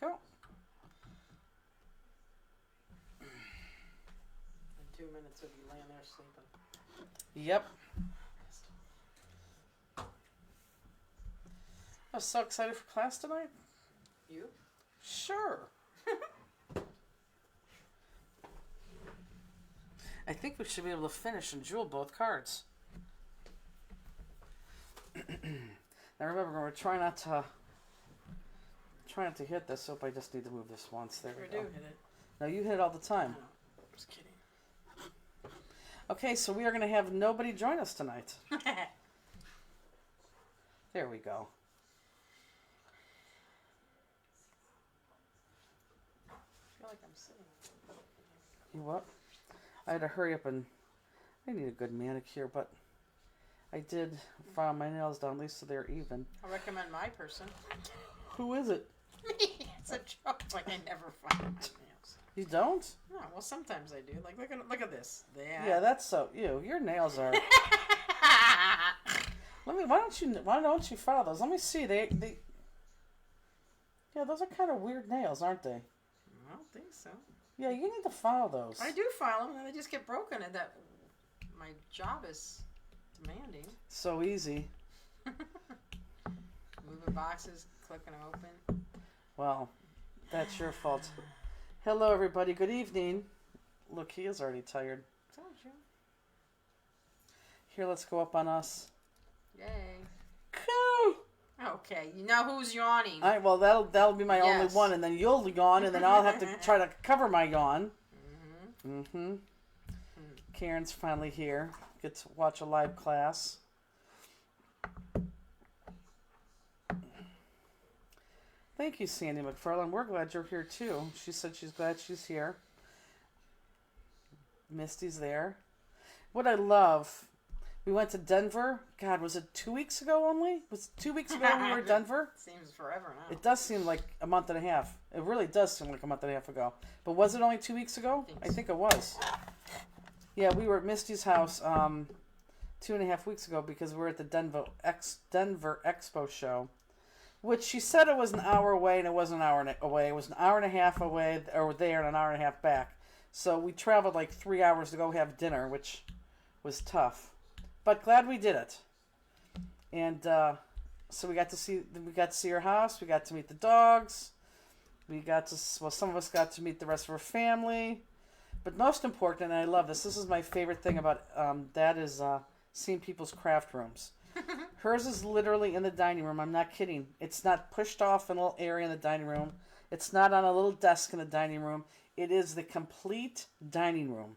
go. In 2 minutes, he'll be laying there sleeping. Yep. I was so excited for class tonight. You? Sure. I think we should be able to finish and jewel both cards. Now remember, we're trying not to hit this. So I just need to move this once. There we go. do hit it. No, you hit it all the time. No, just kidding. Okay, so we are going to have nobody join us tonight. There we go. I feel like I'm sitting. You what? I had to hurry up and I need a good manicure, but I did file my nails down, at least so they're even. I recommend my person. Who is it? It's a joke. Like I never file my nails. You don't? No, well sometimes I do. Like look at this. Yeah, that's so your nails are. Why don't you file those? Let me see. They yeah, those are kind of weird nails, aren't they? I don't think so. Yeah, you need to file those. I do file them, and they just get broken, and that my job is demanding. So easy. Moving boxes, clicking them open. Well, that's your fault. Hello, everybody. Good evening. Look, he is already tired. Told you. Here, let's go up on us. Yay. Coo! Okay, you know who's yawning. Well, that'll be my only one, and then you'll yawn, and then I'll have to try to cover my yawn. Karen's finally here. Get to watch a live class. Thank you, Sandy McFarland. We're glad you're here, too. She said she's glad she's here. Misty's there. What I love, we went to Denver. God, was it 2 weeks ago only? Was it 2 weeks ago when we were in Denver? Seems forever now. It does seem like a month and a half. It really does seem like a month and a half ago. But was it only 2 weeks ago? I think it was. Yeah, we were at Misty's house 2.5 weeks ago because we were at the Denver Expo show, which she said it was an hour away, and it wasn't an hour away. It was an hour and a half away, or there, and an hour and a half back. So we traveled like 3 hours to go have dinner, which was tough. But glad we did it. And so we got to see her house. We got to meet the dogs. Some of us got to meet the rest of her family. But most important, and I love this. This is my favorite thing about Dad is seeing people's craft rooms. Hers is literally in the dining room. I'm not kidding. It's not pushed off in a little area in the dining room. It's not on a little desk in the dining room. It is the complete dining room,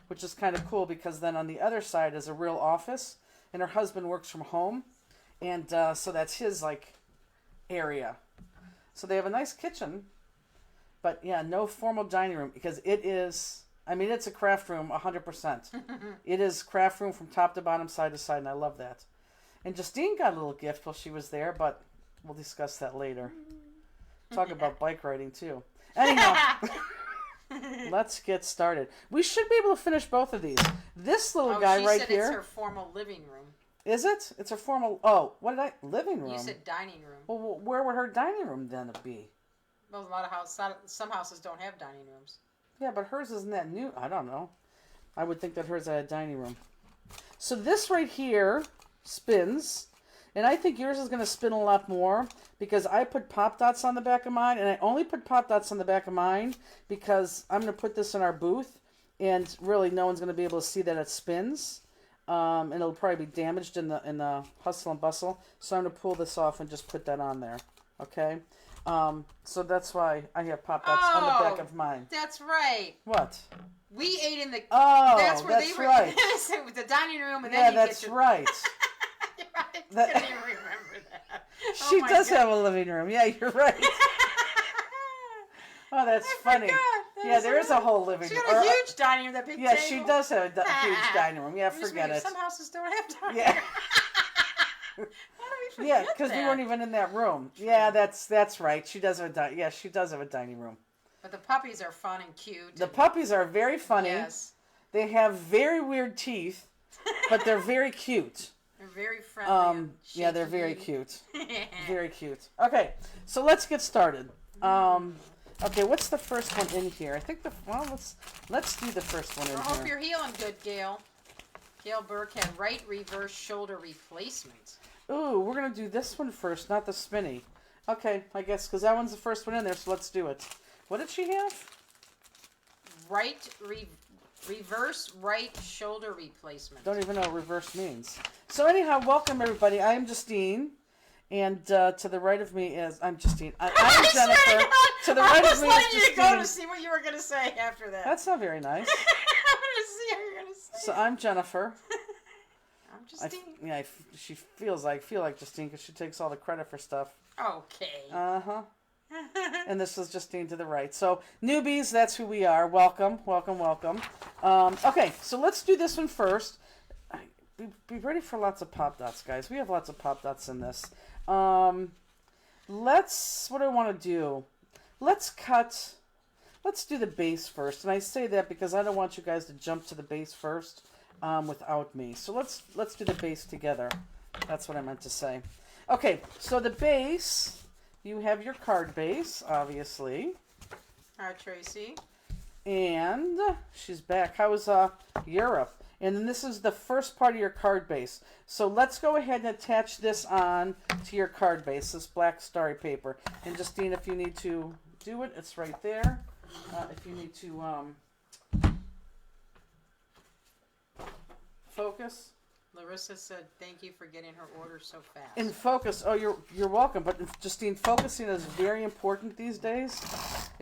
which is kind of cool because then on the other side is a real office, and her husband works from home, and so that's his area. So they have a nice kitchen, but yeah, no formal dining room because it is. I mean, it's a craft room, 100%. It is craft room from top to bottom, side to side, and I love that. And Justine got a little gift while she was there, but we'll discuss that later. Talk about bike riding too. Anyhow. Let's get started. We should be able to finish both of these. This little guy right here. It's her formal living room. Is it? It's her formal. What did I? Living room. You said dining room. Well, where would her dining room then be? Well, some houses don't have dining rooms. Yeah, but hers isn't that new. I don't know. I would think that hers had a dining room. So this right here spins. And I think yours is going to spin a lot more because I put Pop Dots on the back of mine, and I only put Pop Dots on the back of mine because I'm going to put this in our booth, and really no one's going to be able to see that it spins, and it'll probably be damaged in the hustle and bustle. So I'm going to pull this off and just put that on there, okay? So that's why I have Pop Dots on the back of mine. That's right. What? We ate in the. Oh, that's where that's they were. right. With the dining room, and yeah, then that's right. I didn't even remember that. She does have a living room. Yeah, you're right. Oh, that's funny. There is a whole living room. She got a huge dining room, that big table. Yeah, she does have a huge dining room. Yeah, forget it. Some houses don't have dining Yeah. room. Yeah, because we weren't even in that room. Yeah, that's right. She does have a she does have a dining room. But the puppies are fun and cute. The puppies are very funny. Yes. They have very weird teeth, but they're very cute. They're very friendly. Yeah, they're very cute. Very cute. Okay, so let's get started. Okay, what's the first one in here? I think let's do the first one in I here. hope you're healing good, Gail. Gail Burke had right reverse shoulder replacement. Ooh, we're gonna do this one first, not the spinny. Okay, I guess because that one's the first one in there, so let's do it. What did she have? Reverse right shoulder replacement. Don't even know what reverse means. So anyhow, welcome everybody. I am Justine. And to the right of me is I'm Justine. I'm Jennifer. To the right of me is Justine. I was letting you go to see what you were going to say after that. That's not very nice. I wanted to see how you were going to say. So I'm Jennifer. I'm Justine. She feels like Justine because she takes all the credit for stuff. Okay. And this is Justine to the right. So newbies, that's who we are. Welcome, welcome, welcome. Okay, so let's do this one first. Be ready for lots of pop dots, guys. We have lots of pop dots in this. What do I want to do? Let's do the base first. And I say that because I don't want you guys to jump to the base first without me. So let's do the base together. That's what I meant to say. Okay, so the base, you have your card base, obviously. Hi, Tracy. And she's back. How was Europe? And then this is the first part of your card base. So let's go ahead and attach this on to your card base, this black starry paper. And Justine, if you need to do it, it's right there. If you need to focus. Larissa said, "Thank you for getting her order so fast." And focus. Oh, you're welcome. But Justine, focusing is very important these days,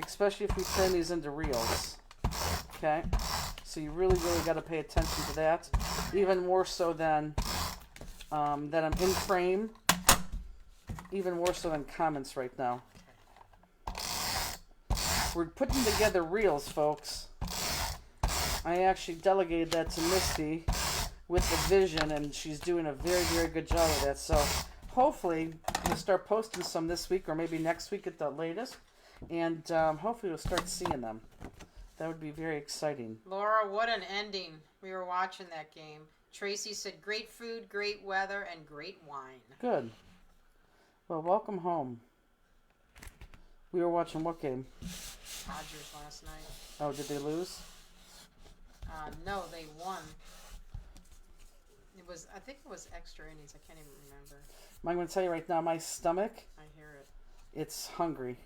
especially if we turn these into reels. Okay. So you really got to pay attention to that, even more so than I'm in frame, even more so than comments right now. We're putting together reels, folks. I actually delegated that to Misty with the vision, and she's doing a very good job of that. So hopefully we'll start posting some this week or maybe next week at the latest, and hopefully we'll start seeing them. That would be very exciting. Laura, what an ending. We were watching that game. Tracy said, "Great food, great weather, and great wine." Good. Well, welcome home. We were watching what game? Dodgers last night. Oh, did they lose? No, they won. I think it was extra innings. I can't even remember. I'm going to tell you right now, my stomach, I hear it. it's hungry.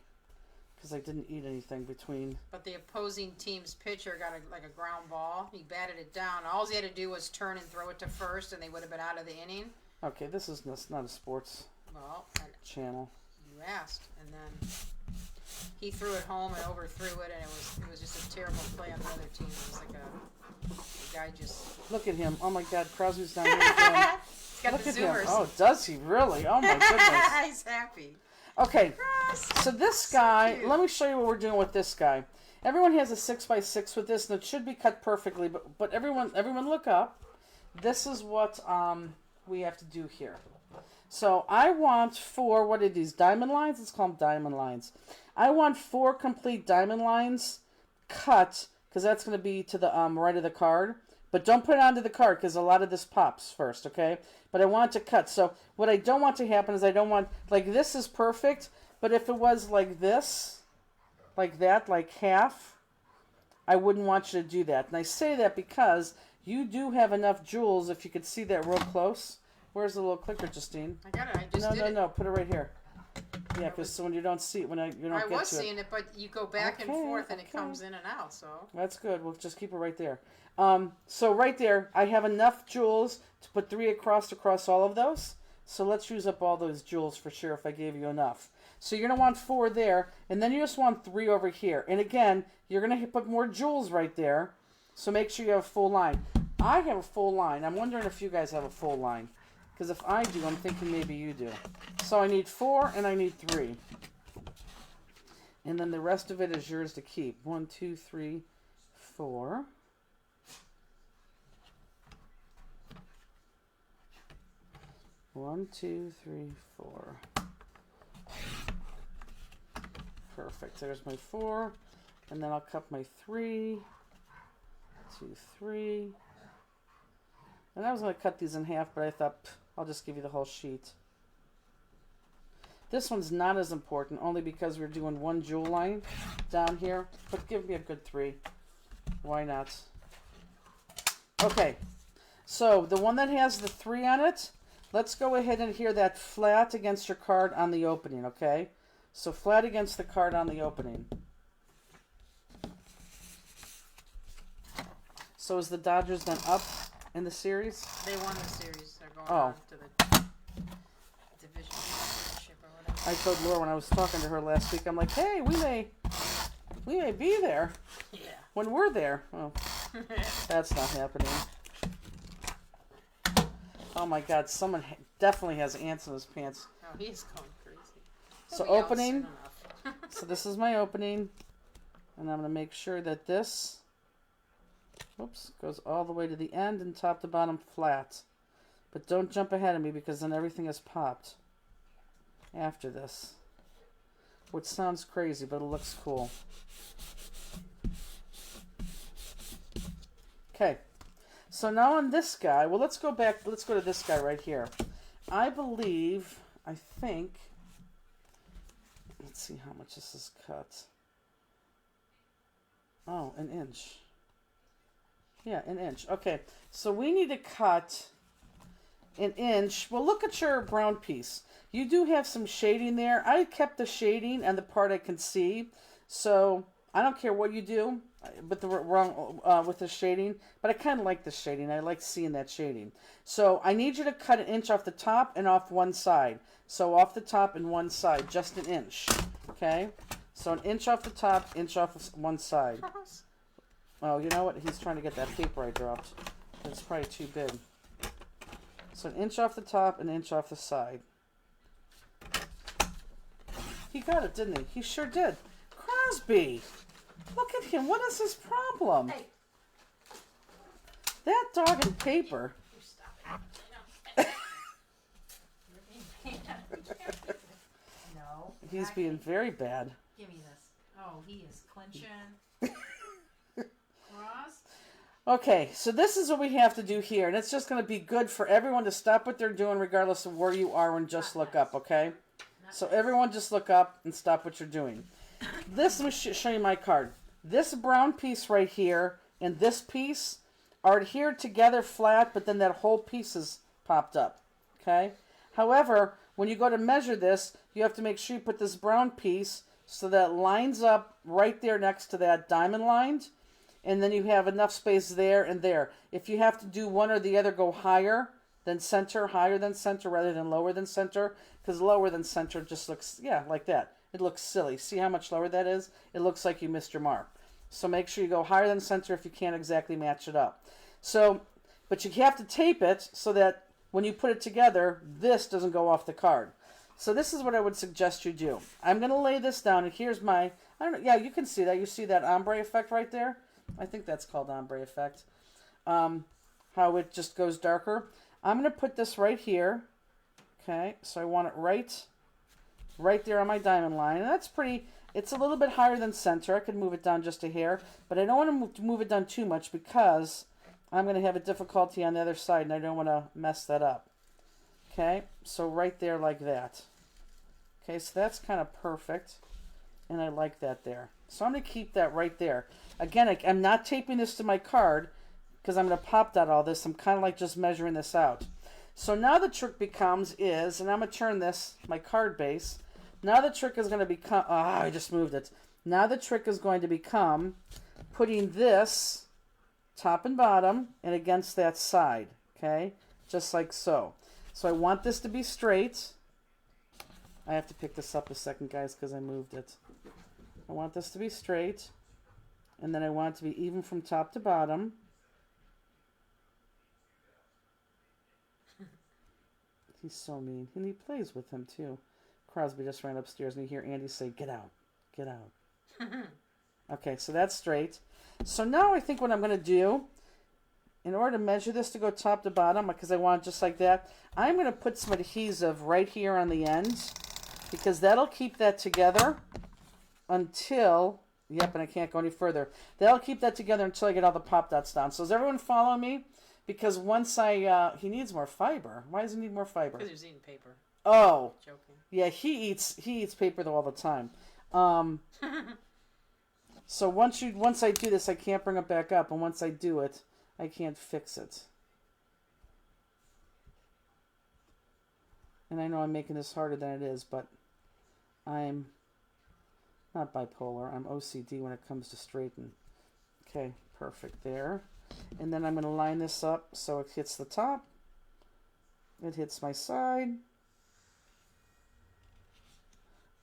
Because I didn't eat anything between. But the opposing team's pitcher got a ground ball. He batted it down. All he had to do was turn and throw it to first, and they would have been out of the inning. Okay, this is not a sports channel. You asked, and then he threw it home and overthrew it, and it was just a terrible play on the other team. It was like the guy just. Look at him! Oh my God, Crosby's down here again. He's got Look the at zoomers. him! Oh, does he really? Oh my goodness! He's happy. Okay, so this guy, cute. let me show you what we're doing with this guy. Everyone has a 6x6 with this, and it should be cut perfectly, but everyone look up. This is what we have to do here. So I want 4, what are these, diamond lines? Let's call them diamond lines. I want 4 complete diamond lines cut, because that's going to be to the right of the card. But don't put it onto the card, because a lot of this pops first, okay? But I want to cut. So what I don't want to happen is I don't want, like this is perfect, but if it was like this, like that, like half, I wouldn't want you to do that. And I say that because you do have enough jewels, if you could see that real close. Where's the little clicker, Justine? I got it. I just did it. No, put it right here. Yeah, because when you don't see it, you don't get to it. I was seeing it, but you go back and forth, and it comes in and out, so. That's good. We'll just keep it right there. So right there, I have enough jewels to put 3 across all of those. So let's use up all those jewels for sure if I gave you enough. So you're going to want 4 there, and then you just want 3 over here. And again, you're going to put more jewels right there, so make sure you have a full line. I have a full line. I'm wondering if you guys have a full line. Because if I do, I'm thinking maybe you do. So I need 4 and I need 3. And then the rest of it is yours to keep. 1, 2, 3, 4. One, 2, 3, 4. Perfect. There's my 4. And then I'll cut my 3. 2, 3. And I was going to cut these in half, but I thought I'll just give you the whole sheet. This one's not as important, only because we're doing one jewel line down here. But give me a good 3. Why not? Okay, so the one that has the 3 on it, let's go ahead and adhere that flat against your card on the opening, okay? So flat against the card on the opening. So is the Dodgers then up in the series? They won the series. They're going Oh. on to the division championship or whatever. I told Laura when I was talking to her last week, I'm like, hey, we may be there Yeah. when we're there. Oh, that's not happening. Oh my God, someone definitely has ants in his pants. Oh, he's going crazy. So He'll be out opening. soon enough. So this is my opening, and I'm going to make sure that this, oops, goes all the way to the end and top to bottom flat. But don't jump ahead of me because then everything is popped after this. Which sounds crazy, but it looks cool. Okay. So now on this guy, well, let's go back. Let's go to this guy right here. I think, let's see how much this is cut. Oh, an inch. Yeah, an inch. Okay, so we need to cut an inch. Well, look at your brown piece. You do have some shading there. I kept the shading and the part I can see. So I don't care what you do with the with the shading, but I kind of like the shading. I like seeing that shading. So I need you to cut an inch off the top and off one side. So off the top and one side, just an inch. Okay? So an inch off the top, inch off one side. Oh, you know what? He's trying to get that paper I dropped. It's probably too big. So an inch off the top, an inch off the side. He got it, didn't he? He sure did. Crosby! Look at him. What is his problem? Hey. That dog and paper. You stop it. You're being bad. No. He's being very bad. Give me this. Oh, he is clenching. Cross. Okay, so this is what we have to do here, and it's just going to be good for everyone to stop what they're doing regardless of where you are and just look up, okay? So everyone just look up and stop what you're doing. This, let me show you my card. This brown piece right here and this piece are adhered together flat, but then that whole piece is popped up, okay? However, when you go to measure this, you have to make sure you put this brown piece so that it lines up right there next to that diamond lined, and then you have enough space there and there. If you have to do one or the other, go higher than center rather than lower than center, because lower than center just looks, yeah, like that. It looks silly. See how much lower that is? It looks like you missed your mark. So make sure you go higher than center if you can't exactly match it up. So, but you have to tape it so that when you put it together, this doesn't go off the card. So this is what I would suggest you do. I'm going to lay this down, and here's my, I don't know, yeah, you can see that. You see that ombre effect right there? I think that's called ombre effect. How it just goes darker. I'm going to put this right here. Okay, so I want it right there on my diamond line. And that's pretty, it's a little bit higher than center. I could move it down just a hair, but I don't want to move it down too much because I'm going to have a difficulty on the other side, and I don't want to mess that up. Okay, so right there like that. Okay, so that's kind of perfect, and I like that there. So I'm going to keep that right there. Again, I'm not taping this to my card because I'm going to pop that all this. I'm kind of like just measuring this out. So now the trick becomes is, and I'm going to turn this, my card base. Now the trick is going to become, I just moved it. Now the trick is going to become putting this top and bottom and against that side. Okay, just like so. So I want this to be straight. I have to pick this up a second, guys, because I moved it. I want this to be straight. And then I want it to be even from top to bottom. He's so mean. And he plays with him, too. Crosby just ran upstairs, and you hear Andy say, "Get out. Get out." Okay, so that's straight. So now I think what I'm going to do, in order to measure this to go top to bottom, because I want it just like that, I'm going to put some adhesive right here on the end, because that'll keep that together until, yep, and I can't go any further. That'll keep that together until I get all the pop dots down. So does everyone follow me? Because once he needs more fiber. Why does he need more fiber? Because he's eating paper. Oh, Joking. yeah, he eats paper though all the time. So once I do this, I can't bring it back up, and once I do it, I can't fix it. And I know I'm making this harder than it is, but I'm not bipolar. I'm OCD when it comes to straighten. Okay, perfect there. And then I'm going to line this up so it hits the top. It hits my side.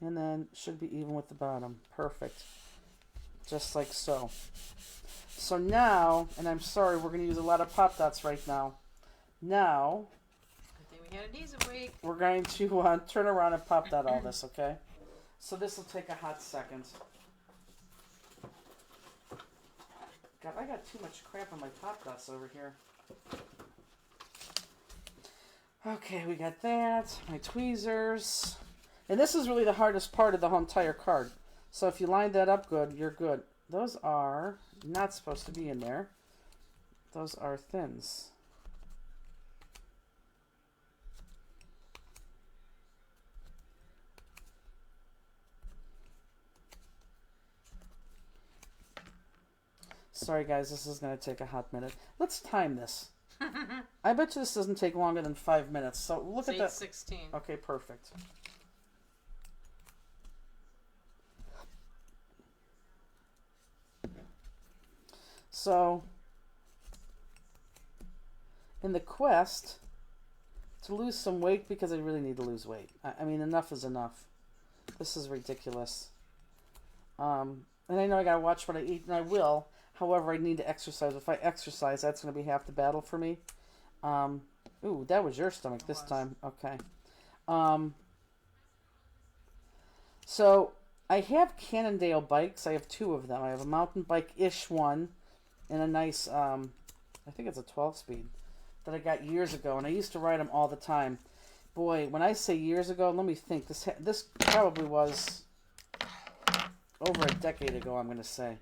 And then should be even with the bottom. Perfect. Just like so. So now, and I'm sorry, we're going to use a lot of Pop Dots right now. Now, Good thing we had a decent week. we're going to turn around and Pop Dot all this, okay? So this will take a hot second. God, I got too much crap on my Pop Dots over here. Okay, we got that. My tweezers. And this is really the hardest part of the whole entire card. So if you line that up good, you're good. Those are not supposed to be in there. Those are thins. Sorry guys, this is going to take a hot minute. Let's time this. I bet you this doesn't take longer than 5 minutes. So look at that. 8:16. Okay, perfect. So, in the quest to lose some weight, because I really need to lose weight. I mean, enough is enough. This is ridiculous. And I know I gotta watch what I eat, and I will. However, I need to exercise. If I exercise, that's going to be half the battle for me. Ooh, that was your stomach this time. Okay. So, I have Cannondale bikes. I have 2 of them. I have a mountain bike-ish one and a nice, I think it's a 12-speed that I got years ago. And I used to ride them all the time. Boy, when I say years ago, let me think. This probably was over a decade ago, I'm going to say.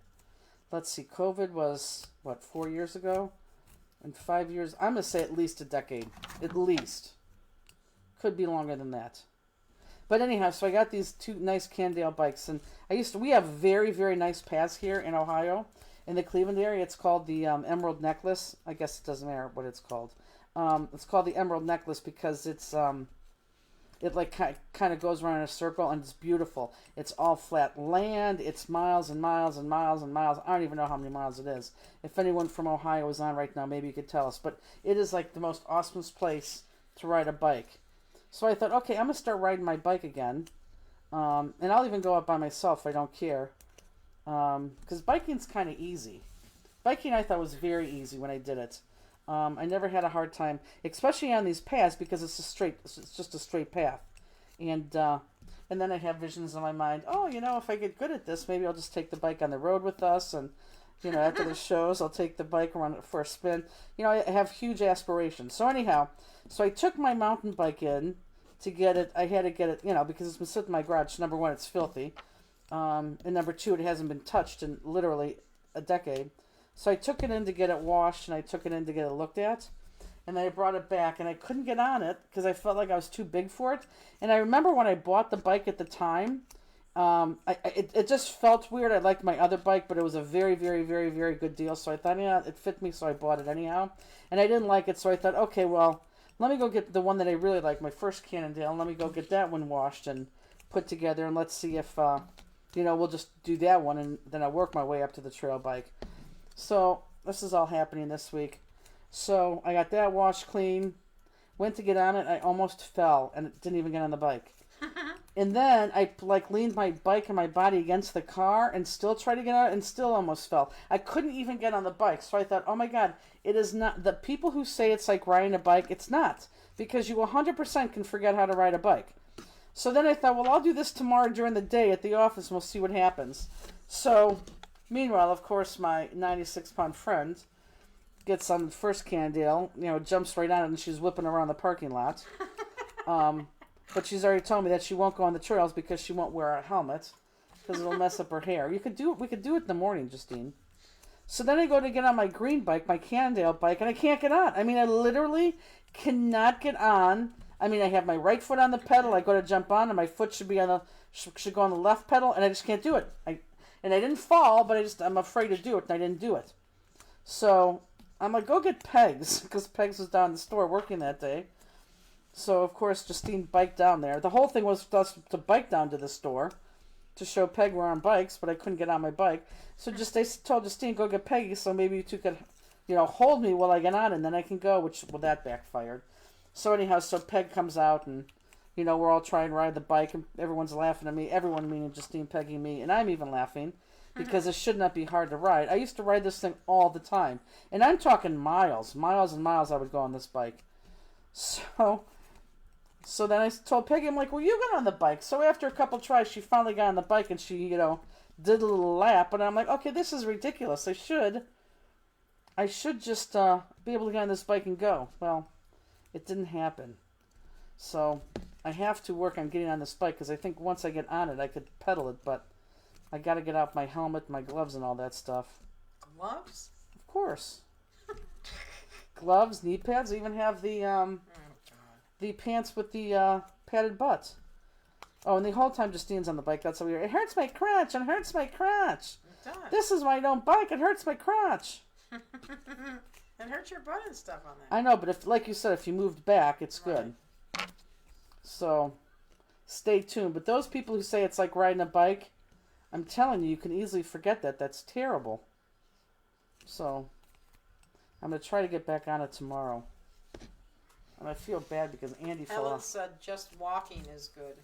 Let's see, COVID was, what, 4 years ago? And 5 years, I'm going to say at least a decade. At least. Could be longer than that. But anyhow, so I got these 2 nice Cannondale bikes. And we have very, very nice paths here in Ohio. In the Cleveland area, it's called the Emerald Necklace. I guess it doesn't matter what it's called. It's called the Emerald Necklace because it's... It like kind of goes around in a circle, and it's beautiful. It's all flat land. It's miles and miles and miles and miles. I don't even know how many miles it is. If anyone from Ohio is on right now, maybe you could tell us. But it is like the most awesomest place to ride a bike. So I thought, okay, I'm going to start riding my bike again. And I'll even go up by myself. I don't care. Because biking's kind of easy. Biking I thought was very easy when I did it. I never had a hard time, especially on these paths, because it's just a straight path. And then I have visions in my mind, oh, if I get good at this, maybe I'll just take the bike on the road with us, and, after the shows, I'll take the bike around for a spin. I have huge aspirations. So anyhow, I took my mountain bike in to get it. I had to get it, because it's been sitting in my garage. Number one, it's filthy. And number two, it hasn't been touched in literally a decade. So I took it in to get it washed, and I took it in to get it looked at. And then I brought it back, and I couldn't get on it because I felt like I was too big for it. And I remember when I bought the bike at the time, it just felt weird. I liked my other bike, but it was a very, very, very, very good deal. So I thought, yeah, it fit me, so I bought it anyhow. And I didn't like it, so I thought, okay, well, let me go get the one that I really like, my first Cannondale, and let me go get that one washed and put together, and let's see if, we'll just do that one, and then I'll work my way up to the trail bike. So, this is all happening this week. So, I got that washed clean. Went to get on it. I almost fell. And it didn't even get on the bike. And then, I leaned my bike and my body against the car. And still tried to get out. And still almost fell. I couldn't even get on the bike. So, I thought, oh my God. It is not. The people who say it's like riding a bike. It's not. Because you 100% can forget how to ride a bike. So, then I thought, well, I'll do this tomorrow during the day at the office. And we'll see what happens. So... Meanwhile, of course, my 96-pound friend gets on the first Cannondale, jumps right on it, and she's whipping around the parking lot. But she's already told me that she won't go on the trails because she won't wear a helmet because it'll mess up her hair. We could do it in the morning, Justine. So then I go to get on my green bike, my Cannondale bike, and I can't get on. I mean, I literally cannot get on I mean, I have my right foot on the pedal. I go to jump on, and my foot should be on the should go on the left pedal, and I just can't do it. I didn't fall, but I'm afraid to do it, and I didn't do it. So I'm like, go get Pegs, because Pegs was down in the store working that day. So of course Justine biked down there. The whole thing was for us to bike down to the store to show Peg we're on bikes, but I couldn't get on my bike. So they told Justine, go get Peggy, so maybe you two could, hold me while I get on, and then I can go. That backfired. So anyhow, so Peg comes out, and we're all trying to ride the bike, and everyone's laughing at me. Everyone, meaning Justine, Peggy, me, and I'm even laughing because it should not be hard to ride. I used to ride this thing all the time, and I'm talking miles and miles. I would go on this bike. So then I told Peggy, I'm like, well, you get on the bike. So after a couple tries, she finally got on the bike, and she, did a little lap, and I'm like, okay, this is ridiculous. I should just be able to get on this bike and go. Well, it didn't happen. So I have to work on getting on this bike, because I think once I get on it, I could pedal it, but I got to get out my helmet, my gloves, and all that stuff. Gloves? Of course. Gloves, knee pads. I even have the pants with the padded butt. Oh, and the whole time Justine's on the bike, that's how we were. It hurts my crotch. It hurts my crotch. It does. This is why I don't bike. It hurts my crotch. It hurts your butt and stuff on that. I know, but like you said, if you moved back, it's good. Right. So, stay tuned. But those people who say it's like riding a bike, I'm telling you, you can easily forget that. That's terrible. So, I'm going to try to get back on it tomorrow. And I feel bad because Andy fell Ellen off. said just walking is good.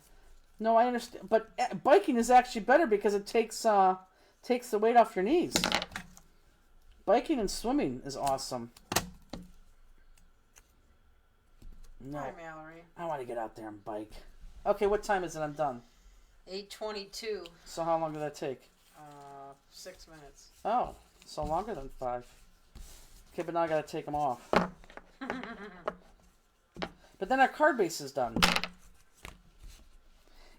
No, I understand. But biking is actually better because it takes the weight off your knees. Biking and swimming is awesome. No. Hi, Mallory. I want to get out there and bike. Okay, what time is it? I'm done. 8:22. So how long did that take? 6 minutes. Oh, so longer than 5. Okay, but now I got to take them off. But then our card base is done.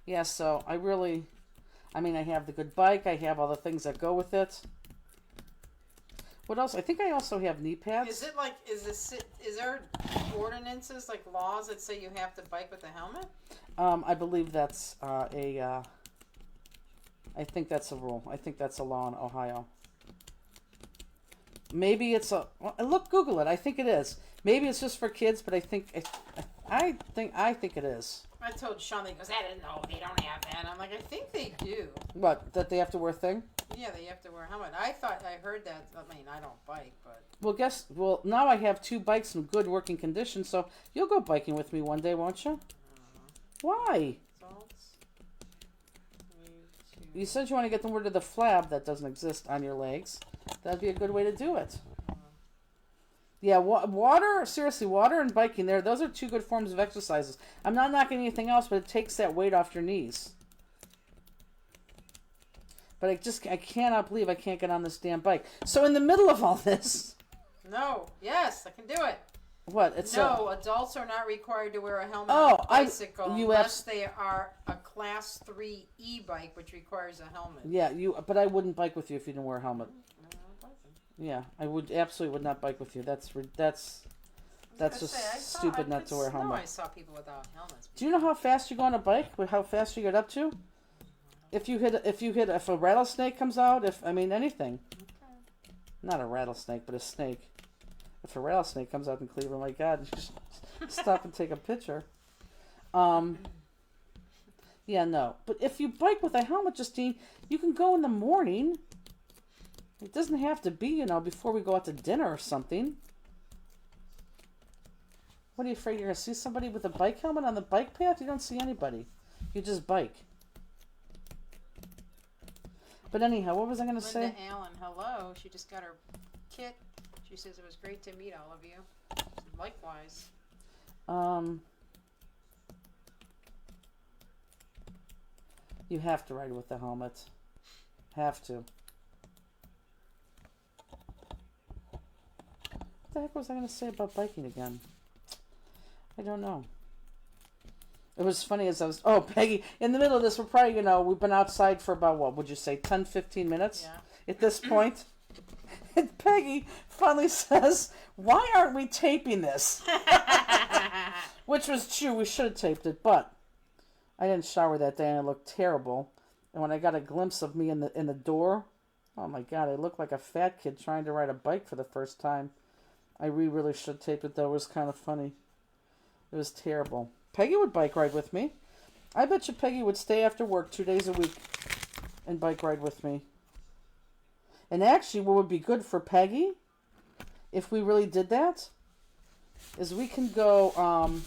Yeah, so I have the good bike. I have all the things that go with it. What else? I think I also have knee pads. Is there ordinances, like laws that say you have to bike with a helmet? I believe that's I think that's a rule. I think that's a law in Ohio. Maybe it's Google it. I think it is. Maybe it's just for kids, but I think it is. I told Sean, he goes, I didn't know, they don't have that. I'm like, I think they do. What, that they have to wear a thing? Yeah, they have to wear a helmet. I heard that. I mean, I don't bike, but. Well, now I have 2 bikes in good working condition, so you'll go biking with me one day, won't you? Why? You said you want to get them rid of the flab that doesn't exist on your legs. That'd be a good way to do it. Yeah, water and biking, those are 2 good forms of exercises. I'm not knocking anything else, but it takes that weight off your knees. But I cannot believe I can't get on this damn bike. So in the middle of all this... No. Yes, I can do it. What? Adults are not required to wear a helmet on a bicycle unless they are a Class 3 e-bike, which requires a helmet. Yeah, but I wouldn't bike with you if you didn't wear a helmet. Yeah, I absolutely would not bike with you. That's just stupid not to wear a helmet. No, I saw people without helmets. Do you know how fast you go on a bike? How fast you get up to? If a rattlesnake comes out, anything. Okay. Not a rattlesnake, but a snake. If a rattlesnake comes out in Cleveland, my God, just stop and take a picture. Yeah, no. But if you bike with a helmet, Justine, you can go in the morning. It doesn't have to be, before we go out to dinner or something. What are you afraid you're going to see somebody with a bike helmet on the bike path? You don't see anybody. You just bike. But anyhow, what was I going to say? Linda Allen, hello. She just got her kit. She says it was great to meet all of you. Likewise. You have to ride with the helmet. Have to. What the heck was I going to say about biking again? I don't know. It was funny as I was... Oh, Peggy, in the middle of this, we're probably, we've been outside for about, what would you say, 10, 15 minutes? Yeah. At this point. And Peggy finally says, why aren't we taping this? Which was true. We should have taped it, but I didn't shower that day and I looked terrible. And when I got a glimpse of me in the door, oh my God, I looked like a fat kid trying to ride a bike for the first time. I really should have taped it though. It was kind of funny. It was terrible. Peggy would bike ride with me. I bet you Peggy would stay after work 2 days a week and bike ride with me. And actually, what would be good for Peggy, if we really did that, is we can go to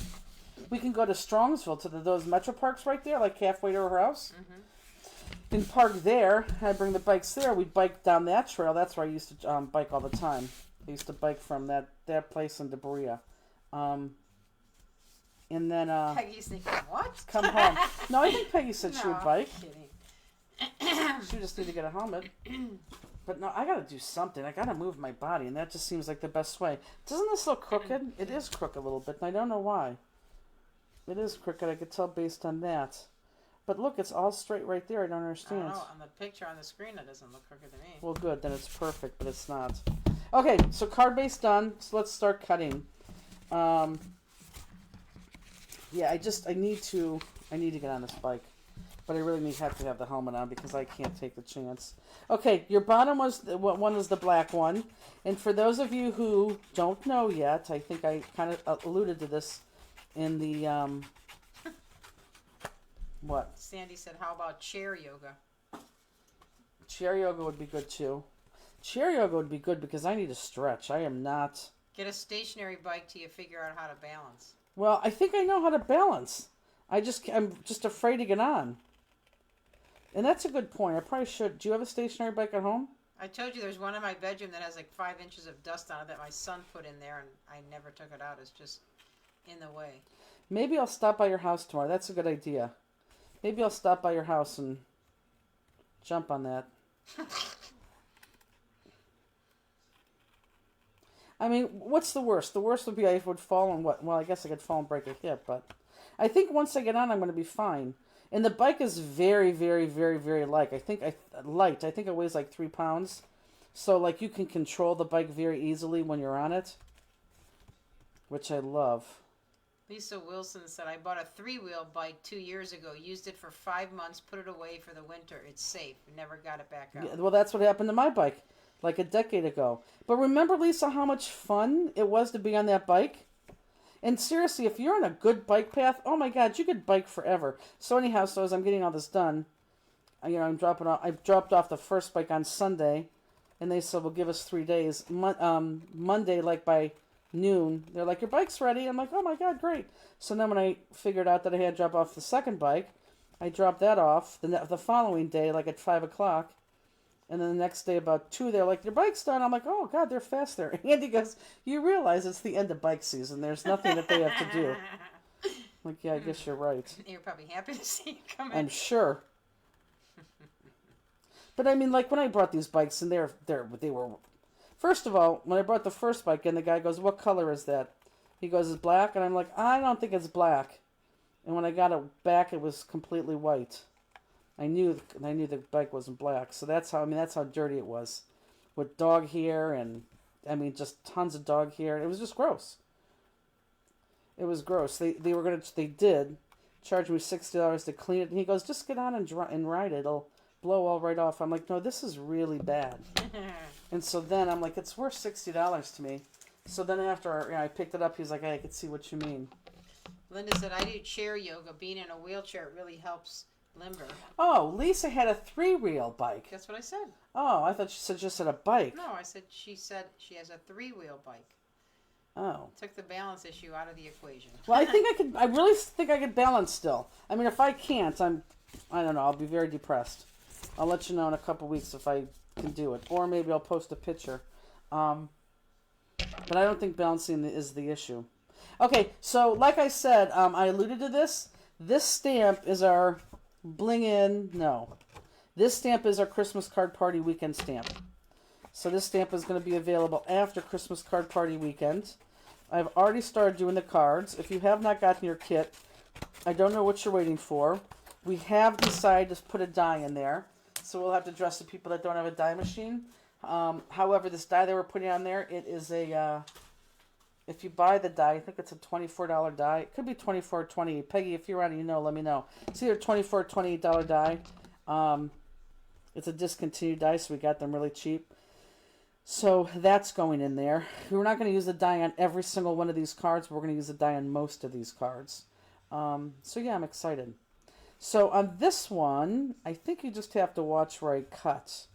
Strongsville, to those Metro Parks right there, like halfway to her house. Mm-hmm. And park there. I bring the bikes there. We'd bike down that trail. That's where I used to bike all the time. I used to bike from that place in Debria. And then Peggy's thinking, what? come home. No, I think Peggy said she would bike. Kidding. She just need to get a helmet. But no, I gotta do something. I gotta move my body, and that just seems like the best way. Doesn't this look crooked? It is crooked a little bit, and I don't know why. It is crooked. I could tell based on that. But look, it's all straight right there. I don't understand. I don't know. On the picture on the screen, it doesn't look crooked to me. Well, good. Then it's perfect, but it's not. Okay, so card base done. So let's start cutting. Yeah, I need to get on this bike. But I really have to have the helmet on because I can't take the chance. Okay, your bottom one was the black one. And for those of you who don't know yet, I think I kind of alluded to this in the, what? Sandy said, how about chair yoga? Chair yoga would be good too. Chair yoga would be good because I need to stretch. I am not... Get a stationary bike till you figure out how to balance. Well, I think I know how to balance. I'm just afraid to get on. And that's a good point. I probably should. Do you have a stationary bike at home? I told you there's one in my bedroom that has like 5 inches of dust on it that my son put in there, and I never took it out. It's just in the way. Maybe I'll stop by your house tomorrow. That's a good idea. Maybe I'll stop by your house and jump on that. I mean, what's the worst? The worst would be I would fall and what? Well, I guess I could fall and break a hip, but I think once I get on, I'm going to be fine. And the bike is very, very, very, very light. I think it weighs like 3 pounds. So, like, you can control the bike very easily when you're on it, which I love. Lisa Wilson said, I bought a 3-wheel bike 2 years ago. Used it for 5 months, put it away for the winter. It's safe. Never got it back out. Yeah, well, that's what happened to my bike, like a decade ago. But remember, Lisa, how much fun it was to be on that bike? And seriously, if you're on a good bike path, oh my God, you could bike forever. So anyhow, as I'm getting all this done, I dropped off the first bike on Sunday, and they said, well, give us 3 days. Monday, like by noon, they're like, your bike's ready. I'm like, oh my God, great. So then when I figured out that I had to drop off the second bike, I dropped that off the following day, like at 5 o'clock. And then the next day about 2, they're like, your bike's done. I'm like, oh, God, they're fast there. Andy goes, you realize it's the end of bike season. There's nothing that they have to do. I'm like, yeah, I guess you're right. You're probably happy to see you come in. I'm sure. But I mean, like when I brought these bikes in, they were... First of all, when I brought the first bike in, the guy goes, what color is that? He goes, it's black. And I'm like, I don't think it's black. And when I got it back, it was completely white. I knew the bike wasn't black, so that's how dirty it was, with dog hair and just tons of dog hair. It was just gross. It was gross. They did charge me $60 to clean it, and he goes, just get on and ride it. It'll blow all right off. I'm like, no, this is really bad. And so then I'm like, it's worth $60 to me. So then after I picked it up, he's like, hey, I could see what you mean. Linda said, I do chair yoga. Being in a wheelchair really helps. Limber. Oh, Lisa had a 3-wheel bike. That's what I said. Oh, I thought she said just had a bike. No, she said she has a 3-wheel bike. Oh. Took the balance issue out of the equation. Well, I really think I could balance still. I mean, if I can't, I don't know, I'll be very depressed. I'll let you know in a couple weeks if I can do it. Or maybe I'll post a picture. But I don't think balancing is the issue. Okay, so like I said, I alluded to this. This stamp is our... This stamp is our Christmas card party weekend stamp. So this stamp is going to be available after Christmas card party weekend. I've already started doing the cards. If you have not gotten your kit, I don't know what you're waiting for. We have decided to put a die in there. So we'll have to address the people that don't have a die machine. However, this die that we're putting on there, it is a if you buy the die, I think it's a $24 die. It could be $24 $20. Peggy, if you're on it, let me know. It's either $24 $28 die. It's a discontinued die, so we got them really cheap. So that's going in there. We're not going to use the die on every single one of these cards, but we're going to use the die on most of these cards. So yeah, I'm excited. So on this one, I think you just have to watch where I cut.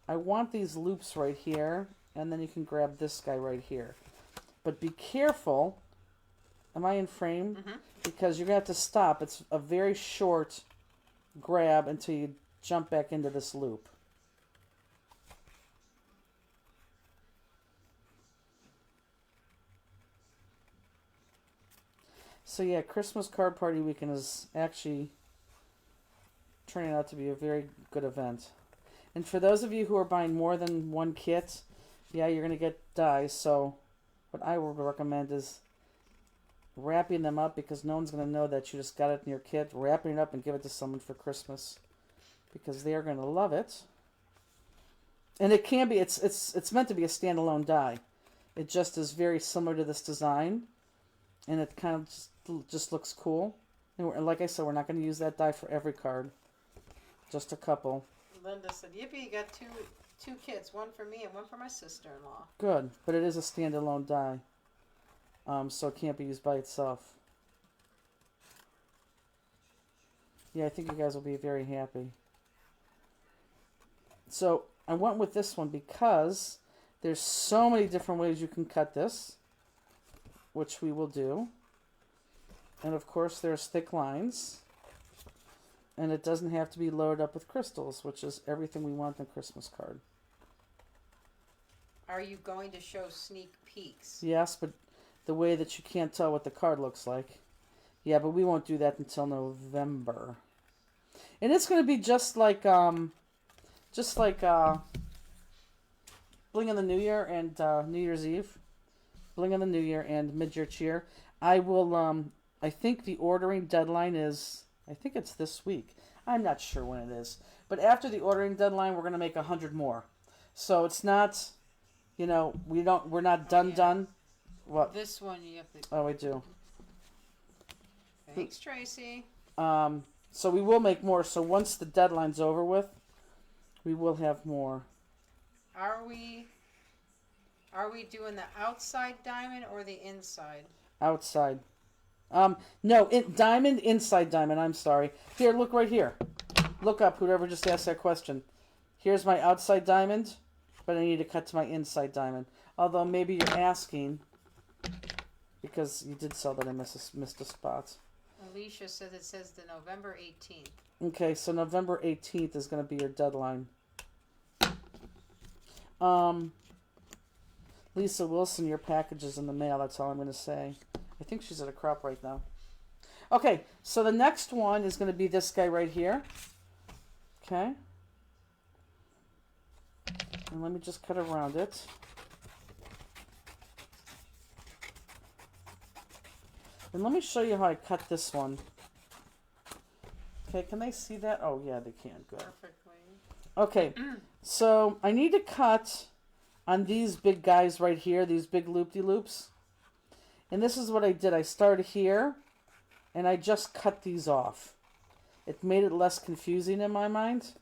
I want these loops right here, and then you can grab this guy right here. But be careful. Am I in frame? Mm-hmm. Because you're going to have to stop. It's a very short grab until you jump back into this loop. So yeah, Christmas Card Party Weekend is actually turning out to be a very good event. And for those of you who are buying more than one kit, yeah, you're going to get dies. So what I would recommend is wrapping them up, because no one's going to know that you just got it in your kit. Wrapping it up and give it to someone for Christmas, because they are going to love it. And it can be, it's meant to be a standalone die. It just is very similar to this design, and it kind of just looks cool. And like I said, we're not going to use that die for every card, just a couple. Linda said, "Yippee! You got two kits, one for me and one for my sister-in-law." Good, but it is a standalone die, so it can't be used by itself. Yeah, I think you guys will be very happy. So I went with this one because there's so many different ways you can cut this, which we will do. And of course there's thick lines. And it doesn't have to be loaded up with crystals, which is everything we want in a Christmas card. Are you going to show sneak peeks? Yes, but the way that you can't tell what the card looks like. Yeah, but we won't do that until November. And it's going to be just like Bling on the New Year and New Year's Eve. Bling on the New Year and Mid-Year Cheer. I will, I think the ordering deadline is, I think it's this week. I'm not sure when it is. But after the ordering deadline, we're going to make 100 more. So it's not, we're not done. What? This one you have to... Oh, I do. Thanks, Tracy. So we will make more. So once the deadline's over with, we will have more. Are we doing the outside diamond or the inside? Outside. No, diamond, inside diamond, I'm sorry. Here, look right here. Look up, whoever just asked that question. Here's my outside diamond, but I need to cut to my inside diamond. Although maybe you're asking, because you did sell that I missed a spot. Alicia says it says the November 18th. Okay, so November 18th is going to be your deadline. Lisa Wilson, your package is in the mail, that's all I'm going to say. I think she's at a crop right now. Okay, so the next one is going to be this guy right here. Okay. And let me just cut around it. And let me show you how I cut this one. Okay, can they see that? Oh, yeah, they can. Good. Perfectly. Okay, so I need to cut on these big guys right here, these big loop-de-loops. And this is what I did. I started here, and I just cut these off. It made it less confusing in my mind.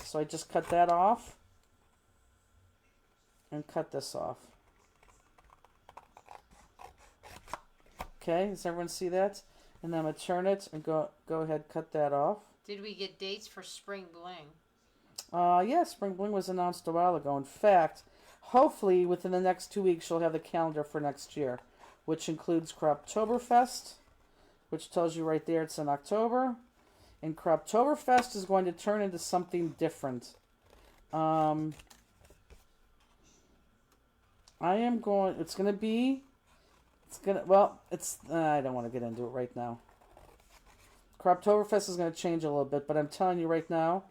So I just cut that off, and cut this off. Okay, does everyone see that? And then I'm going to turn it and go ahead, cut that off. Did we get dates for Spring Bling? Yeah, Spring Bling was announced a while ago. In fact, hopefully within the next 2 weeks, you'll have the calendar for next year, which includes Croptoberfest, which tells you right there it's in October. And Croptoberfest is going to turn into something different. I don't want to get into it right now. Croptoberfest is going to change a little bit, but I'm telling you right now,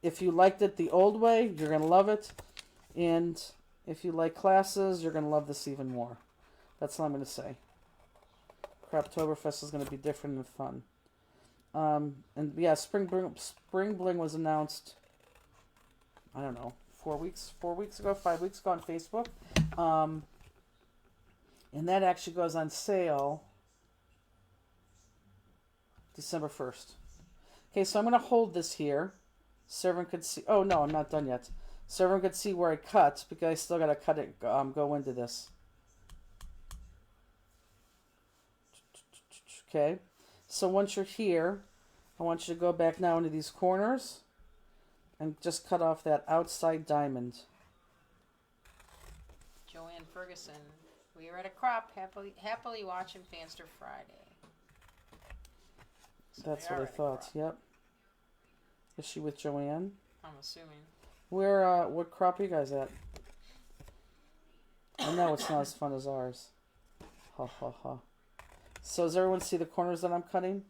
if you liked it the old way, you're going to love it. And if you like classes, you're going to love this even more. That's all I'm going to say. Croptoberfest is going to be different and fun. And yeah, Spring Bling was announced, I don't know, 5 weeks ago on Facebook. And that actually goes on sale December 1st. Okay, so I'm going to hold this here. So everyone could see. Oh, no, I'm not done yet. So everyone could see where I cut, because I still got to cut it, go into this. Okay, so once you're here, I want you to go back now into these corners and just cut off that outside diamond. Joanne Ferguson. We were at a crop, happily watching Fanster Friday. So That's what I thought. Yep. Is she with Joanne? I'm assuming. Where? What crop are you guys at? I know it's not as fun as ours. Ha ha ha. So does everyone see the corners that I'm cutting?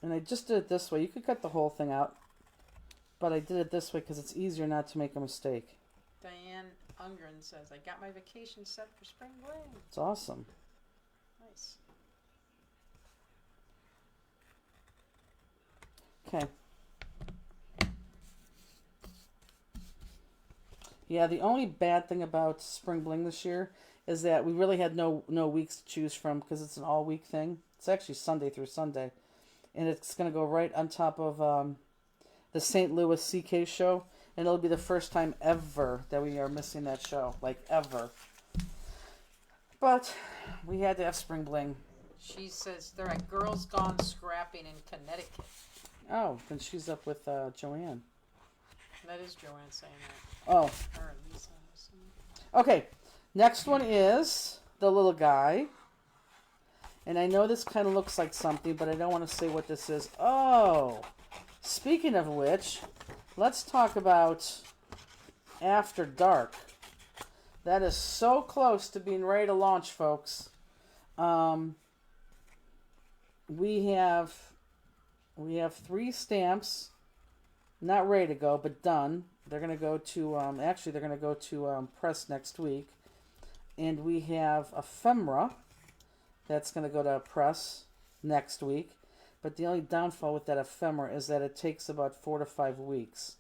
And I just did it this way. You could cut the whole thing out, but I did it this way because it's easier not to make a mistake. Diane Ungren says, I got my vacation set for spring bling. It's awesome. Nice. Okay. Yeah, the only bad thing about Spring Bling this year is that we really had no weeks to choose from because it's an all-week thing. It's actually Sunday through Sunday. And it's going to go right on top of the St. Louis CK show. And it'll be the first time ever that we are missing that show. Like, ever. But we had to have Spring Bling. She says they're at Girls Gone Scrapping in Connecticut. Oh, then she's up with Joanne. That is Joanne saying that. Oh. Or Lisa. Okay, next one is the little guy. And I know this kind of looks like something, but I don't want to say what this is. Oh, speaking of which, let's talk about After Dark. That is so close to being ready to launch, folks. We have 3 stamps, not ready to go, but done. They're going to go to, actually, they're going to go to press next week. And we have Ephemera. That's going to go to press next week. But the only downfall with that Ephemera is that it takes about 4 to 5 weeks.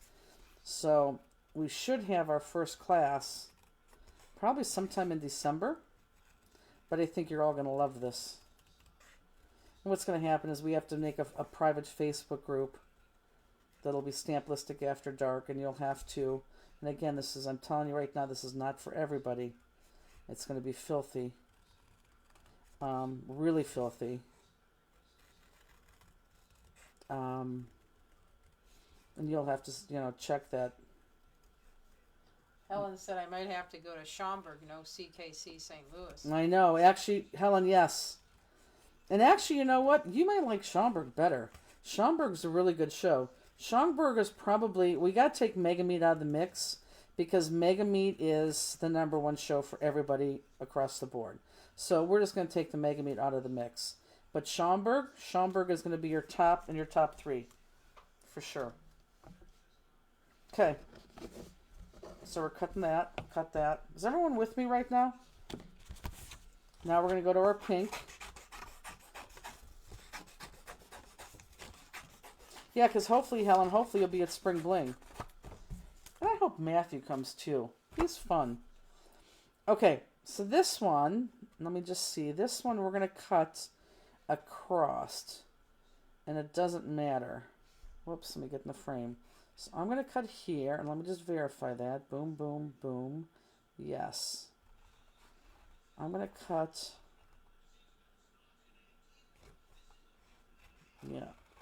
So we should have our first class probably sometime in December. But I think you're all going to love this. And what's going to happen is we have to make a private Facebook group that'll be Stamp-Listic After Dark. And you'll have to, and again, this is, I'm telling you right now, this is not for everybody. It's going to be filthy. Really filthy. And you'll have to, check that. Helen said I might have to go to Schaumburg, no CKC St. Louis. I know. Actually, Helen, yes. And actually, you know what? You might like Schaumburg better. Schaumburg's a really good show. Schaumburg is probably, we got to take Mega Meat out of the mix because Mega Meat is the #1 show for everybody across the board. So we're just going to take the Mega Meat out of the mix. But Schaumburg is going to be your top and your top 3 for sure. Okay. So we're cutting that. Cut that. Is everyone with me right now? Now we're going to go to our pink. Yeah, because hopefully, Helen, you'll be at Spring Bling. And I hope Matthew comes too. He's fun. Okay, so this one, let me just see. This one we're going to cut across. And it doesn't matter. Whoops, let me get in the frame. So I'm going to cut here, and let me just verify that. Boom, boom, boom. Yes. I'm going to cut,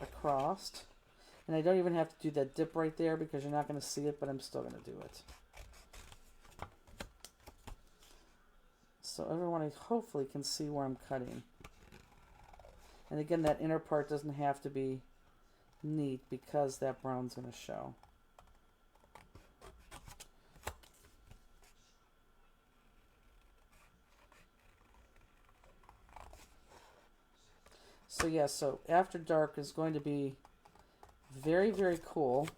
across. And I don't even have to do that dip right there because you're not going to see it, but I'm still going to do it. So everyone hopefully can see where I'm cutting. And again, that inner part doesn't have to be neat because that brown's going to show. So yeah, so After Dark is going to be very, very cool.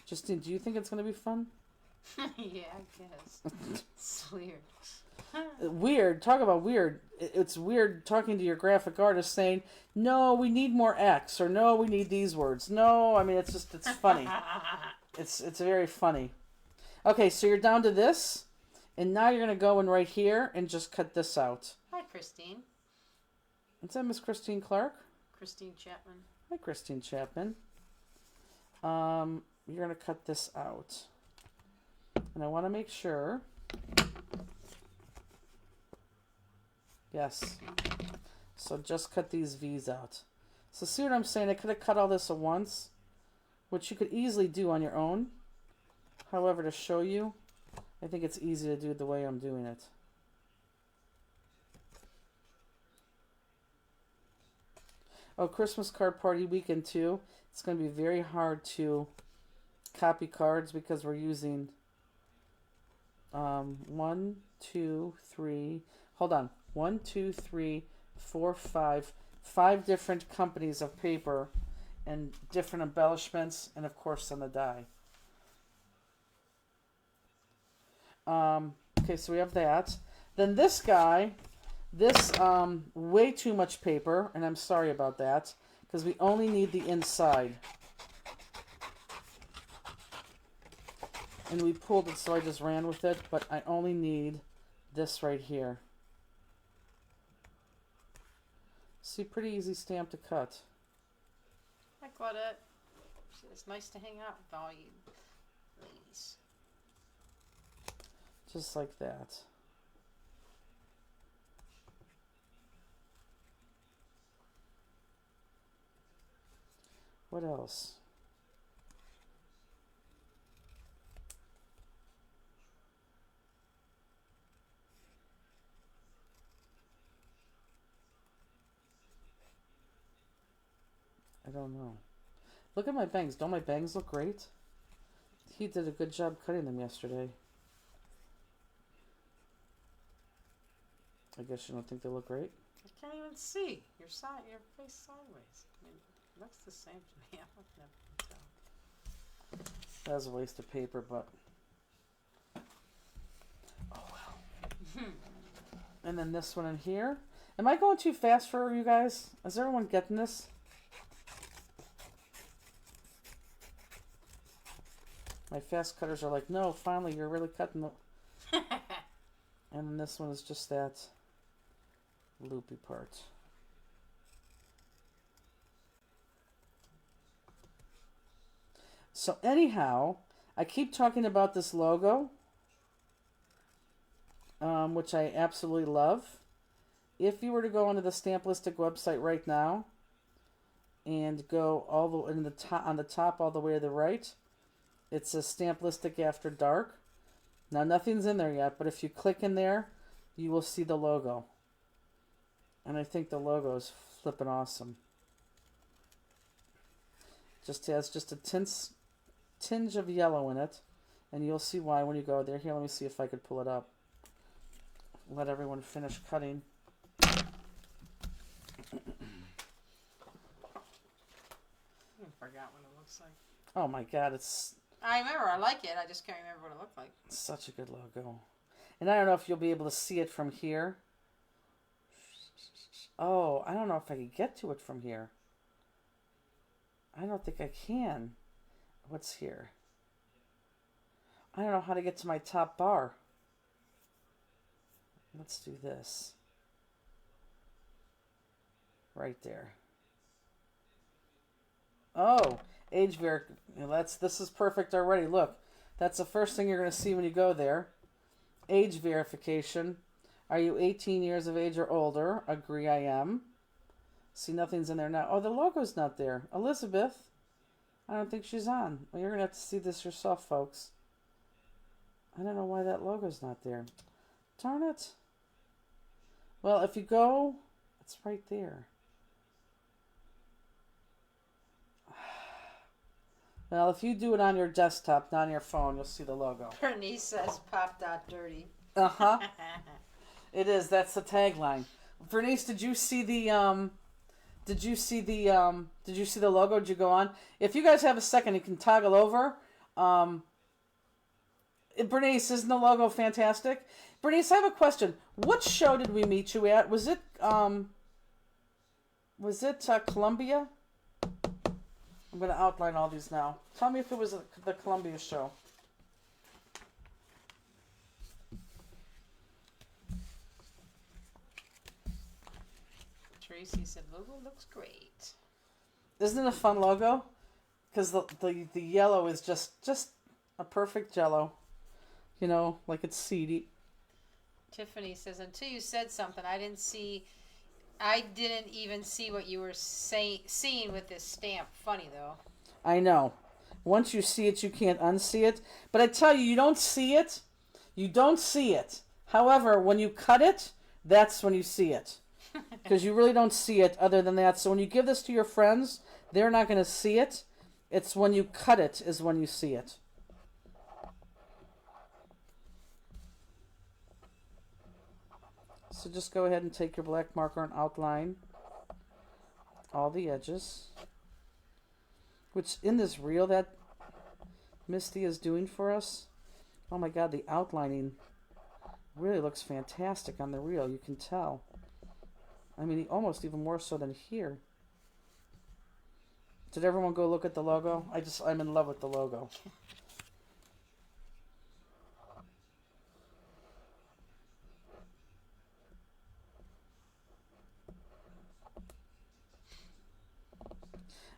Justine, do you think it's going to be fun? Yeah, I guess. It's weird. Weird. Talk about weird. It's weird talking to your graphic artist saying, no, we need more X, or no, we need these words. No, I mean, it's funny. It's very funny. Okay, so you're down to this, and now you're going to go in right here and just cut this out. Hi, Christine. Is that Miss Christine Clark? Christine Chapman. Hi, Christine Chapman. You're going to cut this out. And I want to make sure. Yes. So just cut these V's out. So see what I'm saying? I could have cut all this at once, which you could easily do on your own. However, to show you, I think it's easy to do the way I'm doing it. Oh, Christmas card party weekend too. It's going to be very hard to copy cards because we're using 1, 2, 3. Hold on. 1, 2, 3, 4, 5 different companies of paper and different embellishments, and of course on the die. Okay, so we have that. Then this guy, this way too much paper, and I'm sorry about that, because we only need the inside. And we pulled it, so I just ran with it, but I only need this right here. See, pretty easy stamp to cut. Hi, Claudette. It's nice to hang out with all you ladies. Just like that. What else? I don't know. Look at my bangs. Don't my bangs look great? He did a good job cutting them yesterday. I guess you don't think they look great? I can't even see your face sideways. I mean, it looks the same to me. I never can tell. That was a waste of paper, but oh well. And then this one in here. Am I going too fast for you guys? Is everyone getting this? My fast cutters are like, no, finally, you're really cutting the... And then this one is just that loopy part. So anyhow, I keep talking about this logo, which I absolutely love. If you were to go onto the Stamp-Listic website right now and go all the in the top on the top all the way to the right, it says Stamp-Listic After Dark. Now nothing's in there yet, but if you click in there, you will see the logo. And I think the logo is flippin' awesome. Just has just a tinge of yellow in it, and you'll see why when you go there. Here, let me see if I could pull it up. Let everyone finish cutting. I forgot what it looks like. Oh my God, it's... I remember. I like it. I just can't remember what it looked like. Such a good logo. And I don't know if you'll be able to see it from here. Oh, I don't know if I can get to it from here. I don't think I can. What's here? I don't know how to get to my top bar. Let's do this. Right there. Oh, age this is perfect already. Look, that's the first thing you're going to see when you go there. Age verification. Are you 18 years of age or older? Agree I am. See, nothing's in there now. Oh, the logo's not there. Elizabeth, I don't think she's on. Well, you're going to have to see this yourself, folks. I don't know why that logo's not there. Darn it. Well, if you go, it's right there. Well, if you do it on your desktop, not on your phone, you'll see the logo. Her niece says pop.dirty. Uh-huh. It is. That's the tagline. Vernice, did you see the logo? Did you go on? If you guys have a second, you can toggle over. Bernice, isn't the logo fantastic? Bernice, I have a question. What show did we meet you at? Was it Columbia? I'm going to outline all these now. Tell me if it was the Columbia show. Tracy said, logo looks great. Isn't it a fun logo? Because the yellow is just a perfect jello. You know, like it's seedy. Tiffany says, until you said something, I didn't even see what you were seeing with this stamp. Funny, though. I know. Once you see it, you can't unsee it. But I tell you, you don't see it. You don't see it. However, when you cut it, that's when you see it. Because you really don't see it other than that. So when you give this to your friends, they're not going to see it. It's when you cut it is when you see it. So just go ahead and take your black marker and outline all the edges. Which in this reel that Misty is doing for us, oh my God, the outlining really looks fantastic on the reel. You can tell. I mean, almost even more so than here. Did everyone go look at the logo? I'm in love with the logo.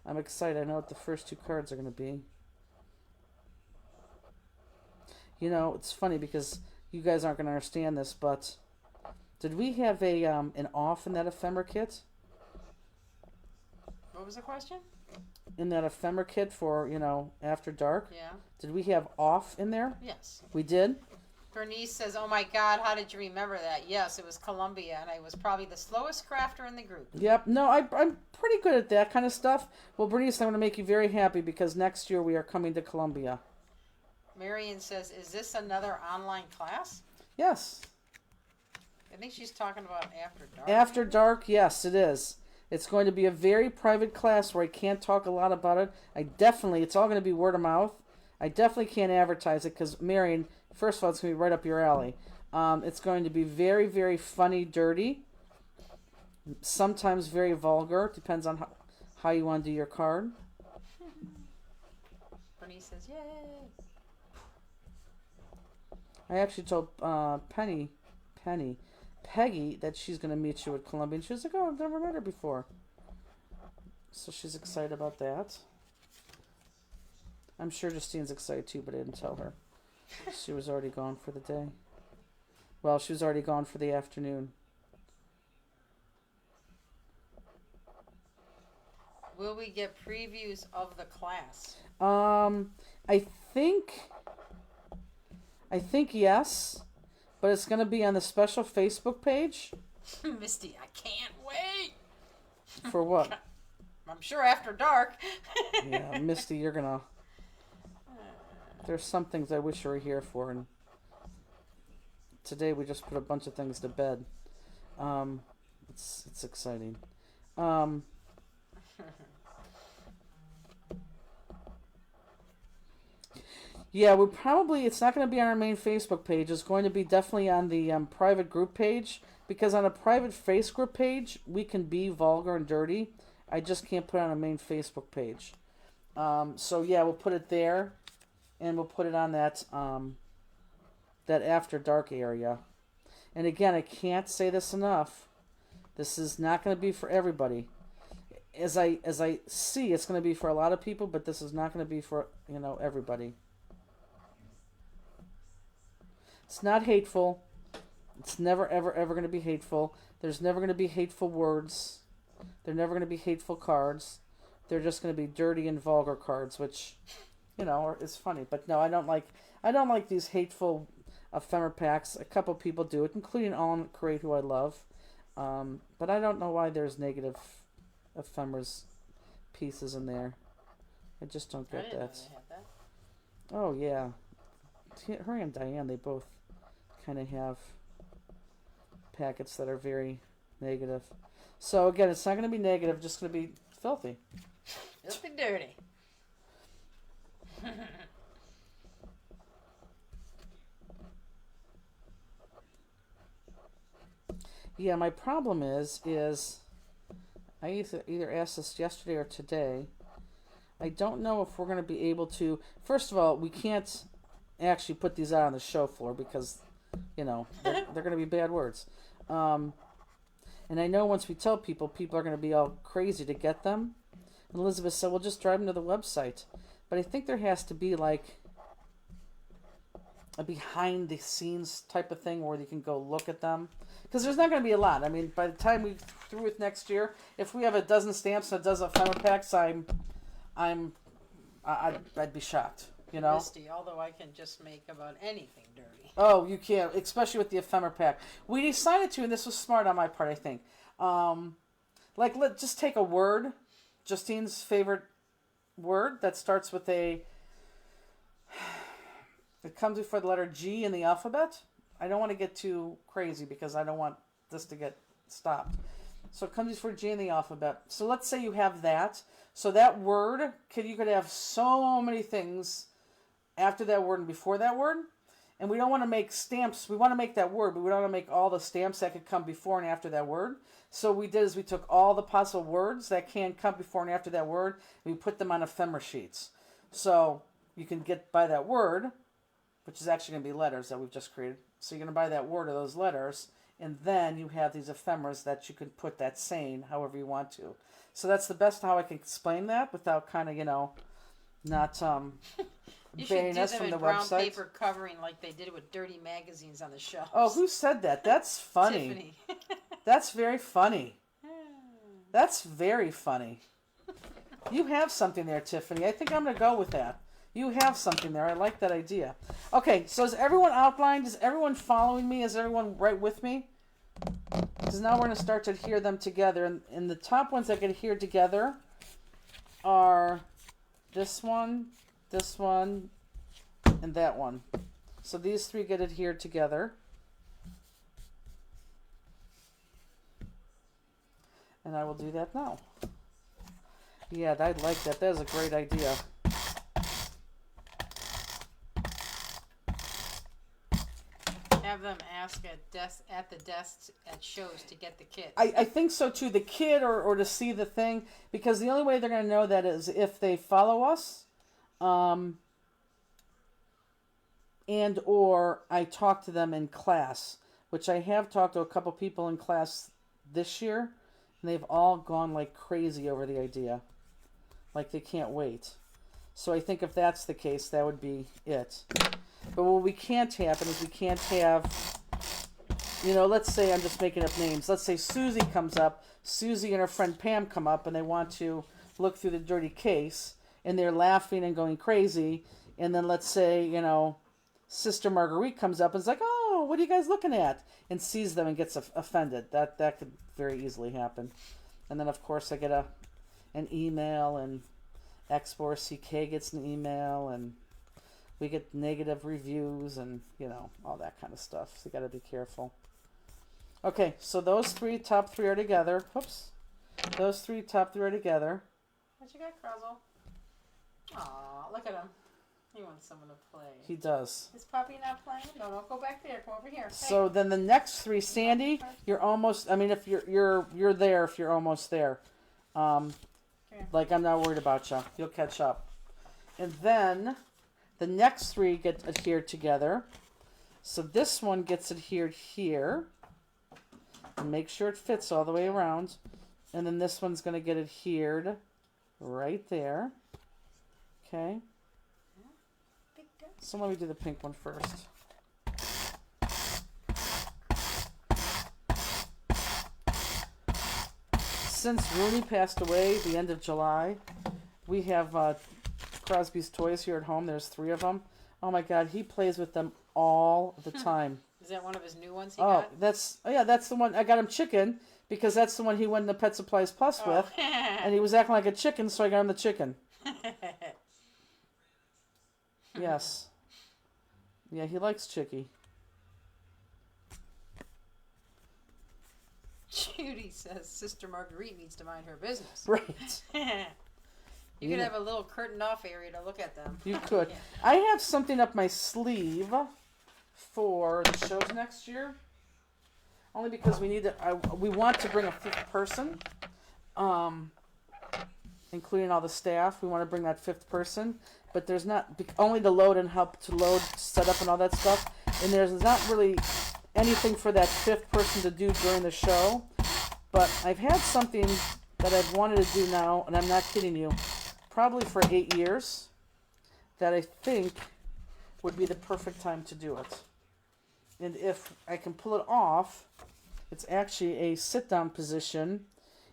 I'm excited. I know what the first two cards are going to be. You know, it's funny because you guys aren't going to understand this, but did we have an off in that ephemera kit? What was the question? In that ephemera kit for, After Dark? Yeah. Did we have off in there? Yes. We did? Bernice says, oh my God, how did you remember that? Yes, it was Columbia, and I was probably the slowest crafter in the group. Yep. No, I'm pretty good at that kind of stuff. Well, Bernice, I'm going to make you very happy because next year we are coming to Columbia. Marion says, is this another online class? Yes. I think she's talking about After Dark. After Dark, yes, it is. It's going to be a very private class where I can't talk a lot about it. It's all going to be word of mouth. I definitely can't advertise it because, Marion, first of all, it's going to be right up your alley. It's going to be very, very funny, dirty. Sometimes very vulgar. Depends on how you want to do your card. Bernice says, yay. I actually told Peggy that she's going to meet you at Columbia. And she was like, oh, I've never met her before. So she's excited about that. I'm sure Justine's excited too, but I didn't tell her. She was already gone for the day. Well, she was already gone for the afternoon. Will we get previews of the class? I think yes, but it's going to be on the special Facebook page. Misty, I can't wait. For what? I'm sure After Dark. Yeah, Misty, you're going to... There's some things I wish you were here for, and today we just put a bunch of things to bed. It's exciting. Yeah, it's not going to be on our main Facebook page. It's going to be definitely on the private group page, because on a private Facebook page, we can be vulgar and dirty. I just can't put it on a main Facebook page. So yeah, we'll put it there, and we'll put it on that After Dark area. And again, I can't say this enough. This is not going to be for everybody. As I see, it's going to be for a lot of people, but this is not going to be for everybody. It's not hateful. It's never, ever, ever going to be hateful. There's never going to be hateful words. They're never going to be hateful cards. They're just going to be dirty and vulgar cards, which, is funny. But no, I don't like these hateful ephemera packs. A couple people do it, including Alan Crate, who I love. But I don't know why there's negative ephemeras pieces in there. I just don't get that. Oh, yeah. Her and Diane, they both kind of have packets that are very negative. So again, it's not going to be negative, just going to be filthy. Filthy dirty. Yeah, my problem is I either asked this yesterday or today. I don't know if we're going to be able to. First of all, we can't actually put these out on the show floor because, they're going to be bad words. And I know once we tell people, people are going to be all crazy to get them. And Elizabeth said, "Well, just drive them to the website." But I think there has to be like a behind the scenes type of thing where you can go look at them. Because there's not going to be a lot. I mean, by the time we through with next year, if we have a dozen stamps and a dozen ephemera packs, I'd be shocked. Misty, although I can just make about anything dirty. Oh, you can, especially with the ephemera pack. We decided to, and this was smart on my part, I think. Just take a word, Justine's favorite word that starts with it comes before the letter G in the alphabet. I don't want to get too crazy because I don't want this to get stopped. So it comes before G in the alphabet. So let's say you have that. So that word, you could have so many things after that word and before that word. And we don't want to make stamps. We want to make that word, but we don't want to make all the stamps that could come before and after that word. So what we did is we took all the possible words that can come before and after that word, and we put them on ephemera sheets. So you can get by that word, which is actually going to be letters that we've just created. So you're going to buy that word or those letters, and then you have these ephemeras that you can put that saying however you want to. So that's the best how I can explain that without kind of, not You should banning do us them from in the brown website. paper covering like they did with dirty magazines on the shelves. Oh, who said that? That's funny. Tiffany. That's very funny. That's very funny. You have something there, Tiffany. I think I'm going to go with that. You have something there. I like that idea. Okay, so is everyone outlined? Is everyone following me? Is everyone right with me? Because now we're going to start to adhere them together. And the top ones that get adhered together are this one, and that one. So these three get adhered together. And I will do that now. Yeah, I like that. That is a great idea. Have them ask at the desks at shows to get the kit. I think so too. The kid or to see the thing, because the only way they're going to know that is if they follow us, and or I talk to them in class, which I have talked to a couple people in class this year, and they've all gone like crazy over the idea, like they can't wait. So I think if that's the case, that would be it. But what we can't happen is we can't have, let's say I'm just making up names. Let's say Susie comes up, Susie and her friend Pam come up, and they want to look through the dirty case, and they're laughing and going crazy. And then let's say, Sister Marguerite comes up and is like, "Oh, what are you guys looking at?" and sees them and gets offended. That could very easily happen. And then, of course, I get an email, and X4CK gets an email, and we get negative reviews and, all that kind of stuff. So you got to be careful. Okay, so those top three are together. Whoops. Those top three are together. What you got, Cruzzle? Aw, look at him. He wants someone to play. He does. Is Puppy not playing? No, don't go back there. Come over here. So then the next three, Sandy, you're almost. I mean, if you're there, if you're almost there, like I'm not worried about you. You'll catch up. And then the next three get adhered together. So this one gets adhered here, and make sure it fits all the way around. And then this one's going to get adhered right there. Okay. So let me do the pink one first. Since Rooney passed away the end of July, we have Crosby's Toys here at home. There's 3 of them. Oh my God, he plays with them all the time. Is that one of his new ones he got? That's the one. I got him Chicken because that's the one he went in the Pet Supplies Plus with, and he was acting like a chicken, so I got him the Chicken. Yes. Yeah, he likes Chicky. Judy says Sister Marguerite needs to mind her business. Right. You could have a little curtained off area to look at them. You could. Yeah. I have something up my sleeve for the shows next year. only because we need to. We want to bring a fifth person, including all the staff. We want to bring that fifth person, but there's not only to load and help to load, set up, and all that stuff. And there's not really anything for that fifth person to do during the show. But I've had something that I've wanted to do now, and I'm not kidding you, probably for 8 years, that I think would be the perfect time to do it. And if I can pull it off, it's actually a sit-down position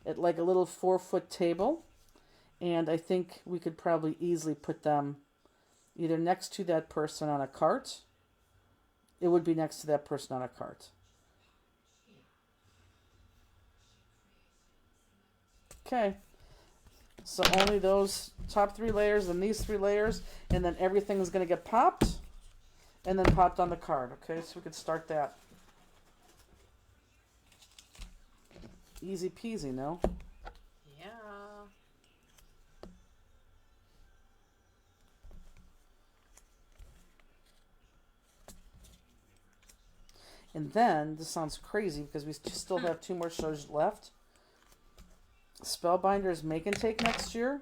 at like a little 4-foot table. And I think we could probably easily put them either next to that person on a cart. It would be next to that person on a cart. Okay. So only those top 3 layers and these 3 layers, and then everything is going to get popped and then popped on the card. Okay, so we could start that. Easy peasy, no? Yeah. And then, this sounds crazy because we still have 2 more shows left. Spellbinders Make and Take next year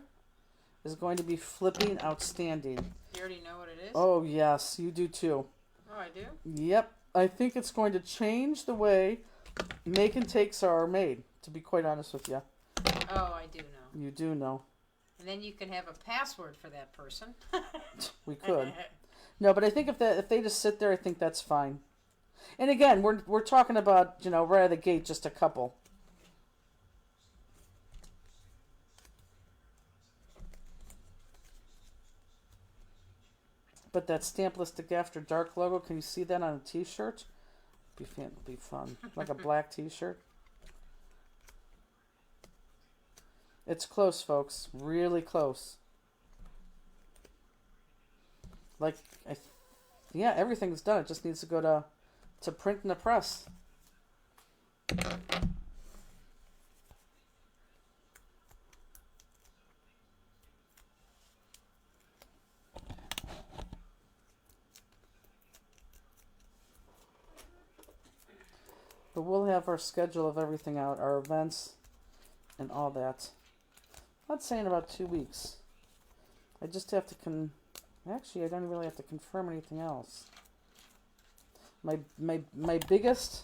is going to be flipping outstanding. You already know what it is? Oh, yes, you do too. Oh, I do? Yep. I think it's going to change the way make and takes are made, to be quite honest with you. Oh, I do know. You do know. And then you can have a password for that person. We could. No, but I think if they just sit there, I think that's fine. And again, we're talking about, right out of the gate, just a couple. But that Stampistic After Dark logo, can you see that on a t-shirt? Be fun. Like a black t-shirt. It's close, folks. Really close. Like, yeah, everything's done. It just needs to go to print and the press. But we'll have our schedule of everything out, our events, and all that. I'm not saying about 2 weeks. I just have to Actually, I don't really have to confirm anything else. My biggest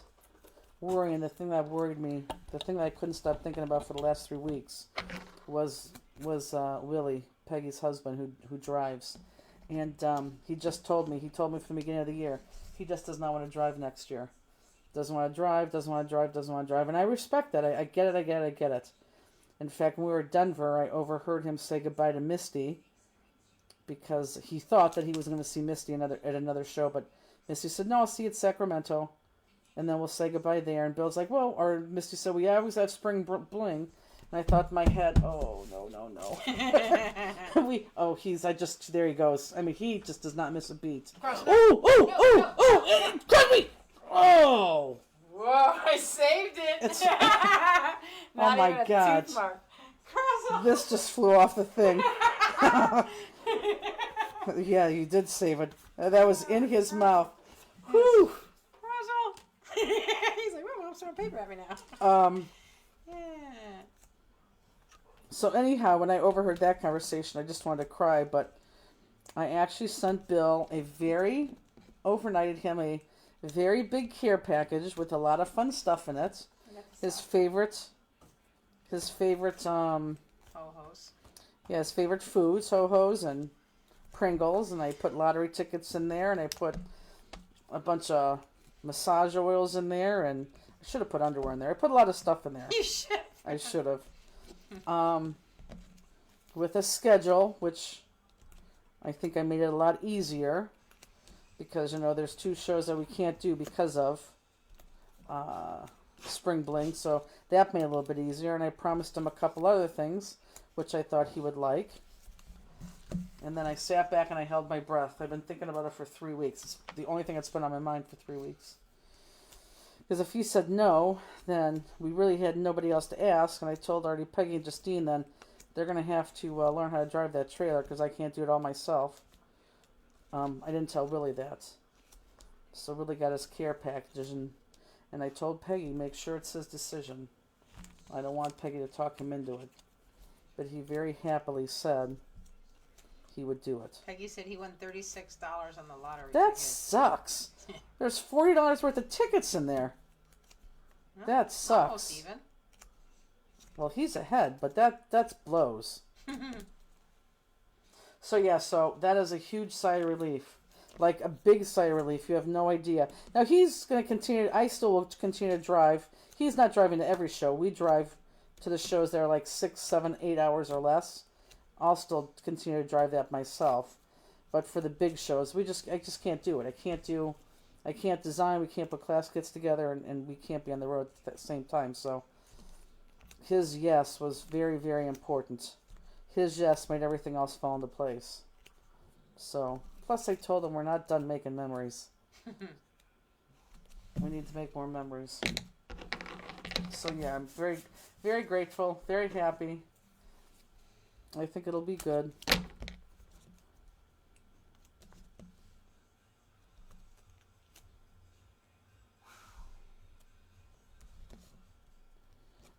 worry, and the thing that worried me, the thing that I couldn't stop thinking about for the last 3 weeks, was Willie, Peggy's husband, who drives, and he just told me. He told me from the beginning of the year, he just does not want to drive next year. Doesn't want to drive, doesn't want to drive, doesn't want to drive. And I respect that. I get it. In fact, when we were at Denver, I overheard him say goodbye to Misty because he thought that he was going to see Misty at another show. But Misty said, no, I'll see you at Sacramento. And then we'll say goodbye there. And Bill's like, well, or Misty said, we always have spring bling. And I thought in my head, oh, no. There he goes. I mean, he just does not miss a beat. Cut me! Oh! Whoa, I saved it! Oh my God. This just flew off the thing. Yeah, you did save it. That was in his mouth. Whew! He's like, well, I'm throwing paper at me now. Yeah. So anyhow, when I overheard that conversation, I just wanted to cry, but I actually sent Bill overnighted him a very big care package with a lot of fun stuff in it. His favorite Ho-hos. Yeah, his favorite foods, Ho-hos and Pringles, and I put lottery tickets in there, and I put a bunch of massage oils in there, and I should have put underwear in there. I put a lot of stuff in there. You should. I should have. With a schedule, which I think I made it a lot easier. Because, there's 2 shows that we can't do because of Spring Bling. So that made it a little bit easier. And I promised him a couple other things, which I thought he would like. And then I sat back and I held my breath. I've been thinking about it for 3 weeks. It's the only thing that's been on my mind for 3 weeks. Because if he said no, then we really had nobody else to ask. And I told already Peggy and Justine then they're going to have to learn how to drive that trailer because I can't do it all myself. I didn't tell Willie that. So Willie got his care package, and And I told Peggy, make sure it's his decision. I don't want Peggy to talk him into it. But he very happily said he would do it. Peggy said he won $36 on the lottery That ticket. sucks. There's $40 worth of tickets in there. No, That sucks. Almost even. Well, he's ahead, but that's blows. So yeah, so that is a huge sigh of relief. Like a big sigh of relief. You have no idea. Now he's going to continue. I still will continue to drive. He's not driving to every show. We drive to the shows that are like 6, 7, 8 hours or less. I'll still continue to drive that myself. But for the big shows, I just can't do it. I can't design. We can't put class kits together, and we can't be on the road at the same time. So his yes was very, very important. His yes made everything else fall into place. So, plus I told him we're not done making memories. We need to make more memories. So yeah, I'm very, very grateful, very happy. I think it'll be good.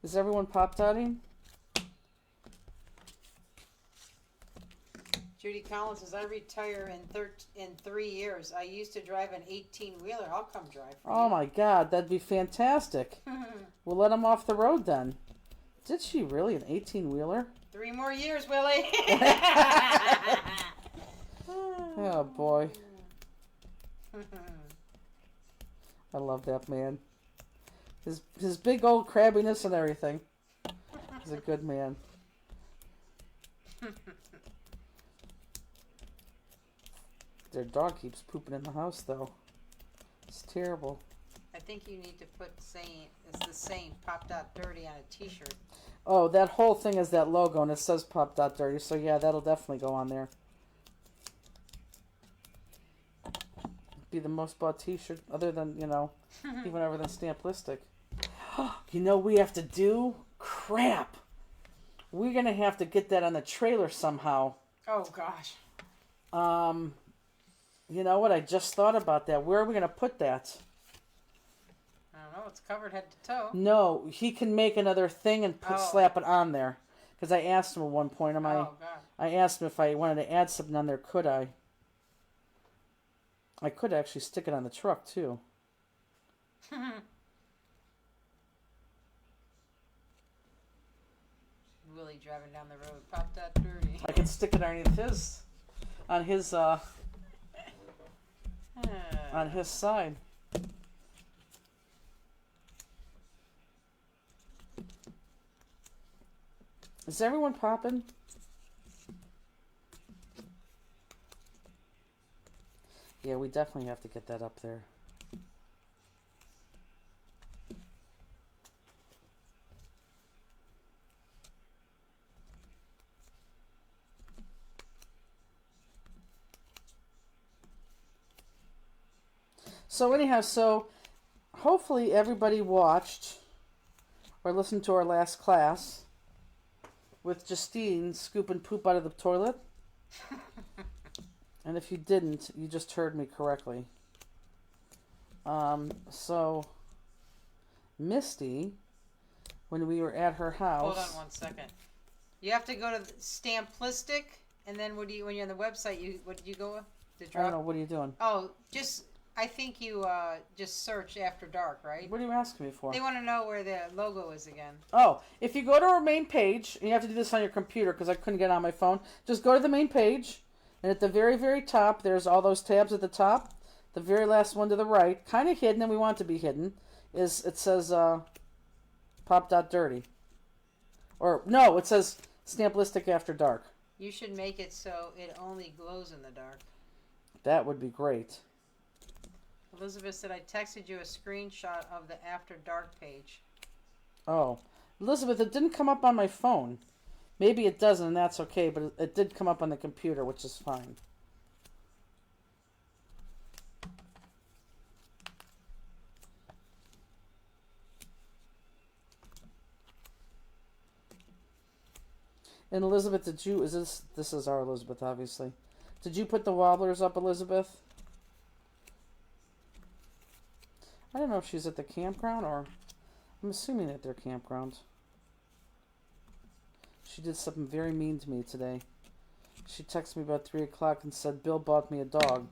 Is everyone pop-dotting? Judy Collins says, I retire in 3 years. I used to drive an 18-wheeler. I'll come drive for Oh you. my God, that'd be fantastic. We'll let him off the road then. Did she really? An 18-wheeler? 3 more years, Willie. Oh boy. I love that man. His big old crabbiness and everything. He's a good man. Their dog keeps pooping in the house though. It's terrible. I think you need to put it's the same Pop Dot Dirty on a t-shirt. Oh, that whole thing is that logo and it says Pop Dot Dirty, so yeah, that'll definitely go on there. Be the most bought t-shirt other than, even other than Stamplistic. You know what we have to do? Crap. We're going to have to get that on the trailer somehow. Oh, gosh. You know what? I just thought about that. Where are we going to put that? I don't know. It's covered head to toe. No, he can make another thing and slap it on there. Because I asked him at one point. Oh, God. I asked him if I wanted to add something on there, could I? I could actually stick it on the truck, too. Willie driving down the road. Pop Dot Dirty. I could stick it on his side. Is everyone popping? Yeah, we definitely have to get that up there. So anyhow, hopefully everybody watched or listened to our last class with Justine scooping poop out of the toilet. And if you didn't, you just heard me correctly. So Misty, when we were at her house... Hold on 1 second. You have to go to Stamplistic, and then when you're on the website, what did you go with? I don't know, what are you doing? Oh, I think you just search After Dark, right? What are you asking me for? They want to know where the logo is again. Oh, if you go to our main page, and you have to do this on your computer because I couldn't get it on my phone, just go to the main page, and at the very, very top, there's all those tabs at the top. The very last one to the right, kind of hidden, and we want it to be hidden, it says Pop.Dirty. Or, no, it says Stamplistic After Dark. You should make it so it only glows in the dark. That would be great. Elizabeth said, I texted you a screenshot of the After Dark page. Oh. Elizabeth, it didn't come up on my phone. Maybe it doesn't, and that's okay, but it did come up on the computer, which is fine. And Elizabeth, this is our Elizabeth, obviously. Did you put the wobblers up, Elizabeth? I don't know if she's at the campground or I'm assuming at their campground. She did something very mean to me today. She texted me about 3 o'clock and said, Bill bought me a dog.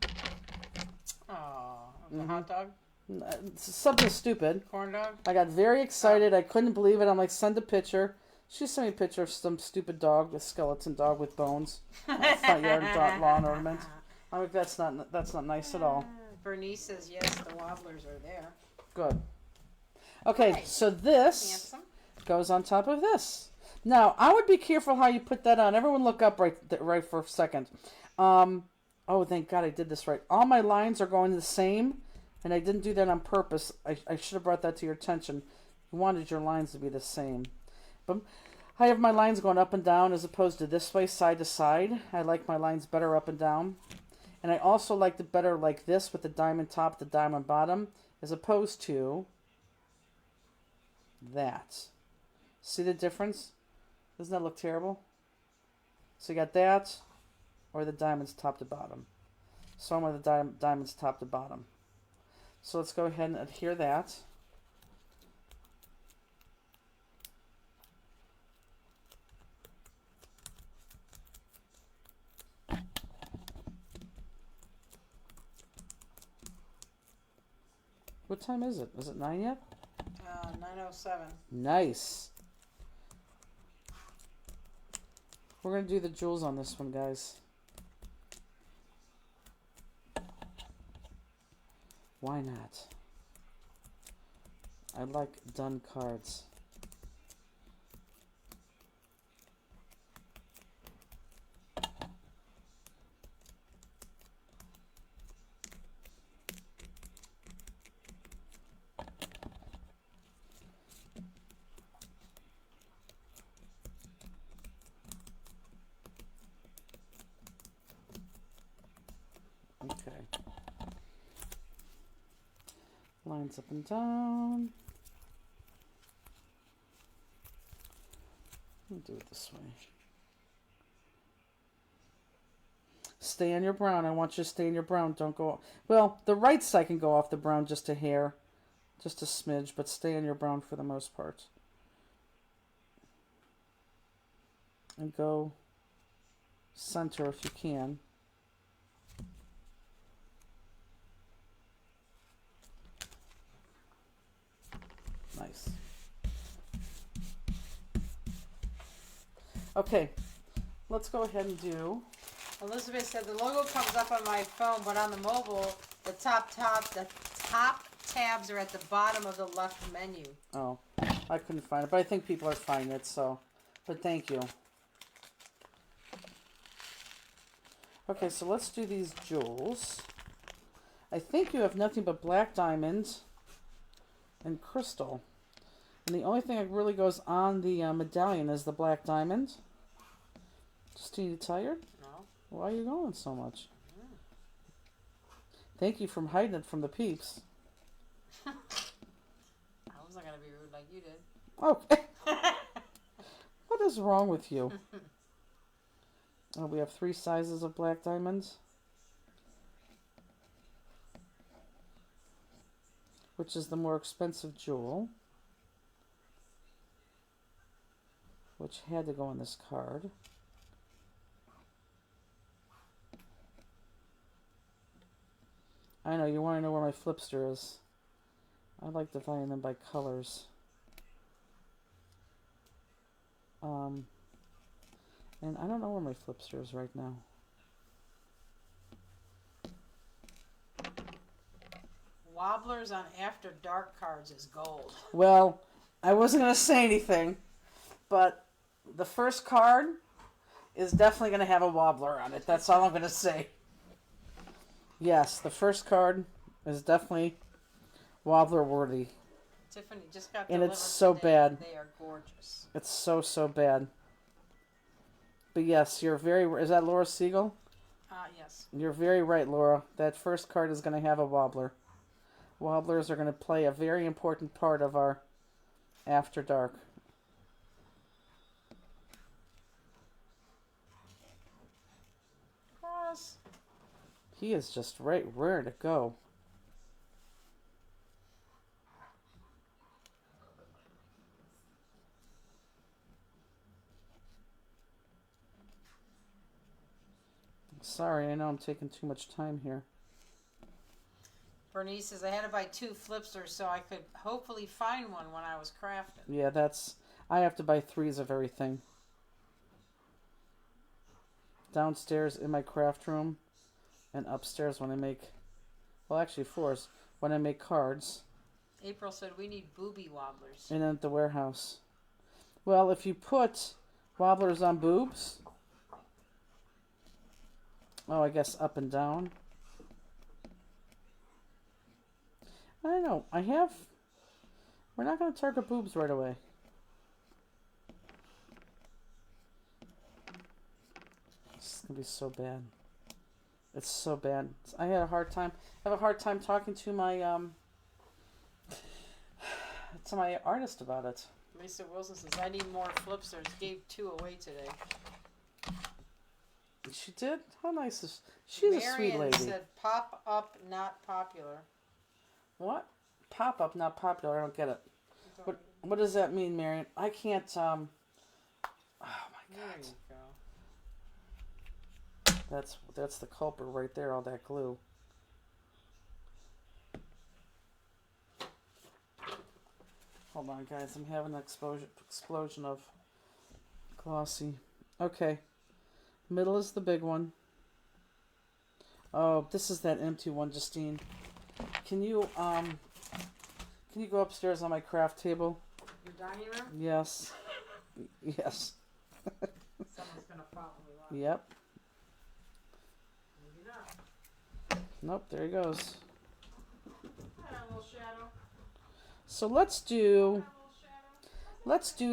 Oh, a hot dog? Something stupid. Corn dog? I got very excited. I couldn't believe it. I'm like, send a picture. She sent me a picture of some stupid dog, a skeleton dog with bones. Front yard lawn ornament. I'm like, that's not nice at all. Bernice says yes, the wobblers are there. Good. Okay, Right. so this Handsome. goes on top of this. Now, I would be careful how you put that on. Everyone look up right for a second. Oh, thank God I did this right. All my lines are going the same, and I didn't do that on purpose. I should have brought that to your attention. You wanted your lines to be the same. But I have my lines going up and down as opposed to this way, side to side. I like my lines better up and down. And I also like it better like this with the diamond top, the diamond bottom, as opposed to that. See the difference? Doesn't that look terrible? So you got that or the diamonds top to bottom. So I'm with the diamonds top to bottom. So let's go ahead and adhere that. What time is it? Is it 9 yet? 9:07. Nice. We're going to do the jewels on this one, guys. Why not? I like done cards. Okay. Lines up and down. Let me do it this way. Stay on your brown. I want you to stay in your brown. Don't go... Well, the right side can go off the brown just a hair. Just a smidge, but stay on your brown for the most part. And go center if you can. Nice. Okay, let's go ahead and do... Elizabeth said the logo comes up on my phone, but on the mobile, the top tabs are at the bottom of the left menu. Oh, I couldn't find it, but I think people are finding it, so... But thank you. Okay, so let's do these jewels. I think you have nothing but black diamonds and crystal. And the only thing that really goes on the medallion is the black diamond. Justine, you tired? No. Why are you going so much? Thank you for hiding it from the peeps. I wasn't going to be rude like you did. Okay. What is wrong with you? Oh, we have 3 sizes of black diamonds. Which is the more expensive jewel. Which had to go on this card. I know, you want to know where my flipster is. I like dividing them by colors. And I don't know where my flipster is right now. Wobblers on After Dark cards is gold. Well, I wasn't going to say anything, but the first card is definitely going to have a wobbler on it. That's all I'm going to say. Yes, the first card is definitely wobbler worthy. Tiffany just got And delivered it's so today. bad. They are gorgeous. It's so bad. But yes, you're very... Is that Laura Siegel? Yes. You're very right, Laura. That first card is going to have a wobbler. Wobblers are going to play a very important part of our After Dark. Cross. He is just right where to go. Sorry, I know I'm taking too much time here. Bernice says I had to buy 2 flipsters so I could hopefully find one when I was crafting. Yeah, I have to buy 3s of everything. Downstairs in my craft room, and upstairs when I make, well, actually 4s, when I make cards. April said we need booby wobblers. And then at the warehouse. Well, if you put wobblers on boobs, oh, I guess up and down. I don't know. We're not going to target boobs right away. It's going to be so bad. It's so bad. I have a hard time talking to my artist about it. Lisa Wilson says I need more flipsters. Gave 2 away today. She did? How nice is she's a sweet lady. Marion said pop up not popular. What? Pop up not popular. I don't get it. What does that mean, Marion? I can't oh my There god. you go. That's the culprit right there, all that glue. Hold on, guys. I'm having an explosion of glossy. Okay. Middle is the big one. Oh, this is that empty one, Justine. Can you go upstairs on my craft table? Your dining room? Yes. Yes. Someone's gonna probably want it. Yep. Maybe not. Nope, there he goes. Hi, little shadow. So let's do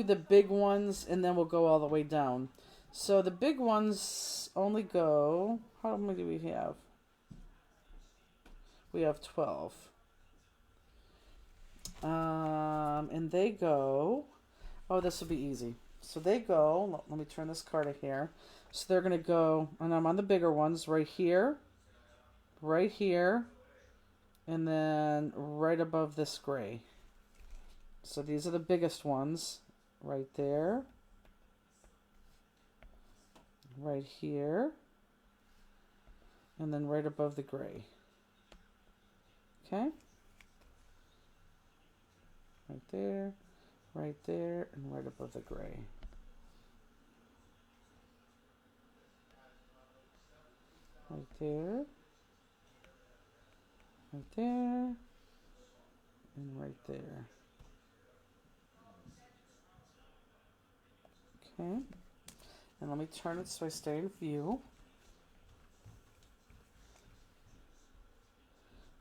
the big ones and then we'll go all the way down. So the big ones only go, how many do we have? We have 12. And they go, oh, this will be easy. So they go, let me turn this card here. So they're going to go, and I'm on the bigger ones, right here, and then right above this gray. So these are the biggest ones, right there, right here, and then right above the gray. Okay? Right there, and right above the gray. Right there, and right there. Okay, and let me turn it so I stay in view.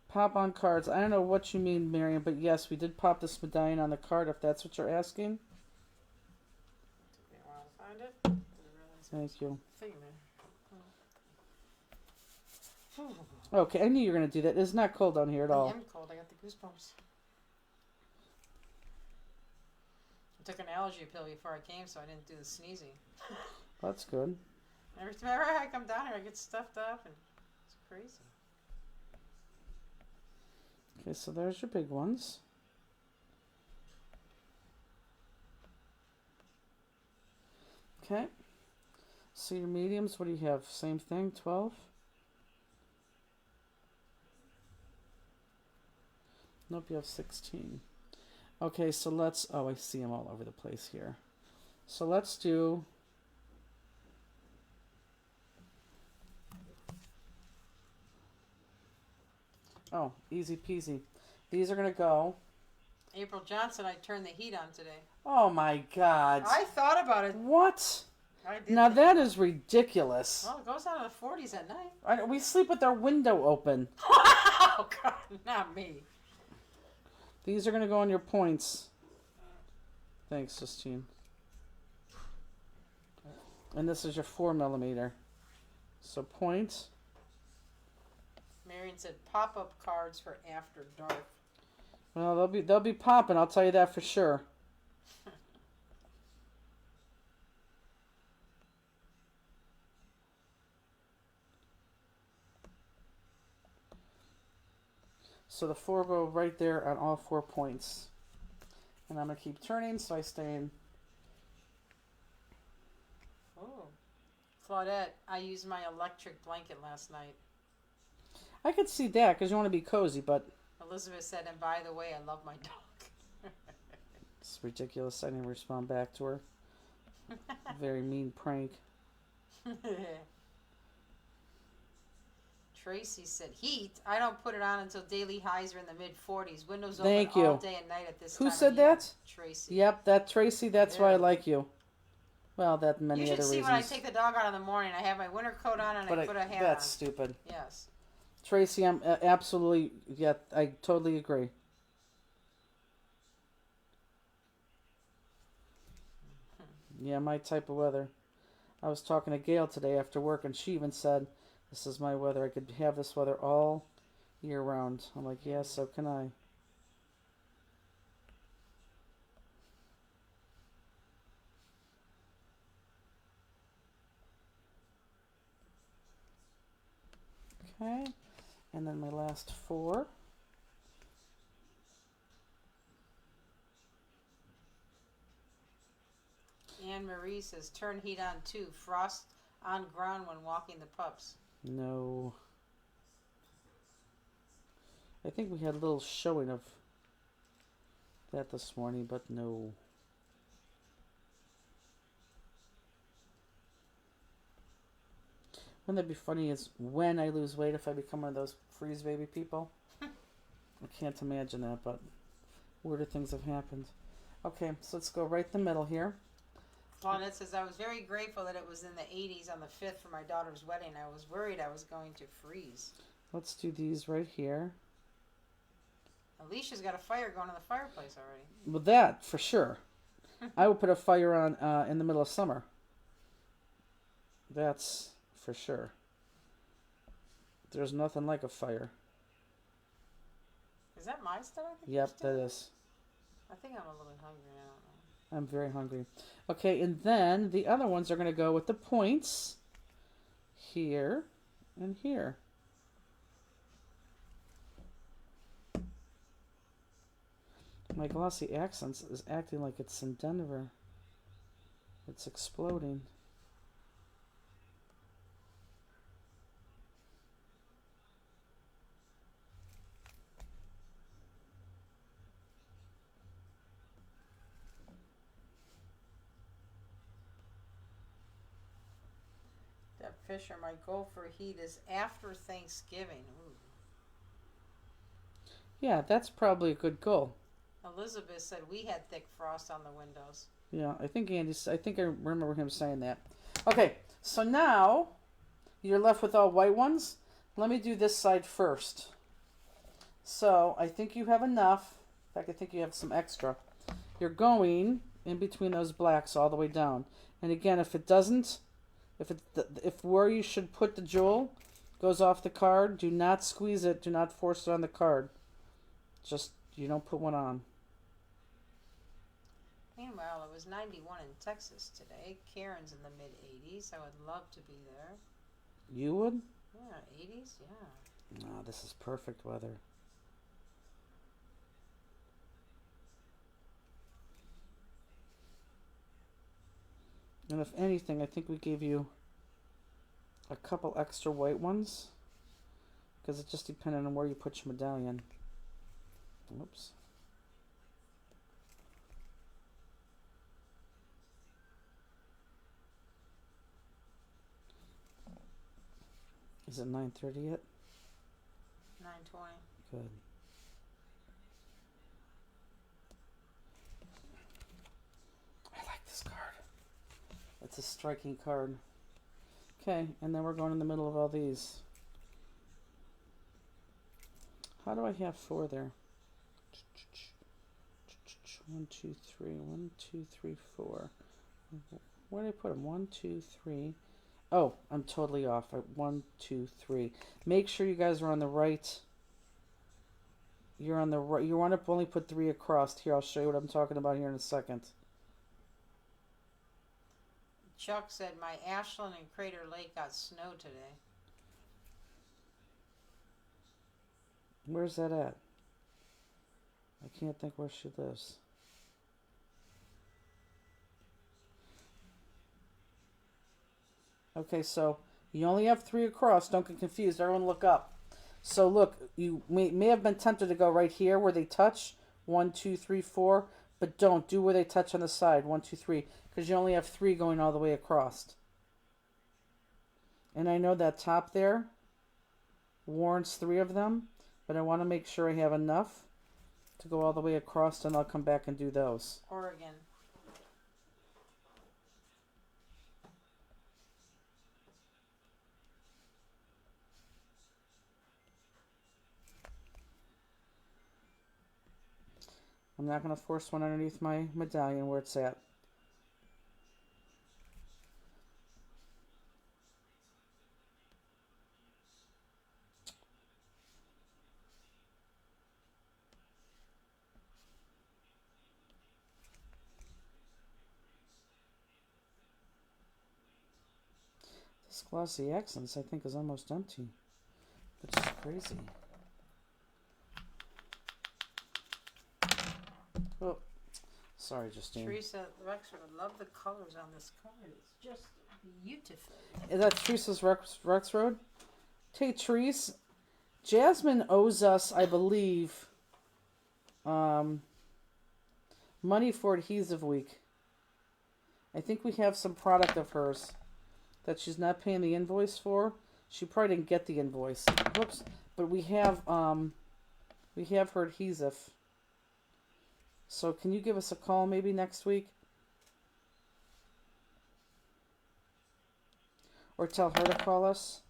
Pop on cards. I don't know what you mean, Miriam, but yes, we did pop this medallion on the card, if that's what you're asking. Took me a while to find it. Didn't realize Thank you. thing there. Okay, I knew you were going to do that. It's not cold down here at all. I am cold. I got the goosebumps. I took an allergy pill before I came, so I didn't do the sneezing. That's good. Every time I come down here, I get stuffed up, and it's crazy. Okay, so there's your big ones. Okay. So your mediums, what do you have? Same thing, 12? Nope, you have 16. Okay, so let's, oh, I see them all over the place here. So let's do, oh, easy peasy. These are going to go. April Johnson, I turned the heat on today. Oh my God. I thought about it. What? I did Now think that about is ridiculous. Well, it goes down to the 40s at night. We sleep with our window open. Oh, God, not me. These are going to go on your points. Thanks, Justine. And this is your 4mm. So point. Marion said pop-up cards for after dark. Well, they'll be popping. I'll tell you that for sure. So the 4 go right there on all 4 points. And I'm going to keep turning so I stay in. Oh. Claudette, I used my electric blanket last night. I could see that because you want to be cozy, but Elizabeth said, and by the way, I love my dog. it's ridiculous. I didn't respond back to her. Very mean prank. Tracy said, heat? I don't put it on until daily highs are in the mid-40s. Windows Thank open you. all day and night at this time Who of said year. that? Tracy. Yep, that Tracy. That's why I Yeah. like you. Well, that and many You should other see reasons. when I take the dog out in the morning. I have my winter coat on and But I put a hat that's on. stupid. Yes. Tracy, I'm absolutely, yeah, I totally agree. Yeah, my type of weather. I was talking to Gail today after work, and she even said, "This is my weather. I could have this weather all year round." I'm like, "Yeah, so can I." Okay, and then my last four. Anne Marie says, turn heat on too. Frost on ground when walking the pups. No. I think we had a little showing of that this morning, but no. Wouldn't that be funny is when I lose weight if I become one of those freeze baby people? I can't imagine that, but weirder things have happened. Okay, so let's go right in the middle here. Claudette says, I was very grateful that it was in the 80s on the 5th for my daughter's wedding. I was worried I was going to freeze. Let's do these right here. Alicia's got a fire going in the fireplace already. Well, that for sure. I would put a fire on in the middle of summer. That's for sure. There's nothing like a fire. Is that my stuff? Yep, that is. I think I'm a little hungry. I don't know. I'm very hungry. Okay, and then the other ones are going to go with the points here and here. My glossy accents is acting like it's in Denver. It's exploding. Deb Fisher, my goal for heat is after Thanksgiving. Ooh. Yeah, that's probably a good goal. Elizabeth said we had thick frost on the windows. Yeah, I think I remember him saying that. Okay, so now you're left with all white ones. Let me do this side first. So I think you have enough. In fact, I think you have some extra. You're going in between those blacks all the way down. And again, if it doesn't, if where you should put the jewel goes off the card, do not squeeze it. Do not force it on the card. Just, you don't put one on. Meanwhile, it was 91 in Texas today. Karen's in the mid-80s. I would love to be there. You would? Yeah, 80s? Yeah. No, this is perfect weather. And if anything, I think we gave you a couple extra white ones. Because it just depended on where you put your medallion. Oops. Is it 9:30 yet? 9:20. Good. I like this card. It's a striking card. Okay, and then we're going in the middle of all these. How do I have four there? 1, 2, 3. 1, 2, 3, 4. Where did I put them? 1, 2, 3. Oh, I'm totally off. 1, 2, 3. Make sure you guys are on the right. You're on the right. You want to only put 3 across. Here, I'll show you what I'm talking about here in a second. Chuck said, my Ashland and Crater Lake got snow today. Where's that at? I can't think where she lives. Okay, so you only have 3 across. Don't get confused. Everyone look up. So look, you may have been tempted to go right here where they touch. 1, 2, 3, 4. But don't. Do where they touch on the side. 1, 2, 3. Because you only have 3 going all the way across. And I know that top there warrants 3 of them. But I want to make sure I have enough to go all the way across. And I'll come back and do those. Oregon. I'm not going to force one underneath my medallion where it's at. This glossy accents I think is almost empty, which is crazy. Oh, sorry, Justine. Teresa Rexford, I love the colors on this card. It's just beautiful. Is that Teresa's Rexroad? Hey, Therese, Jasmine owes us, I believe, money for Adhesive Week. I think we have some product of hers that she's not paying the invoice for. She probably didn't get the invoice. Whoops. But we have her adhesive. So can you give us a call maybe next week? Or tell her to call us?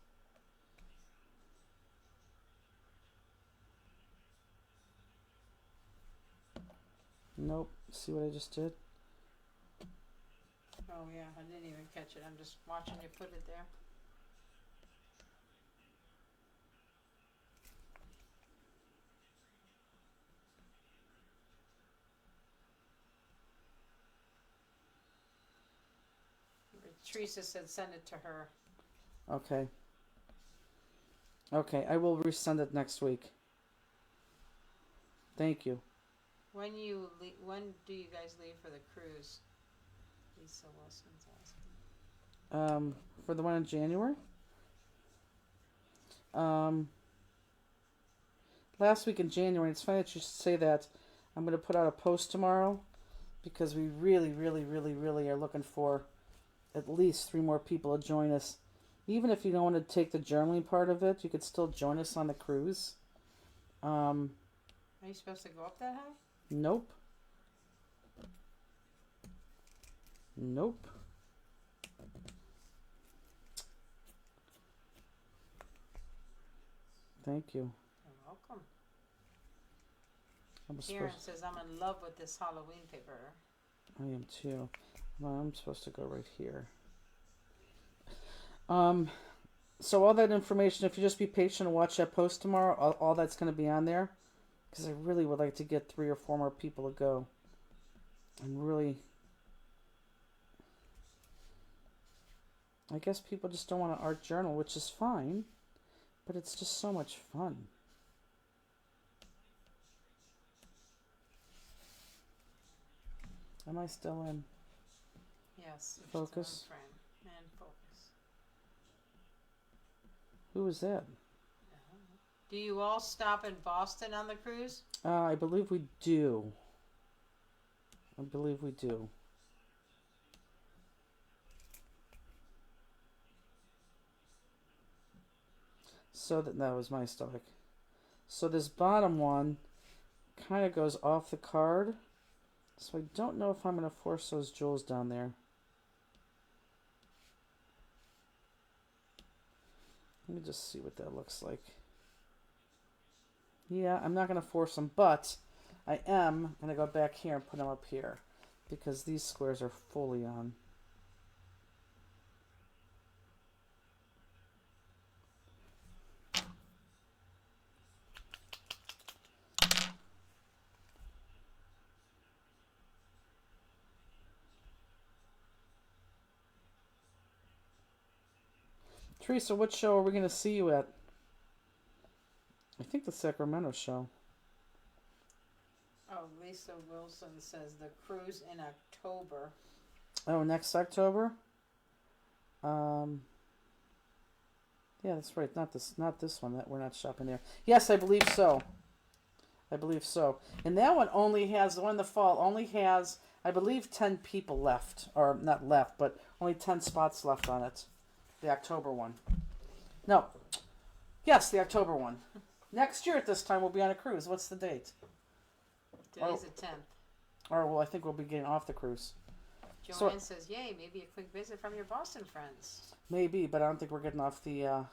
Nope. See what I just did? Oh yeah, I didn't even catch it. I'm just watching you put it there. Teresa said send it to her. Okay. Okay, I will resend it next week. Thank you. When do you guys leave for the cruise? Lisa Wilson's asking. For the one in January? Last week in January. It's funny that you say that. I'm going to put out a post tomorrow because we really, really, really, really are looking for at least 3 more people to join us. Even if you don't want to take the journaling part of it, you could still join us on the cruise. Are you supposed to go up that high? Nope. Nope. Thank you. You're welcome. Karen says, I'm in love with this Halloween paper. I am too. Well, I'm supposed to go right here. So all that information, if you just be patient and watch that post tomorrow, all that's going to be on there. Because I really would like to get 3 or 4 more people to go. And really... I guess people just don't want to art journal, which is fine. But it's just so much fun. Am I still in? Yes. Focus. Still in frame. And focus. Who is that? Do you all stop in Boston on the cruise? I believe we do. I believe we do. So that was my stomach. So this bottom one kind of goes off the card. So I don't know if I'm going to force those jewels down there. Let me just see what that looks like. Yeah, I'm not going to force them, but I am going to go back here and put them up here because these squares are fully on. Teresa, what show are we going to see you at? I think the Sacramento show. Oh, Lisa Wilson says the cruise in October. Oh, next October? Yeah, that's right. Not this one. That we're not shopping there. Yes, I believe so. I believe so. And that one only has, the one in the fall only has, I believe, 10 people left. Or not left, but only 10 spots left on it. The October one. No. Yes, the October one. Next year at this time we'll be on a cruise. What's the date? Today's the 10th. Or, well, I think we'll be getting off the cruise. Joanne says, yay, maybe a quick visit from your Boston friends. Maybe, but I don't think we're getting off the, I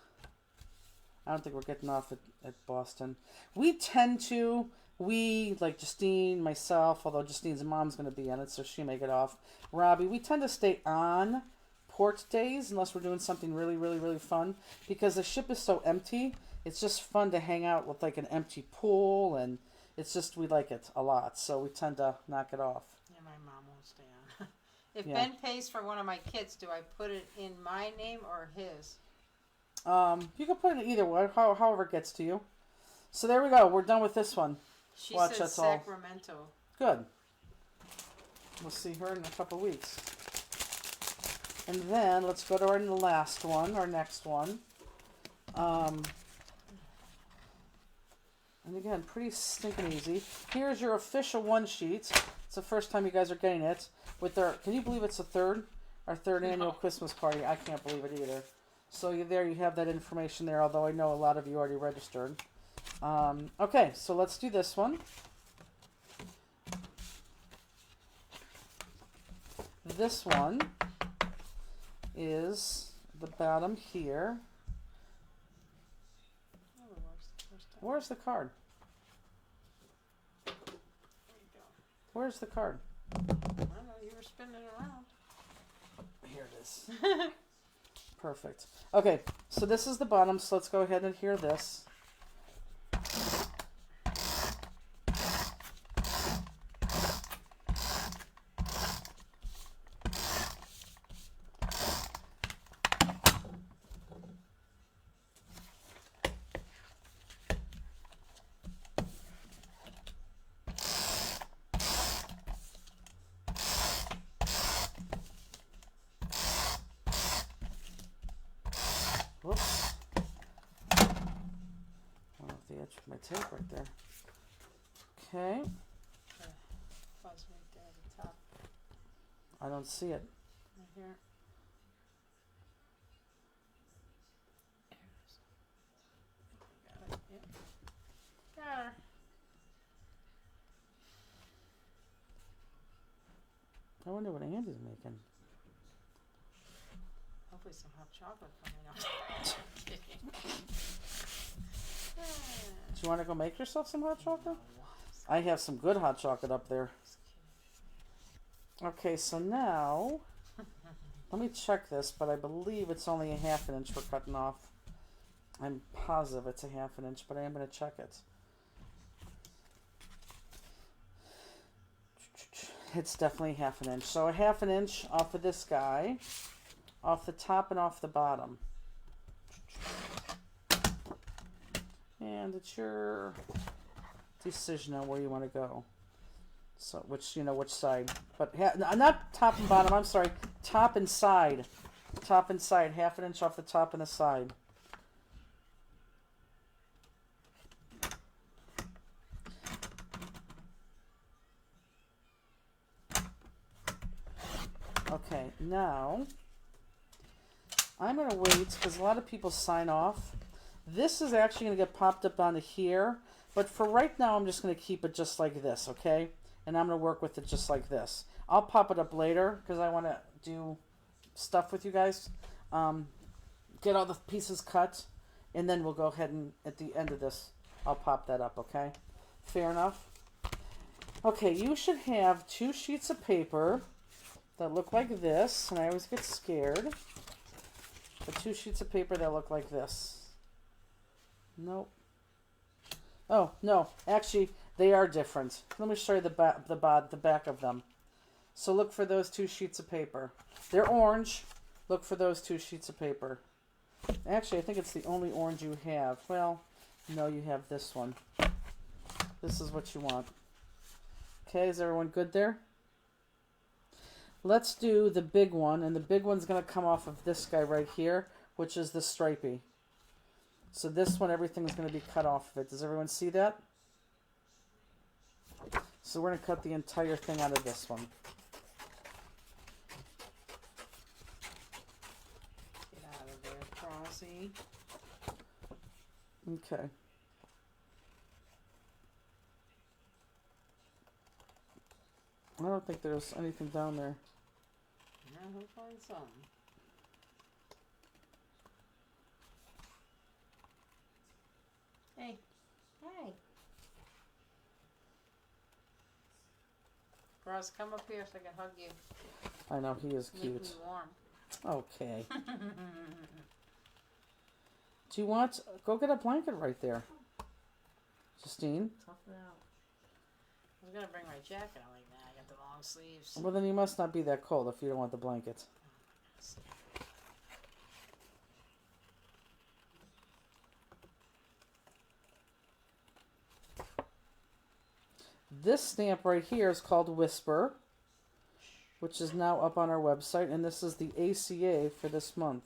don't think we're getting off at Boston. We tend to, like Justine, myself, although Justine's mom's going to be on it, so she may get off. Robbie, we tend to stay on port days unless we're doing something really, really, really fun. Because the ship is so empty, it's just fun to hang out with like an empty pool, and it's just, we like it a lot. So we tend to knock it off. Yeah, my mom won't stay on. If Ben pays for one of my kits, do I put it in my name or his? You can put it in either way, however it gets to you. So there we go. We're done with this one. She said Sacramento. Good. We'll see her in a couple weeks. And then let's go to our last one, our next one. And again, pretty stinking easy. Here's your official one sheet. It's the first time you guys are getting it. With our, can you believe it's our third annual Christmas party? I can't believe it either. So there you have that information there, although I know a lot of you already registered. Okay, so let's do this one. This one is the bottom here. Where's the card? Where's the card? I don't know, you were spinning it around. Here it is. Perfect. Okay, so this is the bottom, so let's go ahead and hear this. Whoops. Off the edge of my tape right there. Okay. Fuzz right there at the top. I don't see it. Right here. Got it. Yep. Got her. I wonder what Andy's making. Hopefully some hot chocolate coming up. Do you want to go make yourself some hot chocolate? I have some good hot chocolate up there. Okay, so now, let me check this, but I believe it's only a 1/2 inch we're cutting off. I'm positive it's a 1/2 inch, but I am going to check it. It's definitely 1/2 inch. So a 1/2 inch off of this guy, off the top and off the bottom. And it's your decision on where you want to go. So which side, but not top and bottom. I'm sorry, top and side. Top and side, 1/2 inch off the top and the side. Okay, now I'm going to wait because a lot of people sign off. This is actually going to get popped up onto here, but for right now I'm just going to keep it just like this, okay? And I'm going to work with it just like this. I'll pop it up later because I want to do stuff with you guys. Get all the pieces cut, and then we'll go ahead and at the end of this I'll pop that up, okay? Fair enough? Okay, you should have 2 sheets of paper that look like this, and I always get scared. But 2 sheets of paper that look like this. Nope. Oh, no. Actually, they are different. Let me show you the back of them. So look for those 2 sheets of paper. They're orange. Look for those 2 sheets of paper. Actually, I think it's the only orange you have. Well, no, you have this one. This is what you want. Okay, is everyone good there? Let's do the big one, and the big one's going to come off of this guy right here, which is the stripey. So this one, everything's going to be cut off of it. Does everyone see that? So we're going to cut the entire thing out of this one. Get out of there, Crossy. Okay. I don't think there's anything down there. No, he'll find some. Hey. Hey. Cross, come up here so I can hug you. I know, he is Make cute. me warm. Okay. Do you want... Go get a blanket right there. Justine? Tough it out. I was going to bring my jacket on like that. I got the long sleeves. Well, then you must not be that cold if you don't want the blanket. This stamp right here is called Whisper, which is now up on our website, and this is the ACA for this month.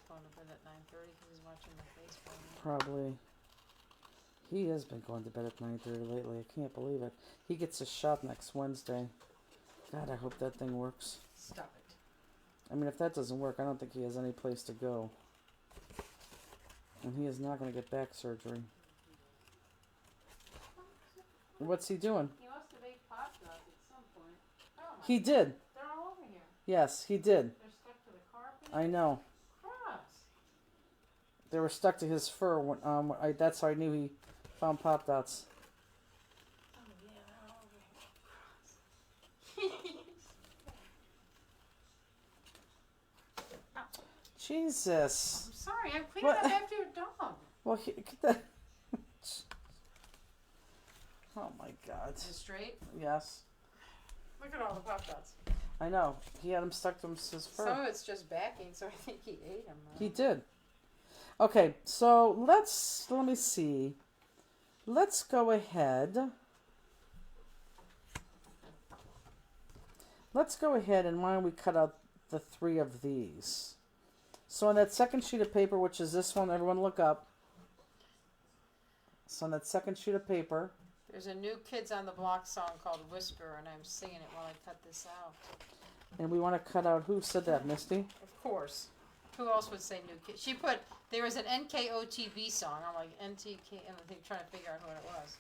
Going to bed at 9:30 because he's watching my baseball. Probably. He has been going to bed at 9:30 lately. I can't believe it. He gets a shot next Wednesday. God, I hope that thing works. Stop it. I mean, if that doesn't work, I don't think he has any place to go. And he is not going to get back surgery. What's he doing? He must have ate Pop Tarts at some point. Oh, He did. they're all over here. Yes, he did. They're stuck to the carpet. I know. Cross. They were stuck to his fur. When, that's how I knew he found Pop Dots. Oh, yeah, they're all over here. Cross. Jesus. I'm sorry, I'm cleaning What? up after your dog. Well, get that. Oh my God. Is it straight? Yes. Look at all the Pop Tarts. I know. He had them stuck to his fur. Some of it's just backing, so I think he ate them. He did. Okay, so let me see. Let's go ahead. Let's go ahead and why don't we cut out the 3 of these. So on that second sheet of paper, which is this one, everyone look up. So on that second sheet of paper. There's a new Kids on the Block song called Whisper, and I'm singing it while I cut this out. And we want to cut out, who said that, Misty? Of course. Who else would say new Kids? She put, there was an NKOTB song. I'm like, NTK, and I'm trying to figure out what it was.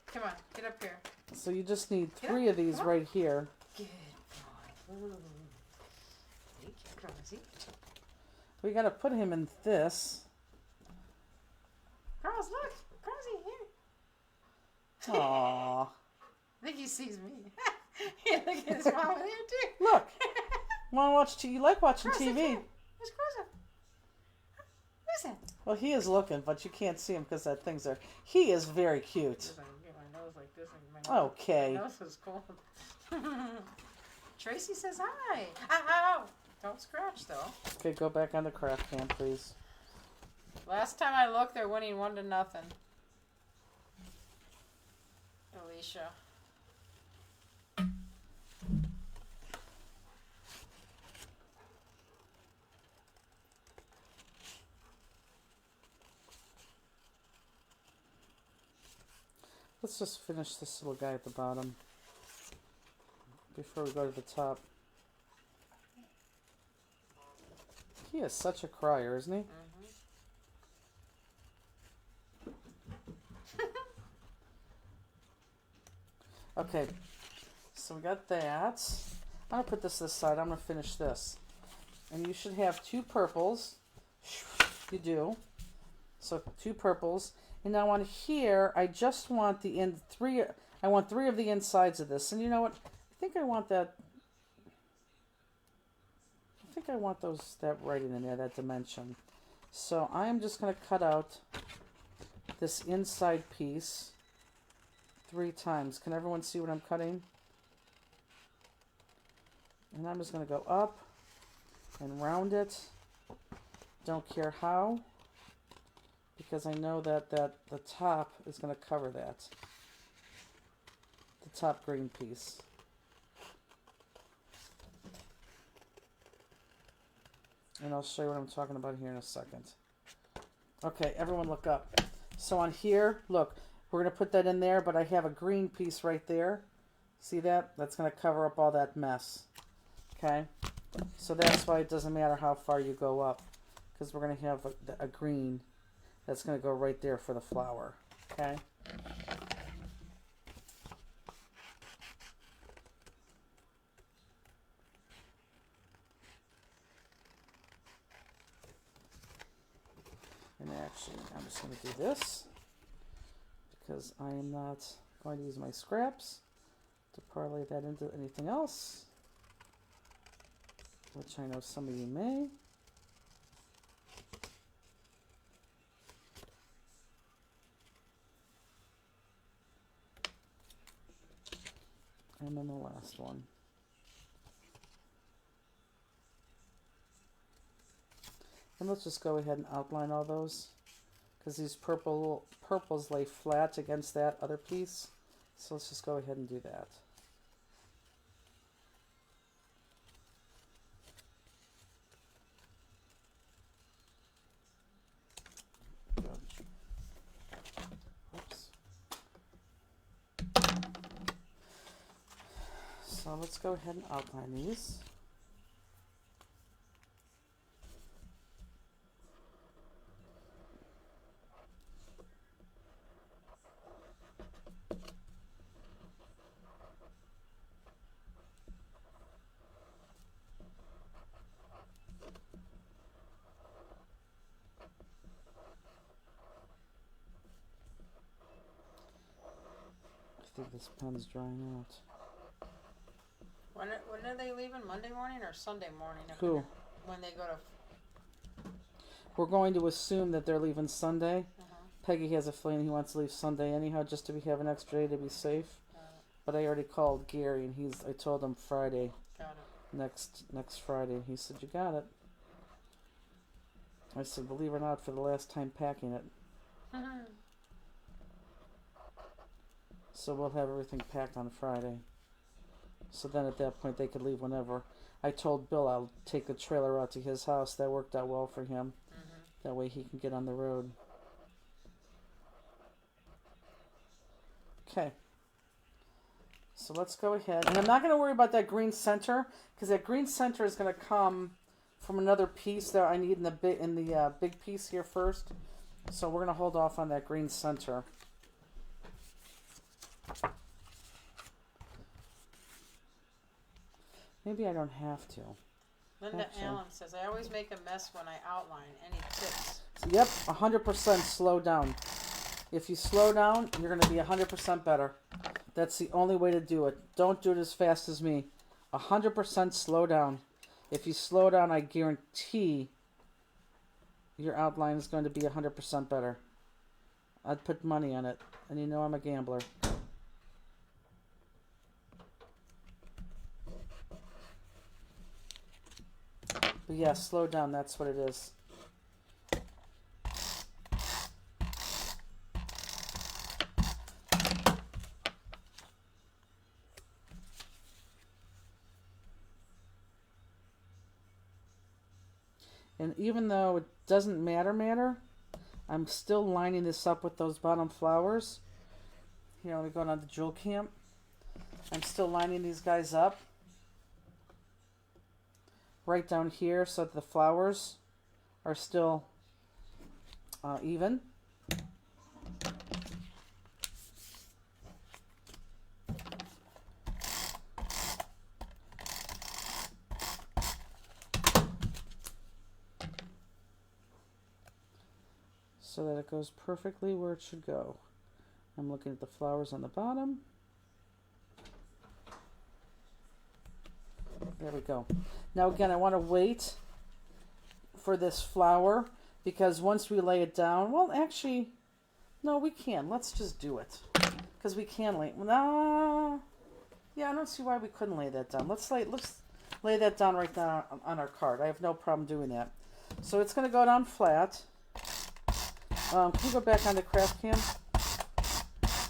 Come on, get up here. So you just need 3 of these right here. Good boy. Ooh. Thank you, Crosby. We got to put him in this. Cross, look. Crosby, here. Aww. I think he sees me. Yeah, look at his mom there, too. Look. Want to watch TV? You like watching Cross, TV? Where's Cross? Who's that? Well, he is looking, but you can't see him because that thing's there. He is very cute. Just like, get my nose like this. Like my nose, Okay. My nose is cold. Tracy says hi. Ow. Don't scratch, though. Okay, go back on the craft can, please. Last time I looked, they're winning 1-0. Alicia. Let's just finish this little guy at the bottom before we go to the top. He is such a crier, isn't he? Mm-hmm. Okay, so we got that. I'm going to put this to the side. I'm going to finish this. And you should have 2 purples. You do. So 2 purples. And now on here, I just want the end 3. I want 3 of the insides of this. And you know what? I think I want that. I think I want that writing in there, that dimension. So I'm just going to cut out this inside piece 3 times. Can everyone see what I'm cutting? And I'm just going to go up and round it. Don't care how, because I know that the top is going to cover that. The top green piece. And I'll show you what I'm talking about here in a second. Okay, everyone look up. So on here, look, we're going to put that in there, but I have a green piece right there. See that? That's going to cover up all that mess. Okay? So that's why it doesn't matter how far you go up, because we're going to have a green that's going to go right there for the flower. Okay? And actually, I'm just going to do this, because I am not going to use my scraps to parlay that into anything else, which I know some of you may. And then the last one. And let's just go ahead and outline all those, because these purples lay flat against that other piece. So let's just go ahead and do that. Oops. So let's go ahead and outline these. I think this pen's drying out. When are they leaving? Monday morning or Sunday morning? Who? When they go to... We're going to assume that they're leaving Sunday. Peggy has a feeling he wants to leave Sunday anyhow, just to have an extra day to be safe. But I already called Gary, and I told him Friday. Got it. Next Friday. He said, you got it. I said, believe it or not, for the last time packing it. So we'll have everything packed on Friday. So then at that point they could leave whenever. I told Bill I'll take the trailer out to his house. That worked out well for him. That way he can get on the road. Okay. So let's go ahead. And I'm not going to worry about that green center, because that green center is going to come from another piece that I need in the big piece here first. So we're going to hold off on that green center. Maybe I don't have to. Linda Allen says, I always make a mess when I outline. Any tips? Yep, 100% slow down. If you slow down, you're going to be 100% better. That's the only way to do it. Don't do it as fast as me. 100% slow down. If you slow down, I guarantee your outline is going to be 100% better. I'd put money on it, and you know I'm a gambler. But yeah, slow down, that's what it is. And even though it doesn't matter, I'm still lining this up with those bottom flowers. Here, let me go down to Jewel Camp. I'm still lining these guys up. Right down here so that the flowers are still even. So that it goes perfectly where it should go. I'm looking at the flowers on the bottom. There we go. Now again, I want to wait for this flower, because once we lay it down, well actually, no, we can. Let's just do it. because we can lay. No, yeah, I don't see why we couldn't lay that down. Let's lay that down right now on our card. I have no problem doing that. So it's going to go down flat. Can you go back on the craft cam?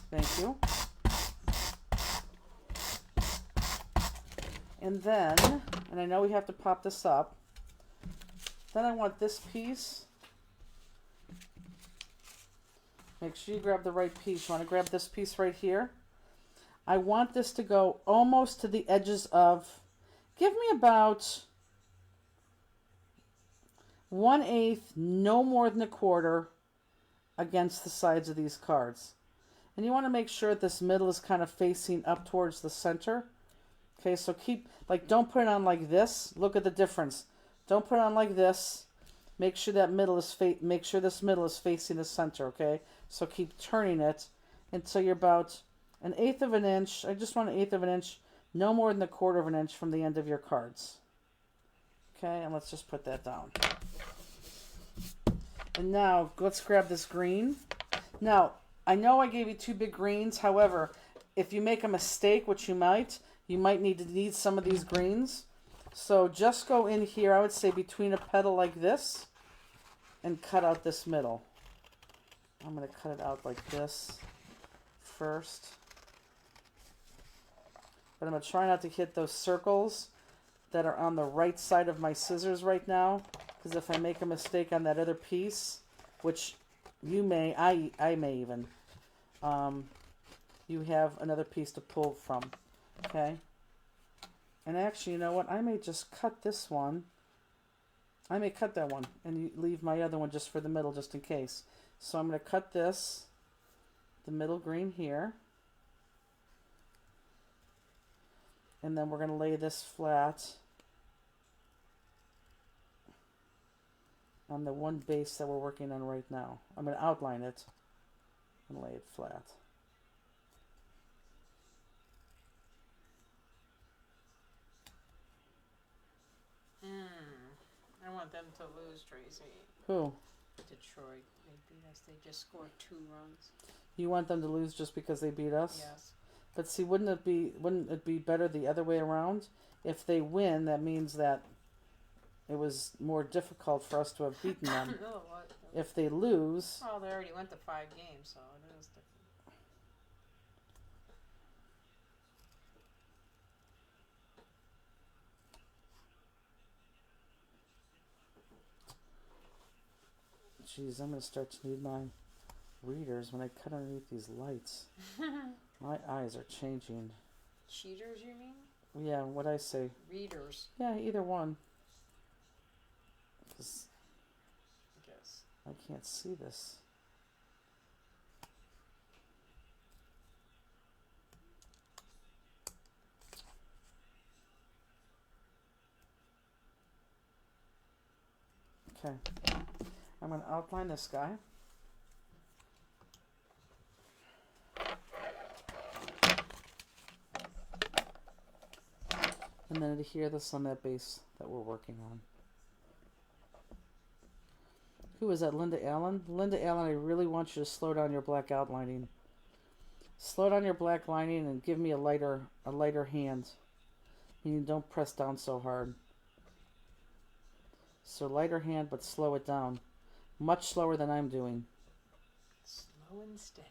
Thank you. And then, and I know we have to pop this up. Then I want this piece. Make sure you grab the right piece. You want to grab this piece right here. I want this to go almost to the edges of, give me about 1/8, no more than 1/4 against the sides of these cards. And you want to make sure this middle is kind of facing up towards the center. Okay, so keep, like, don't put it on like this. Look at the difference. Don't put it on like this. Make sure that middle is make sure this middle is facing the center, okay? So keep turning it until you're about 1/8 of an inch. I just want 1/8 of an inch, no more than 1/4 of an inch from the end of your cards. Okay, and let's just put that down. And now let's grab this green. Now, I know I gave you 2 big greens. However, if you make a mistake, which you might need some of these greens. So just go in here, I would say between a petal like this, and cut out this middle. I'm going to cut it out like this first. But I'm going to try not to hit those circles that are on the right side of my scissors right now. Because if I make a mistake on that other piece, which you may, I may even, you have another piece to pull from. Okay? And actually, you know what? I may just cut this one. I may cut that one and leave my other one just for the middle, just in case. So I'm going to cut this, the middle green here. And then we're going to lay this flat on the one base that we're working on right now. I'm going to outline it and lay it flat. I want them to lose, Tracy. Who? Detroit. They beat us. They just scored 2 runs. You want them to lose just because they beat us? Yes. But see, wouldn't it be better the other way around? If they win, that means that it was more difficult for us to have beaten them. Oh, what? If they lose, Well, they already went to 5 games, so it is different. geez, I'm going to start to need my readers when I cut underneath these lights. My eyes are changing. Cheaters, you mean? Yeah, what'd I say? Readers. Yeah, either one. 'Cause I guess. I can't see this. Okay. I'm going to outline this guy. And then adhere this on that base that we're working on. Who was that? Linda Allen? Linda Allen, I really want you to slow down your black outlining. Slow down your black lining and give me a lighter hand. Meaning don't press down so hard. So lighter hand, but slow it down. Much slower than I'm doing. Slow and steady.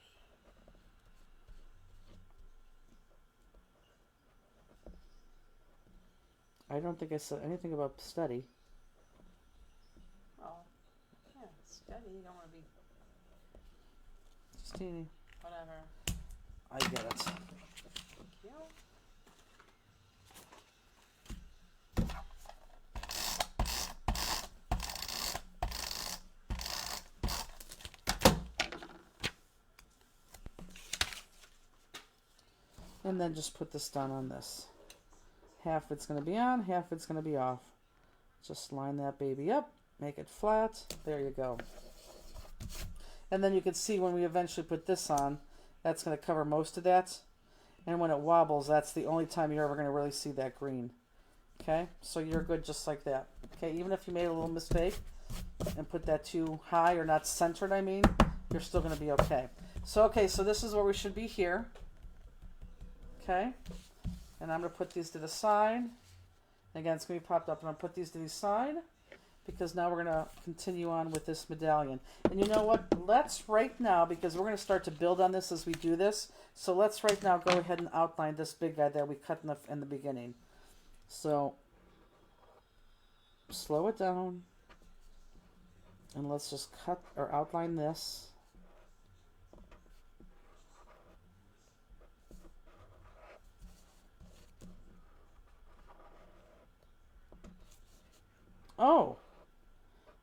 I don't think I said anything about steady. Well, yeah, steady. You don't want to be Just teeny. whatever. I get it. Thank you. And then just put this down on this. Half it's going to be on, half it's going to be off. Just line that baby up, make it flat. There you go. And then you can see when we eventually put this on, that's going to cover most of that. And when it wobbles, that's the only time you're ever going to really see that green. Okay, so you're good just like that. Okay, even if you made a little mistake and put that too high or not centered, I mean, you're still going to be okay. So, okay, so this is where we should be here. Okay. And I'm going to put these to the side. Again, it's going to be popped up. And I'll put these to the side because now we're going to continue on with this medallion. And you know what? Let's right now, because we're going to start to build on this as we do this. So let's right now go ahead and outline this big guy that we cut in the beginning. So slow it down. And let's just cut or outline this. Oh,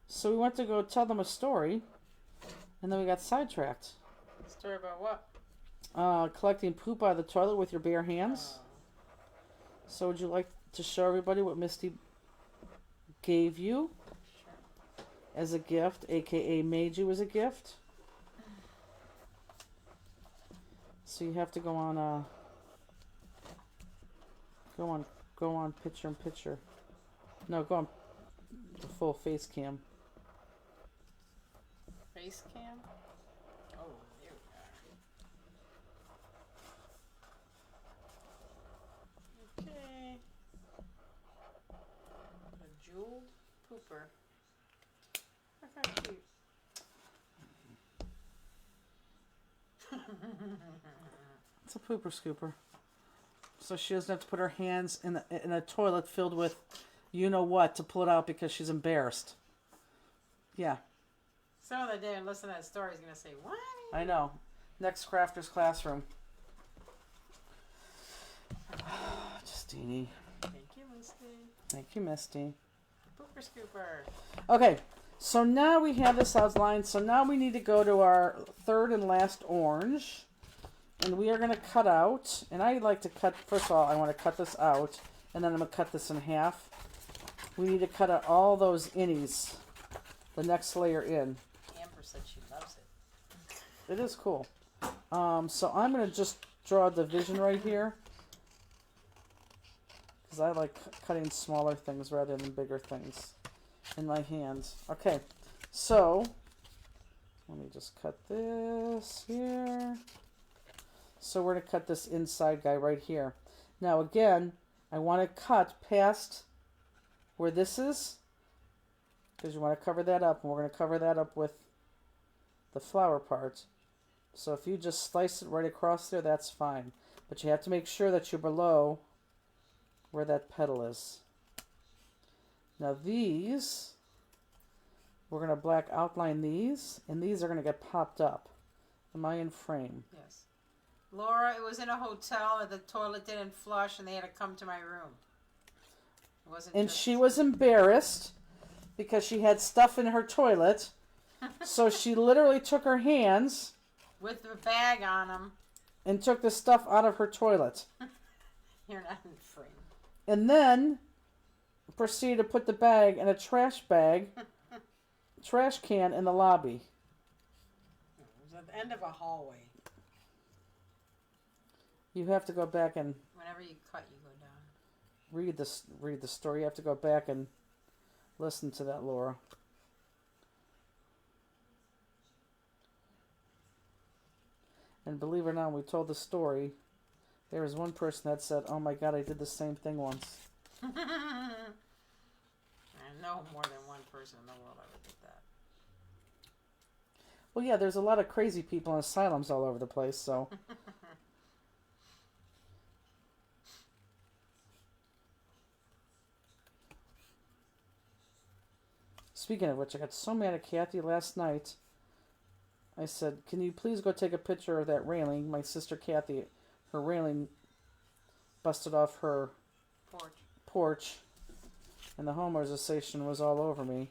so we went to go tell them a story, and then we got sidetracked. Story about what? Collecting poop out of the toilet with your bare hands. So would you like to show everybody what Misty gave you as a gift, aka made you as a gift? So you have to go on picture in picture. No, go on the full face cam. Face cam? Oh, there we are. Okay. A jeweled pooper. Look how cute. It's a pooper scooper. So she doesn't have to put her hands in a toilet filled with you know what to pull it out because she's embarrassed. Yeah. Some other day and listen to that story is going to say, what? I know. Next Crafter's Classroom. Justine. Thank you, Misty. Thank you, Misty. Pooper scooper. Okay, so now we have this outline. So now we need to go to our third and last orange. And we are going to cut out. And I like to cut, first of all, I want to cut this out. And then I'm going to cut this in half. We need to cut out all those innies. The next layer in. Amber said she loves it. It is cool. So I'm going to just draw a division right here. Because I like cutting smaller things rather than bigger things in my hands. Okay, so let me just cut this here. So we're going to cut this inside guy right here. Now again, I want to cut past where this is. Because you want to cover that up. And we're going to cover that up with the flower part. So if you just slice it right across there, that's fine. But you have to make sure that you're below where that petal is. Now these, we're going to black outline these. And these are going to get popped up. Am I in frame? Yes. Laura, it was in a hotel and the toilet didn't flush and they had to come to my room. It wasn't And just... she was embarrassed because she had stuff in her toilet. So she literally took her hands with the bag on them. And took the stuff out of her toilet. You're not in frame. And then proceeded to put the bag in a trash can in the lobby. It was at the end of a hallway. You have to go back and Whenever you cut, you go down. read the story. You have to go back and listen to that, Laura. And believe it or not, when we told the story, there was one person that said, "Oh my God, I did the same thing once." I know more than one person in the world ever did that. Well, yeah, there's a lot of crazy people in asylums all over the place, so. Speaking of which, I got so mad at Kathy last night. I said, "Can you please go take a picture of that railing?" My sister Kathy, her railing busted off her porch, and the homeowners association was all over me.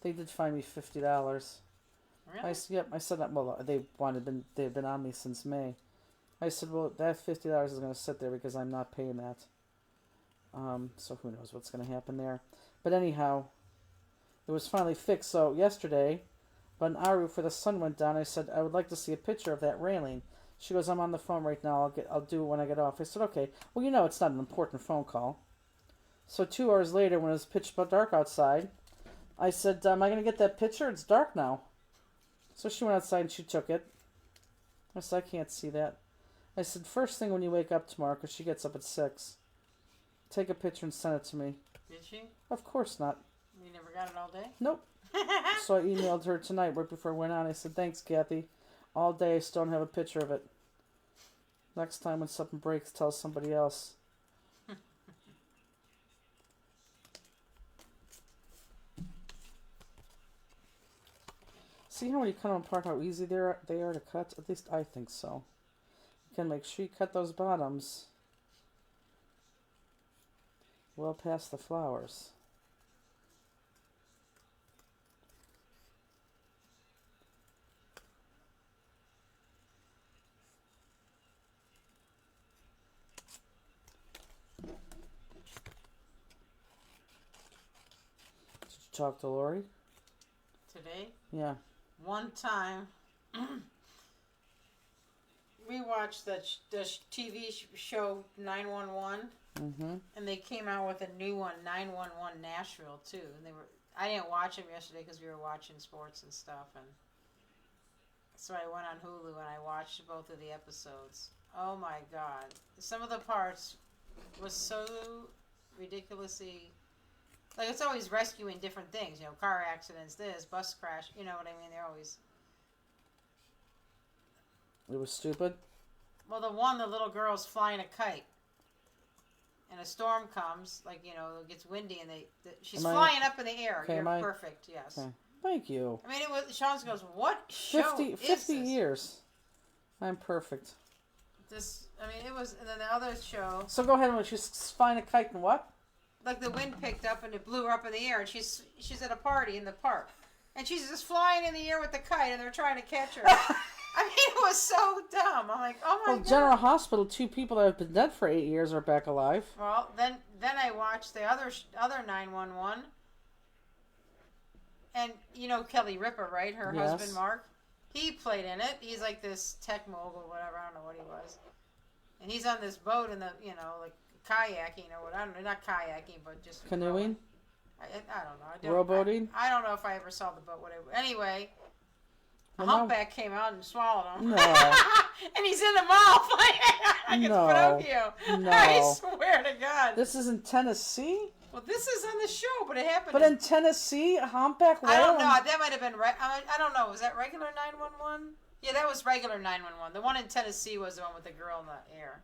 They did fine me $50. Really? Yep. I said that. Well, they've been on me since May. I said, well, that $50 is going to sit there because I'm not paying that. So who knows what's going to happen there. But anyhow, it was finally fixed. So yesterday, but an hour before the sun went down, I said, I would like to see a picture of that railing. She goes, I'm on the phone right now. I'll do it when I get off. I said, okay. Well, you know, it's not an important phone call. So 2 hours later, when it was pitch dark outside, I said, am I going to get that picture? It's dark now. So she went outside and she took it. I said, I can't see that. I said, first thing when you wake up tomorrow, because she gets up at 6, take a picture and send it to me. Did she? Of course not. You never got it all day? Nope. So I emailed her tonight right before I went on. I said, thanks, Kathy. All day, I still don't have a picture of it. Next time when something breaks, tell somebody else. See how when you cut them apart, how easy they are to cut? At least I think so. You can make sure you cut those bottoms well past the flowers. Did you talk to Lori? Today? Yeah. One time, we watched the TV show 911, and they came out with a new one, 911 Nashville too. And I didn't watch them yesterday because we were watching sports and stuff, and so I went on Hulu and I watched both of the episodes. Oh my God, some of the parts was so ridiculously. Like, it's always rescuing different things, you know, car accidents, this, bus crash, you know what I mean? They're always... It was stupid? Well, the little girl's flying a kite. And a storm comes, like, you know, it gets windy, and she's flying up in the air. Okay, You're perfect, yes. Okay. Thank you. I mean, Sean goes, what show 50 years. I'm perfect. It was, and then the other show... So go ahead, and she's flying a kite and what? Like the wind picked up and it blew her up in the air, and she's at a party in the park, and she's just flying in the air with the kite, and they're trying to catch her. I mean, it was so dumb. I'm like, oh my God. General Hospital, 2 people that have been dead for 8 years are back alive. Well, then I watched the other 911, and you know Kelly Ripa, right? Her husband Mark, he played in it. He's like this tech mogul, whatever. I don't know what he was, and he's on this boat in the like. Kayaking or what? I don't know, not kayaking, but just canoeing. I don't know. Rowboating. I don't know if I ever saw the boat. Whatever. Anyway, a humpback came out and swallowed him. No. And he's in the mouth like Pinocchio. No. I swear to God. This is in Tennessee. Well, this is on the show, but it happened. But in Tennessee, a humpback. I don't know. That might have been right. I don't know. Was that regular 911? Yeah, that was regular 911. The one in Tennessee was the one with the girl in the air.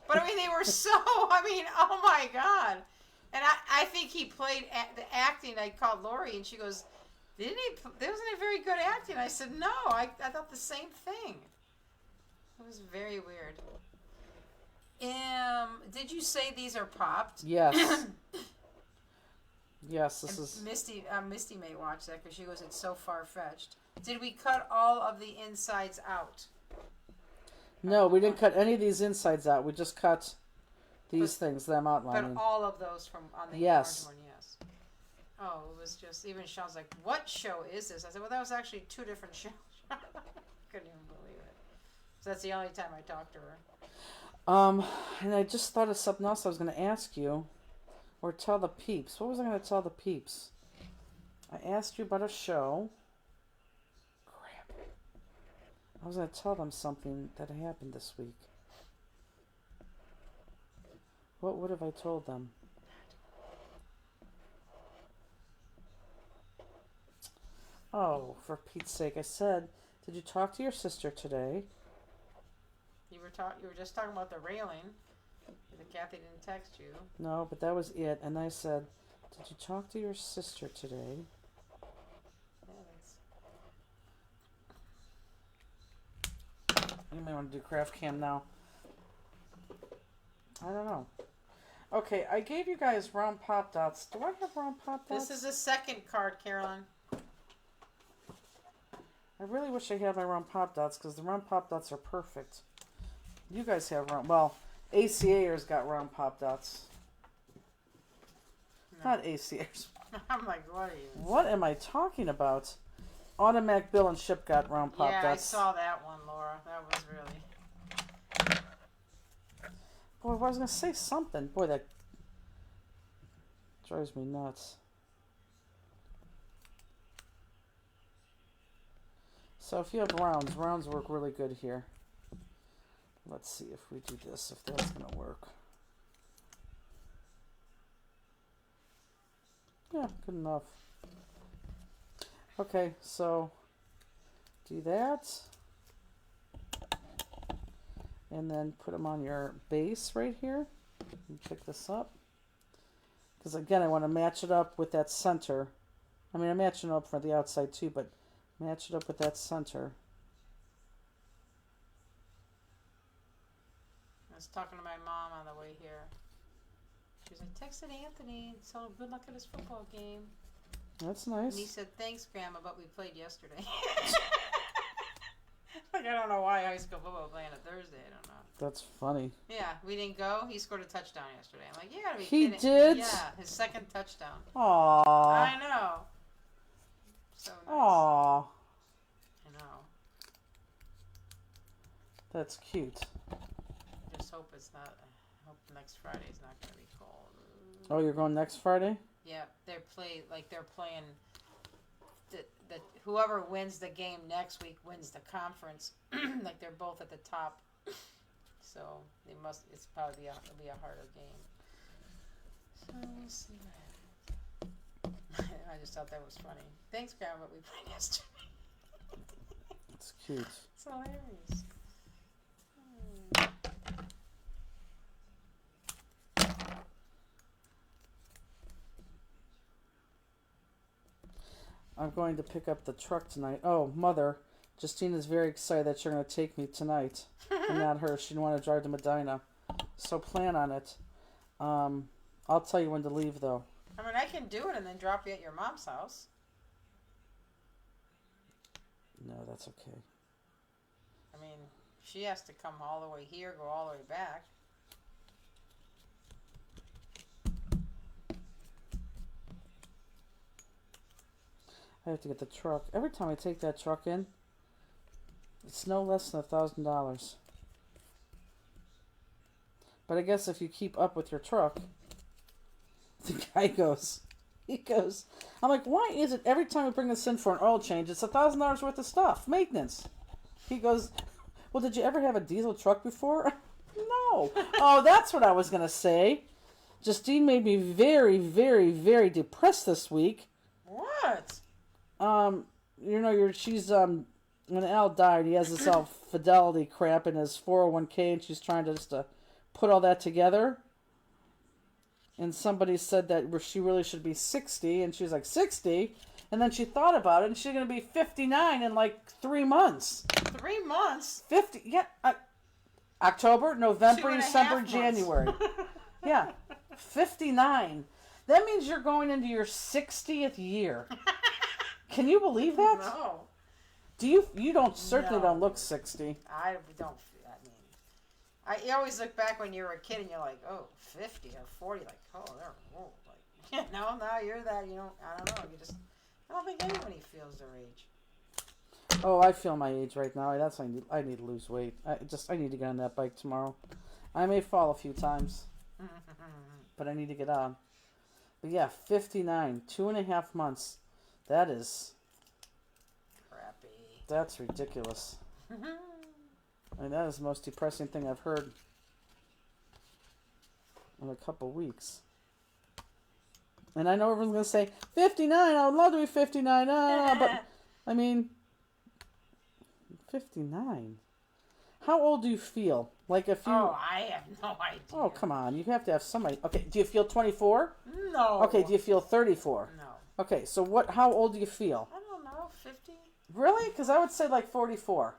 But, I mean, they were so, oh, my God. And I think he played the acting. I called Lori, and she goes, wasn't he very good acting? I said, no, I thought the same thing. It was very weird. Did you say these are popped? Yes. Yes, this is... Misty may watch that because she goes, it's so far-fetched. Did we cut all of the insides out? No, we didn't cut any of these insides out. We just cut these things that I'm outlining. But all of those from on the orange one, yes. Oh, it was just, even Sean's like, what show is this? I said, well, that was actually 2 different shows. Couldn't even believe it. So that's the only time I talked to her. And I just thought of something else I was going to ask you. Or tell the peeps. What was I going to tell the peeps? I asked you about a show. I was going to tell them something that happened this week. What would have I told them? Oh, for Pete's sake. I said, did you talk to your sister today? You were just talking about the railing. That Kathy didn't text you. No, but that was it. And I said, did you talk to your sister today? You may want to do craft cam now. I don't know. Okay, I gave you guys round pop dots. Do I have round pop dots? This is the second card, Carolyn. I really wish I had my round pop dots because the round pop dots are perfect. You guys have round... Well, ACAers got round pop dots. No. Not ACAers. I'm like, what are you? What am I talking about? Automatic Bill and Ship got round pop dots. Yeah, I saw that one, Laura. That was really... Boy, I was going to say something. Boy, that drives me nuts. So if you have rounds work really good here. Let's see if we do this, if that's going to work. Yeah, good enough. Okay, so do that. And then put them on your base right here. And pick this up. Because again, I want to match it up with that center. I mean, I'm matching it up for the outside too, but match it up with that center. I was talking to my mom on the way here. She was like, texted Anthony, so good luck at his football game. That's nice. And he said, thanks, Grandma, but we played yesterday. Like, I don't know why high school football playing a Thursday. I don't know. That's funny. Yeah, we didn't go. He scored a touchdown yesterday. I'm like, you gotta be He kidding. did? Yeah, his second touchdown. Aww. I know. So nice. Aww. I know. That's cute. I just hope it's not. I hope next Friday's not gonna be cold. Oh, you're going next Friday? Yeah, they're playing. The whoever wins the game next week wins the conference. Like they're both at the top, so they must. It's probably it'll be a harder game. So we'll see what happens. I just thought that was funny. Thanks, Grandma. We played yesterday. It's cute. It's hilarious. I'm going to pick up the truck tonight. Oh, Mother, Justina's very excited that you're going to take me tonight. And not her. She didn't want to drive to Medina. So plan on it. I'll tell you when to leave, though. I mean, I can do it and then drop you at your mom's house. No, that's okay. I mean, she has to come all the way here, go all the way back. I have to get the truck. Every time I take that truck in, it's no less than $1,000. But I guess if you keep up with your truck, the guy goes, I'm like, why is it every time we bring this in for an oil change, it's $1,000 worth of stuff, maintenance? He goes, well, did you ever have a diesel truck before? No. Oh, that's what I was going to say. Justine made me very, very, very depressed this week. What? She's when Al died, he has this all fidelity crap in his 401k, and she's trying to just put all that together. And somebody said that she really should be 60, and she was like, 60? And then she thought about it, and she's going to be 59 in like 3 months. 3 months? 50, yeah. October, November, 2.5 December, months. January. Yeah, 59. That means you're going into your 60th year. Can you believe that? No. You don't certainly No. don't look 60. I don't. You always look back when you were a kid and you're like, oh, 50 or 40, like, oh, they're old. Like, no, you're that. I don't know. I don't think anybody feels their age. Oh, I feel my age right now. That's why I need to lose weight. I need to get on that bike tomorrow. I may fall a few times, but I need to get on. But yeah, 59, 2.5 months. That is Crappy. That's ridiculous. I mean, that is the most depressing thing I've heard in a couple weeks. And I know everyone's going to say, 59, I would love to be 59. But, I mean, 59. How old do you feel? Like if you... Oh, I have no idea. Oh, come on. You have to have somebody... Okay, do you feel 24? No. Okay, do you feel 34? No. Okay, so how old do you feel? I don't know, 50? Really? Because I would say like 44.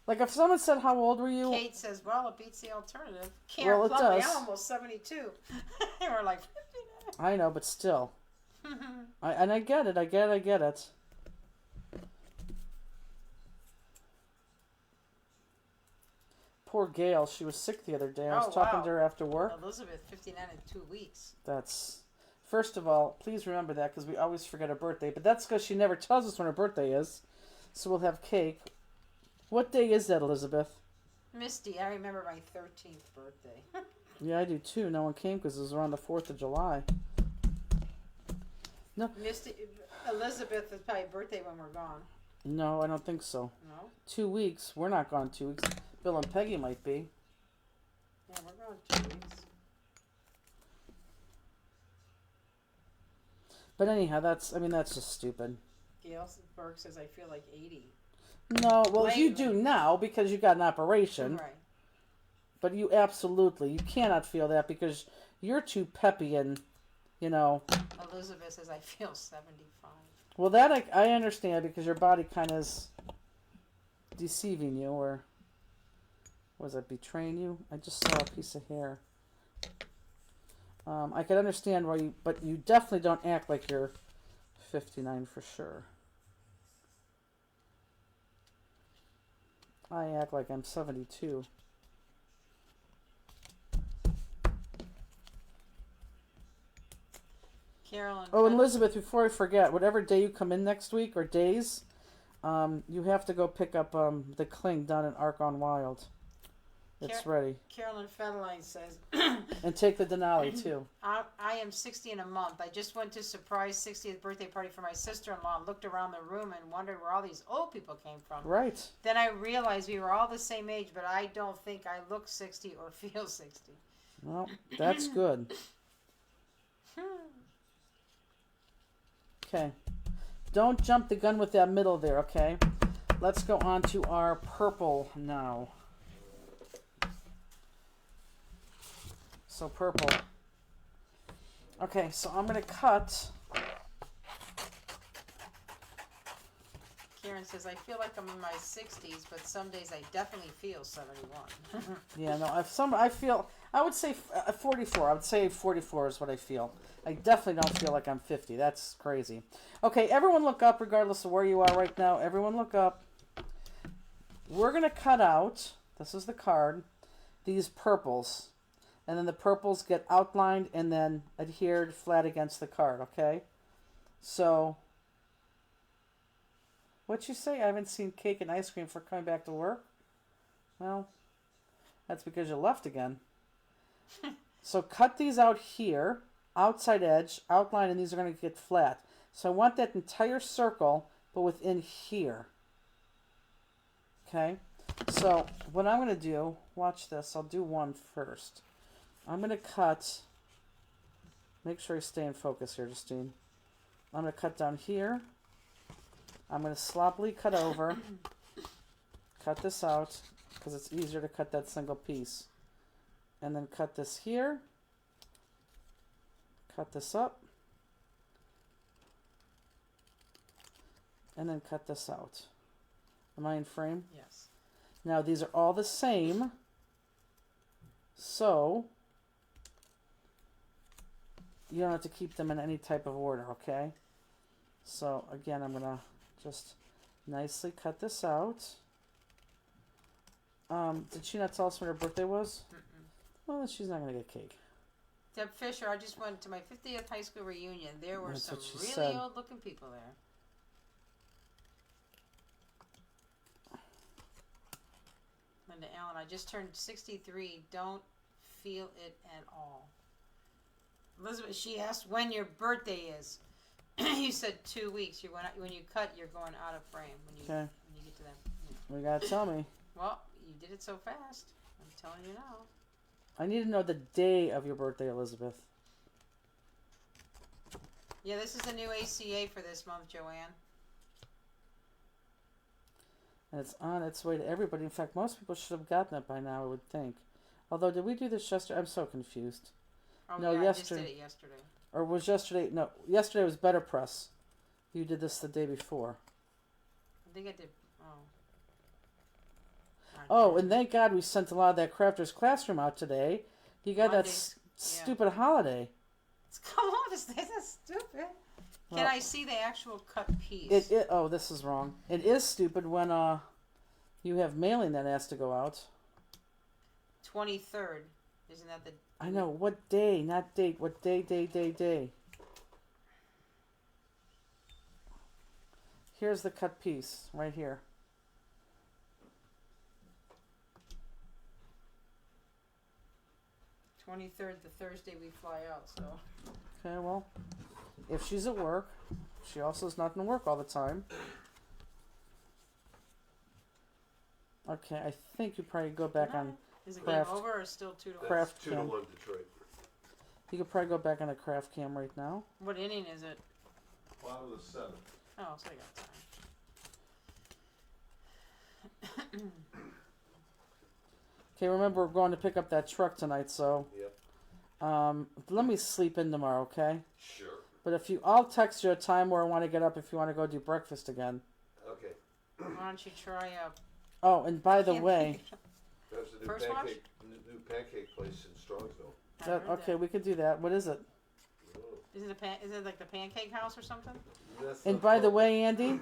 Like if someone said, how old were you? Kate says, well, it beats the alternative. Well, it does. I'm almost 72. And we're like, 59. I know, but still. I get it. I get it. Poor Gail. She was sick the other day. I was talking to her after work. Elizabeth, 59 in 2 weeks. That's... First of all, please remember that because we always forget her birthday. But that's because she never tells us when her birthday is. So we'll have cake. What day is that, Elizabeth? Misty, I remember my 13th birthday. Yeah, I do too. No one came because it was around the 4th of July. No. Misty, Elizabeth is probably birthday when we're gone. No, I don't think so. No? 2 weeks. We're not gone 2 weeks. Bill and Peggy might be. Yeah, we're going 2 weeks. But anyhow, that's just stupid. Gail Burke says, I feel like 80. No, well, you Lately. do now because you got an operation. Right. But you cannot feel that because you're too peppy and, Elizabeth says, I feel 75. Well, that I understand because your body kind of is deceiving you or, was it betraying you? I just saw a piece of hair. I could understand why but you definitely don't act like you're 59 for sure. I act like I'm 72. Carolyn. Oh, and Elizabeth, before I forget, whatever day you come in next week or days, you have to go pick up the cling down in Argonne Wild. It's ready. Carolyn Federline says, And take the Denali too. I am 60 in a month. I just went to a surprise 60th birthday party for my sister-in-law and looked around the room and wondered where all these old people came from. Right. Then I realized we were all the same age, but I don't think I look 60 or feel 60. Well, that's good. Okay. Don't jump the gun with that middle there, okay? Let's go on to our purple now. So purple. Okay, so I'm going to cut. Karen says, I feel like I'm in my 60s, but some days I definitely feel 71. Yeah, no, I would say 44. I would say 44 is what I feel. I definitely don't feel like I'm 50. That's crazy. Okay, everyone look up regardless of where you are right now. Everyone look up. We're going to cut out, this is the card, these purples. And then the purples get outlined and then adhered flat against the card, okay? So, what'd you say? I haven't seen cake and ice cream for coming back to work? Well, that's because you left again. So cut these out here, outside edge, outline, and these are going to get flat. So I want that entire circle, but within here. Okay? So what I'm going to do, watch this, I'll do one first. I'm going to cut, make sure you stay in focus here, Justine. I'm going to cut down here. I'm going to sloppily cut over, cut this out, because it's easier to cut that single piece. And then cut this here, cut this up, and then cut this out. Am I in frame? Yes. Now these are all the same, so you don't have to keep them in any type of order, okay? So again, I'm gonna just nicely cut this out. Did she not tell us when her birthday was? Well, then she's not gonna get cake. Deb Fisher, I just went to my 50th high school reunion. There were That's some what she really said. old looking people there. Linda Allen, I just turned 63. Don't feel it at all. Elizabeth, she asked when your birthday is. You said 2 weeks. When you cut, you're going out of frame. When you get to that. You gotta tell me. Well, you did it so fast. I'm telling you now. I need to know the day of your birthday, Elizabeth. Yeah, this is the new ACA for this month, Joanne. And it's on its way to everybody. In fact, most people should have gotten it by now, I would think. Although, did we do this yesterday? I'm so confused. Oh, No, yeah, yesterday. I just did it yesterday. Or was yesterday? No, yesterday was Better Press. You did this the day before. I think I did. Oh, and thank God we sent a lot of that Crafters Classroom out today. You got Monday, that stupid holiday. Come on, this is stupid. Can I see the actual cut piece? Oh, this is wrong. It is stupid when you have mailing that has to go out. 23rd. Isn't that the... I know. What day? Not date. What day. Here's the cut piece right here. the 23rd, the Thursday we fly out, so... Okay, well, if she's at work, she also has nothing to work all the time. Okay, I think you probably go back on. Is it Craft. game over or still 2-1? That's Craft 2 cam. to 1 Detroit. You could probably go back on the craft cam right now. What inning is it? Bottom of the 7th. Oh, so I got time. Okay, remember we're going to pick up that truck tonight, so Yep. let me sleep in tomorrow, okay? Sure. But I'll text you a time where I want to get up if you want to go do breakfast again. Okay. Why don't you try Oh, and by the way, There's a new First watch? new pancake place in Strongsville. okay, we could do that. What is it? Oh, Is it like the Pancake House or something? that's And not by the called- way, Andy,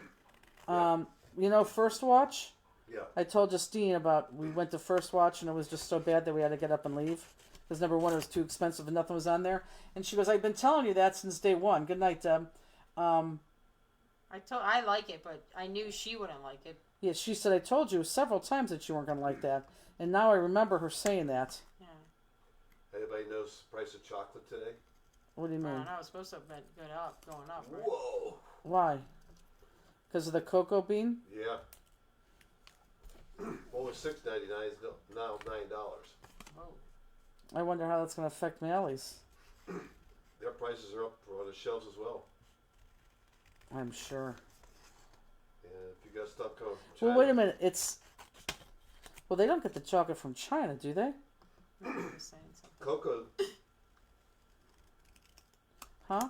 you know First Watch? Yeah. I told Justine about we went to First Watch and it was just so bad that we had to get up and leave. Because number one, it was too expensive and nothing was on there. And she goes, I've been telling you that since day one. Good night, Deb. I like it, but I knew she wouldn't like it. Yeah, she said, I told you several times that you weren't going to like that. And now I remember her saying that. Yeah. Anybody knows the price of chocolate today? What do you I mean? don't know. It's supposed to have been going up. Right? Whoa. Why? Because of the cocoa bean? Yeah. Only $6.99 is now $9. Whoa. I wonder how that's going to affect Mally's. Their prices are up on the shelves as well. I'm sure. And if you got stuff coming from China, Well, wait a minute. Well, they don't get the chocolate from China, do they? Maybe he was saying something. Cocoa, Huh?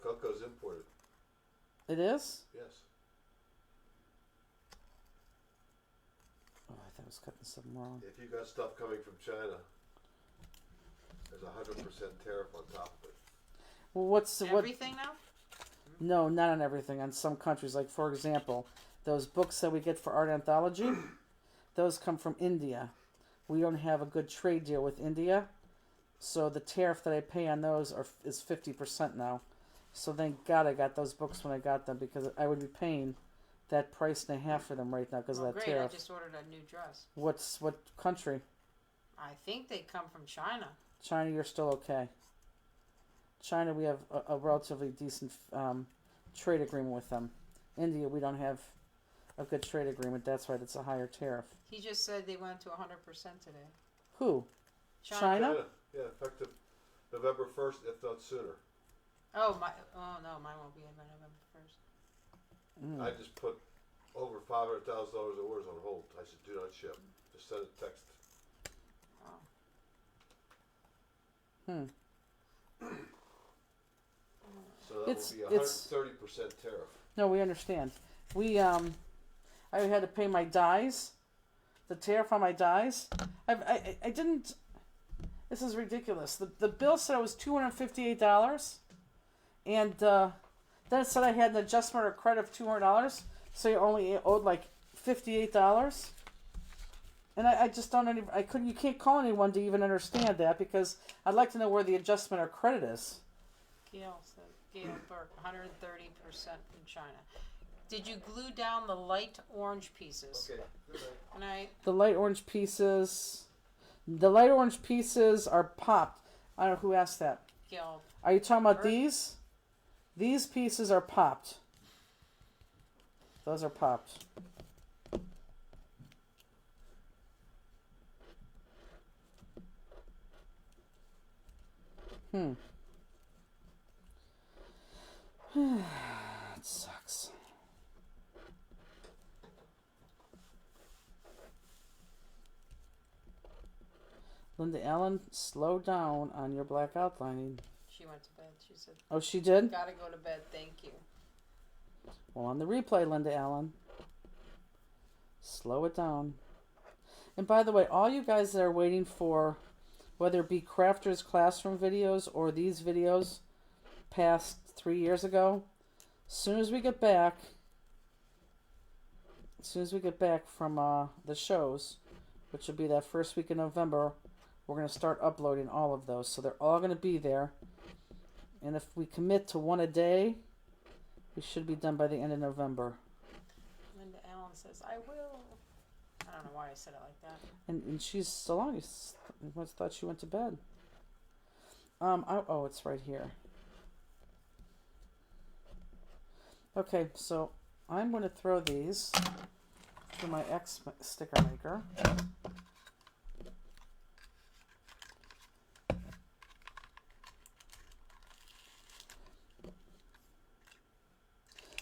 cocoa's imported. It is? Yes. Oh, I thought I was cutting something wrong. If you got stuff coming from China, there's a 100% tariff on top of it. Well, what? Everything now? No, not on everything. On some countries, like for example, those books that we get for art anthology, those come from India. We don't have a good trade deal with India, so the tariff that I pay on those is 50% now. So thank God I got those books when I got them, because I would be paying that price and a half for them right now because Well, of that great. tariff. I just ordered a new dress. What country? I think they come from China. China, you're still okay. China, we have a relatively decent trade agreement with them. India, we don't have a good trade agreement. That's why it's a higher tariff. He just said they went to 100% today. Who? China. China? Yeah, effective November 1st, if not sooner. Oh no, mine won't be in by November 1st. I just put over $500,000 of orders on hold. I said, do not ship. Just send a text. Oh. So that It's- will be 130% tariff. No, we understand. I had to pay my dyes, the tariff on my dyes. I didn't. This is ridiculous. The bill said it was $258, and then it said I had an adjustment or credit of $200, so you only owed like $58. And I just don't. I couldn't. You can't call anyone to even understand that, because I'd like to know where the adjustment or credit is. Gail Burke, 130% from China. Did you glue down the light orange pieces? Okay, good night. And I The light orange pieces. The light orange pieces are popped. I don't know who asked that. Gail. Are you talking about Burke? these? These pieces are popped. Those are popped. It sucks. Linda Allen, slow down on your black outlining. She went to bed. She said, Oh, she did? "Gotta go to bed. Thank you." Well, on the replay, Linda Allen. Slow it down. And by the way, all you guys that are waiting for, whether it be Crafters Classroom videos or these videos past 3 years ago, as soon as we get back from the shows, which will be that first week in November, we're going to start uploading all of those. So they're all going to be there. And if we commit to one a day, we should be done by the end of November. Linda Allen says, "I will." I don't know why I said it like that. And she's still on. I must thought she went to bed. It's right here. Okay, so I'm going to throw these to my X sticker maker.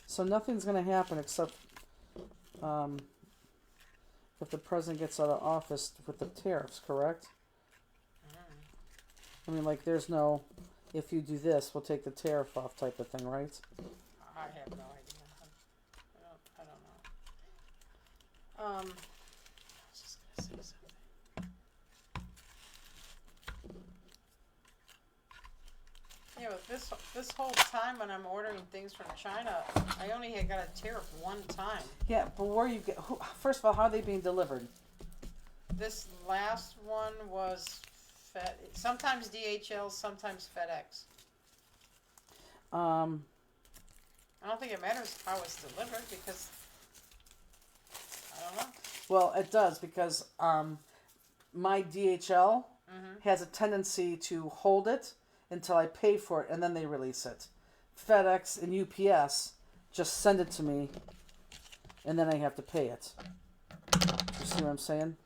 So nothing's going to happen except if the president gets out of office with the tariffs, correct? I mean, like, there's no, if you do this, we'll take the tariff off type of thing, right? I have no idea. I don't know. I was just gonna say something. Yeah, but this whole time when I'm ordering things from China, I only had got a tariff one time. Yeah, but where you get, first of all, how are they being delivered? This last one was sometimes DHL, sometimes FedEx. I don't think it matters how it's delivered because I don't know. Well, it does because my DHL has a tendency to hold it until I pay for it and then they release it. FedEx and UPS just send it to me and then I have to pay it. You see what I'm saying?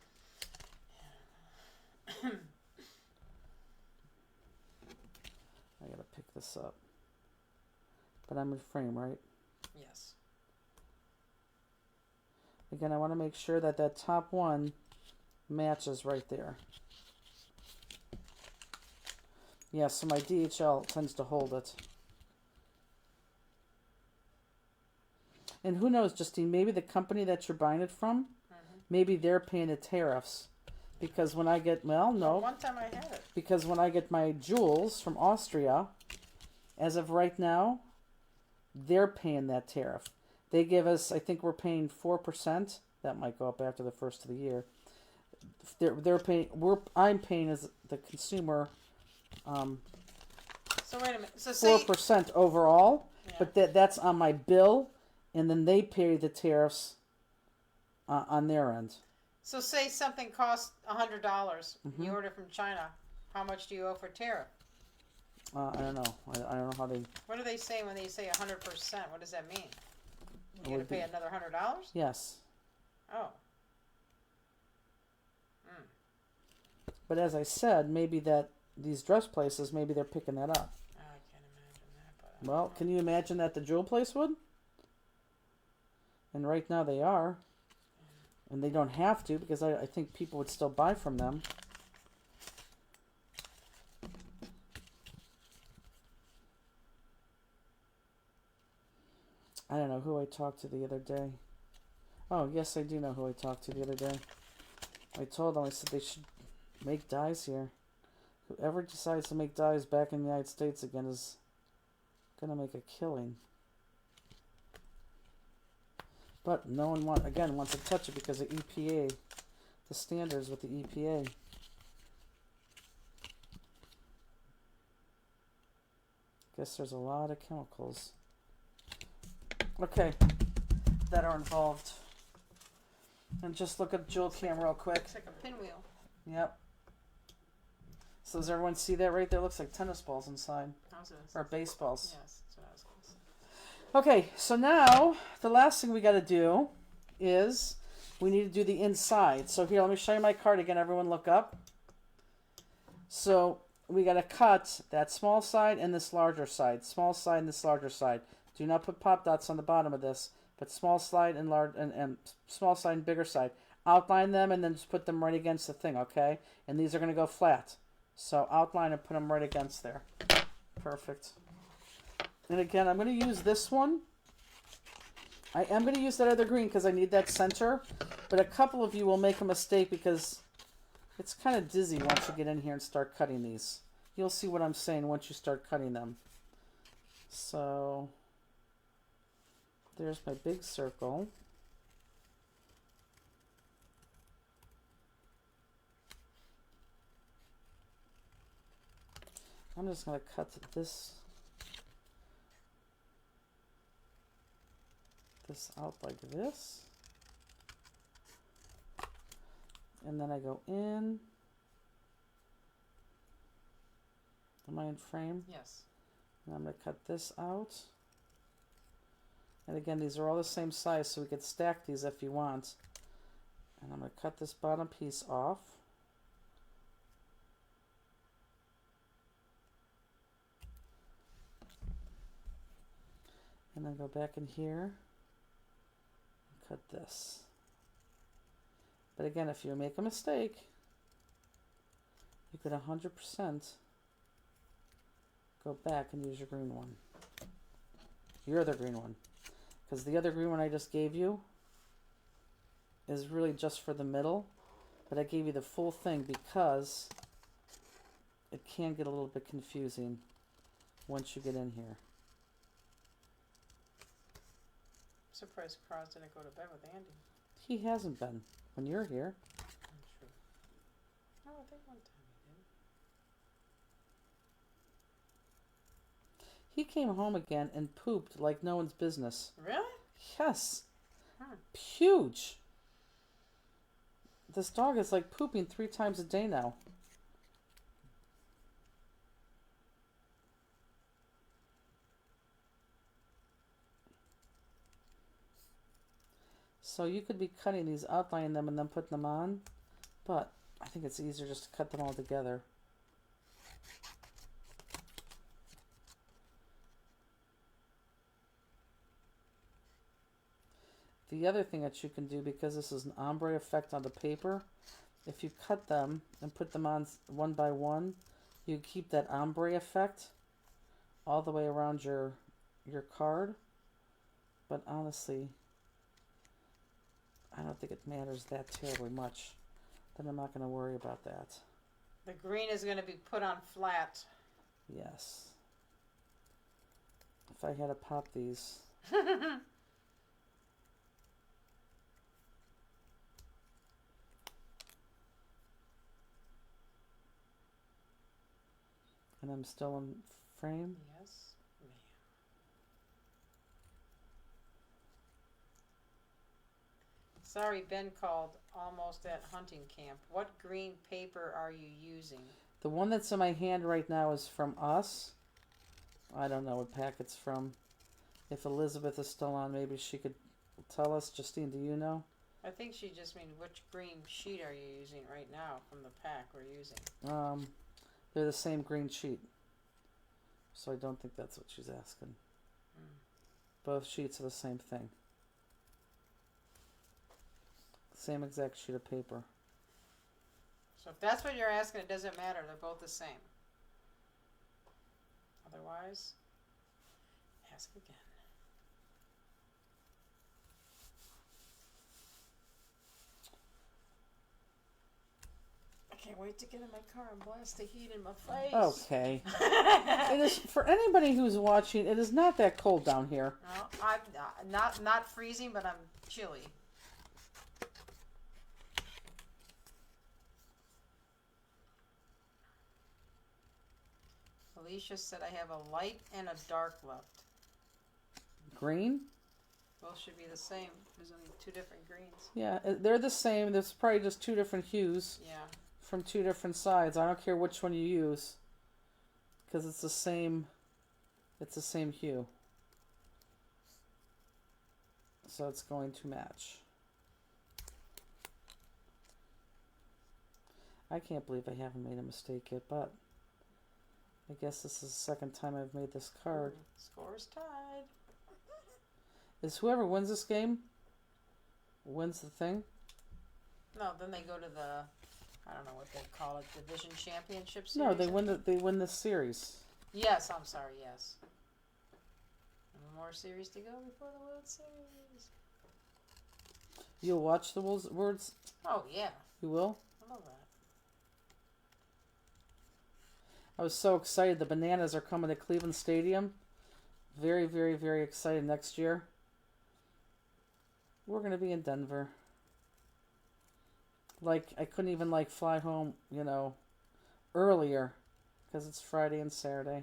I gotta pick this up. But I'm in frame, right? Yes. Again, I want to make sure that that top one matches right there. Yeah, so my DHL tends to hold it. And who knows, Justine, maybe the company that you're buying it from, maybe they're paying the tariffs. Because when I get, well, no. One time I had it. Because when I get my jewels from Austria, as of right now, they're paying that tariff. They give us, I think we're paying 4%. That might go up after the first of the year. They're paying, I'm paying as the consumer, so wait a minute. So say 4% overall, yeah. but that's on my bill, and then they pay the tariffs on their end. So say something costs $100. You order from China. How much do you owe for tariff? I don't know. I don't know how they. What do they say when they say 100%? What does that mean? You got to pay another $100? Yes. Oh. But as I said, maybe that these dress places, maybe they're picking that up. I can't imagine that. But Well, can you imagine that the jewel place would? And right now they are. And they don't have to because I think people would still buy from them. I don't know who I talked to the other day. Oh, yes, I do know who I talked to the other day. I told them, I said they should make dyes here. Whoever decides to make dyes back in the United States again is going to make a killing. But no one wants to touch it because of EPA, the standards with the EPA. Guess there's a lot of chemicals. Okay, that are involved. And just look at Jewel Cam real quick. it's like a pinwheel. Yep. So does everyone see that right there? Looks like tennis balls inside. How's this? Or baseballs. Yes, that's what I was going to say. Okay, so now the last thing we got to do is we need to do the inside. So here, let me show you my card again. Everyone look up. So we got to cut that small side and this larger side. Small side and this larger side. Do not put pop dots on the bottom of this, but small side and large and small side and bigger side. Outline them and then just put them right against the thing, okay? And these are going to go flat. So outline and put them right against there. Perfect. And again, I'm going to use this one. I am going to use that other green because I need that center. But a couple of you will make a mistake because it's kind of dizzy once you get in here and start cutting these. You'll see what I'm saying once you start cutting them. So there's my big circle. I'm just going to cut this out like this. And then I go in. Am I in frame? Yes. And I'm going to cut this out. And again, these are all the same size, so we could stack these if you want. And I'm going to cut this bottom piece off. And then go back in here and cut this. But again, if you make a mistake, you could 100% go back and use your green one. Your other green one. Because the other green one I just gave you is really just for the middle. But I gave you the full thing because it can get a little bit confusing once you get in here. Surprised Carl didn't go to bed with Andy. He hasn't been when you're here. I'm sure. Oh, I think one time he did. He came home again and pooped like no one's business. Really? Yes. Huh. Huge. This dog is like pooping 3 times a day now. So you could be cutting these, outlining them, and then putting them on. But I think it's easier just to cut them all together. The other thing that you can do, because this is an ombre effect on the paper, if you cut them and put them on one by one, you keep that ombre effect all the way around your card. But honestly, I don't think it matters that terribly much. Then I'm not going to worry about that. The green is going to be put on flat. Yes. If I had to pop these. And I'm still in frame. Yes, ma'am. Sorry, Ben called almost at hunting camp. What green paper are you using? The one that's in my hand right now is from us. I don't know what pack it's from. If Elizabeth is still on, maybe she could tell us. Justine, do you know? I think she just means which green sheet are you using right now from the pack we're using? They're the same green sheet. So I don't think that's what she's asking. Both sheets are the same thing. Same exact sheet of paper. So if that's what you're asking, it doesn't matter. They're both the same. Otherwise, ask again. I can't wait to get in my car and blast the heat in my face. Okay. It is, for anybody who's watching, it is not that cold down here. No, I'm not freezing, but I'm chilly. Alicia said I have a light and a dark left. Green? Both should be the same. There's only 2 different greens. Yeah, they're the same. There's probably just 2 different hues Yeah. from 2 different sides. I don't care which one you use, because it's the same. It's the same hue. So it's going to match. I can't believe I haven't made a mistake yet, but I guess this is the second time I've made this card. Score's tied. Is whoever wins this game wins the thing? No, then they go to the, I don't know what they call it, Division Championship Series? No, they win the series. Yes, I'm sorry, yes. And one more series to go before the World Series. You'll watch the words? Oh, yeah. You will? I love that. I was so excited. The Bananas are coming to Cleveland Stadium. Very, very, very excited next year. We're going to be in Denver. Like, I couldn't even, fly home, earlier. Because it's Friday and Saturday.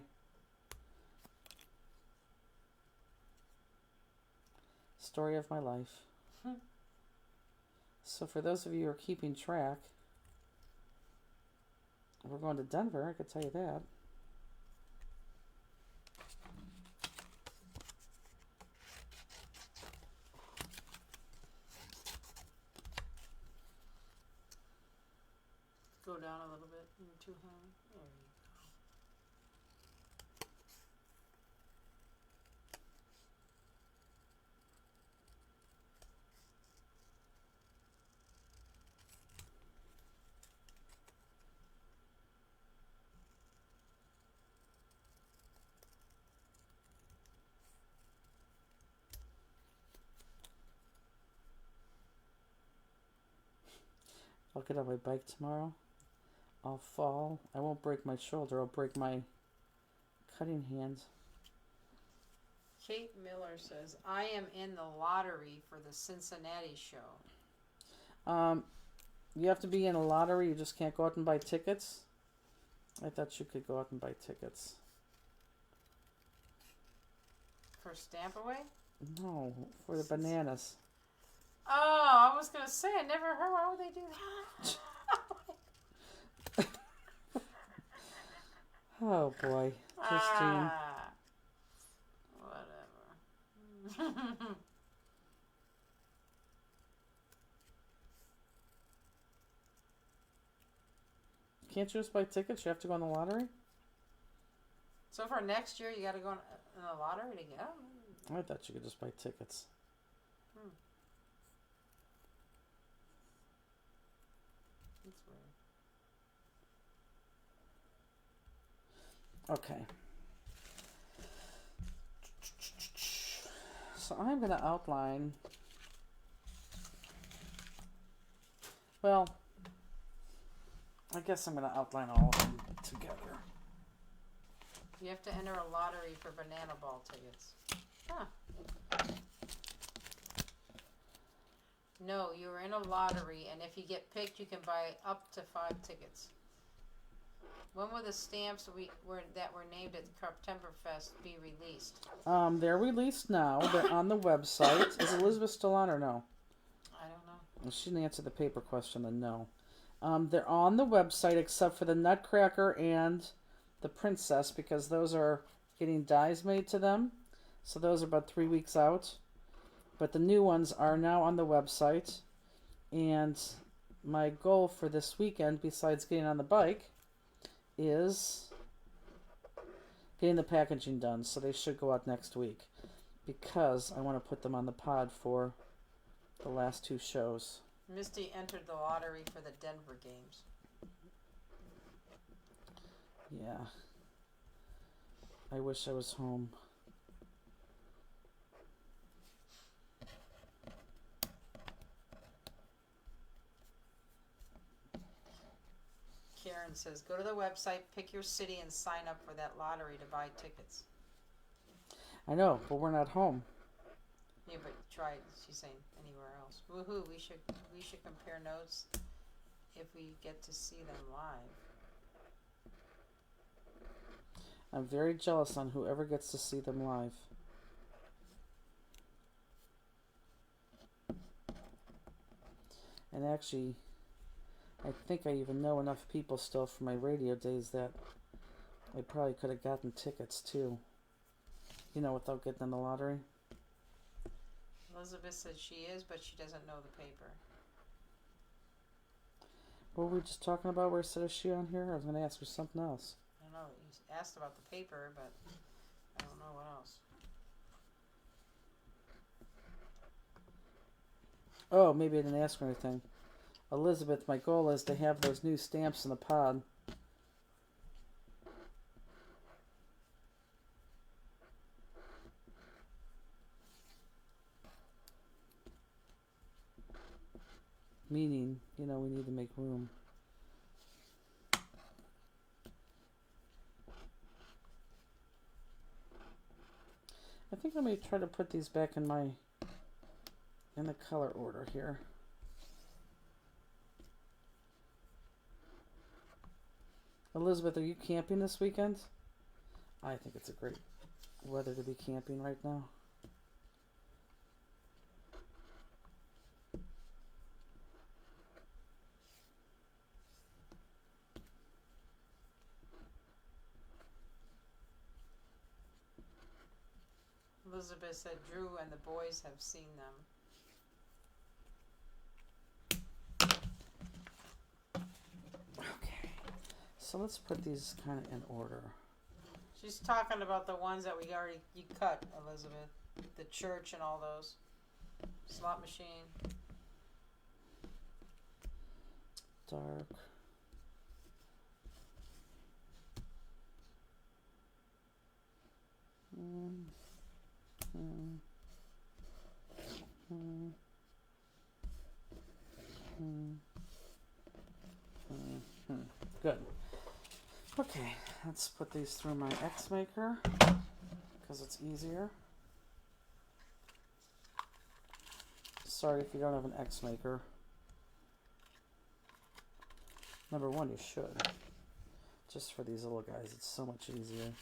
Story of my life. So for those of you who are keeping track, we're going to Denver, I could tell you that. go down a little bit. You're too high. There you go. I'll get on my bike tomorrow. I'll fall. I won't break my shoulder. I'll break my cutting hand. Kate Miller says, I am in the lottery for the Cincinnati show. You have to be in a lottery. You just can't go out and buy tickets. I thought you could go out and buy tickets. For Stamp Away? No, for the bananas. Oh, I was going to say, I never heard. Why would they do that? Oh boy, Christine. Whatever. Can't you just buy tickets? You have to go on the lottery? So for next year, you got to go in the lottery to get them? I thought you could just buy tickets. That's weird. Okay. So I'm going to outline. Well, I guess I'm going to outline all of them together. You have to enter a lottery for banana ball tickets. Huh. No, you're in a lottery, and if you get picked, you can buy up to 5 tickets. When will the stamps that were named at Septemberfest be released? They're released now. They're on the website. Is Elizabeth still on or no? I don't know. Well, she didn't answer the paper question, then no. They're on the website except for the Nutcracker and the Princess, because those are getting dies made to them. So those are about 3 weeks out. But the new ones are now on the website. And my goal for this weekend, besides getting on the bike, is getting the packaging done. So they should go out next week, because I want to put them on the pod for the last 2 shows. Misty entered the lottery for the Denver games. Yeah. I wish I was home. Karen says, go to the website, pick your city, and sign up for that lottery to buy tickets. I know, but we're not home. Yeah, but try, she's saying, anywhere else. Woohoo, we should compare notes if we get to see them live. I'm very jealous on whoever gets to see them live. And actually, I think I even know enough people still from my radio days that I probably could have gotten tickets too. You know, without getting in the lottery. Elizabeth says she is, but she doesn't know the paper. What were we just talking about? Where it said, is she on here? I was going to ask her something else. I don't know. You asked about the paper, but I don't know what else. Oh, maybe I didn't ask her anything. Elizabeth, my goal is to have those new stamps in the pod. Meaning, you know, we need to make room. I think I may try to put these back in the color order here. Elizabeth, are you camping this weekend? I think it's a great weather to be camping right now. Elizabeth said Drew and the boys have seen them. Okay. So let's put these kind of in order. She's talking about the ones that you cut, Elizabeth. The church and all those. Slot machine. Dark. Good. Okay, let's put these through my X maker because it's easier. Sorry if you don't have an X maker. Number one, you should. Just for these little guys, it's so much easier.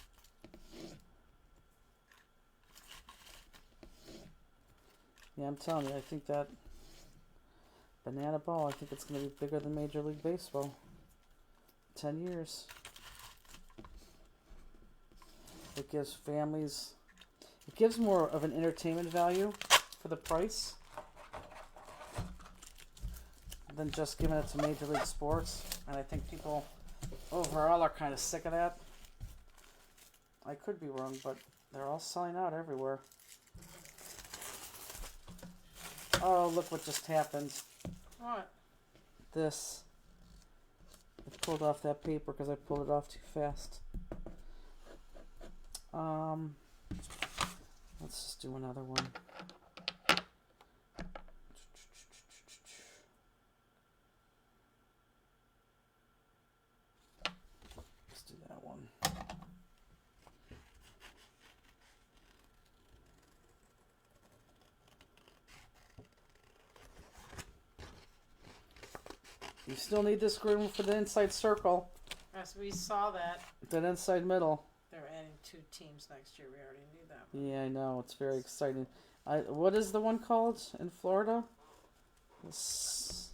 Yeah, I'm telling you, I think that banana ball, I think it's going to be bigger than Major League Baseball. 10 years. It gives families, it gives more of an entertainment value for the price than just giving it to Major League Sports. And I think people overall are kind of sick of that. I could be wrong, but they're all selling out everywhere. Oh, look what just happened. What? This. I pulled off that paper because I pulled it off too fast. Let's just do another one. Let's do that one. You still need this room for the inside circle. Yes, we saw that. That inside middle. They're adding 2 teams next year. We already knew that. Yeah, I know. It's very exciting. What is the one called in Florida?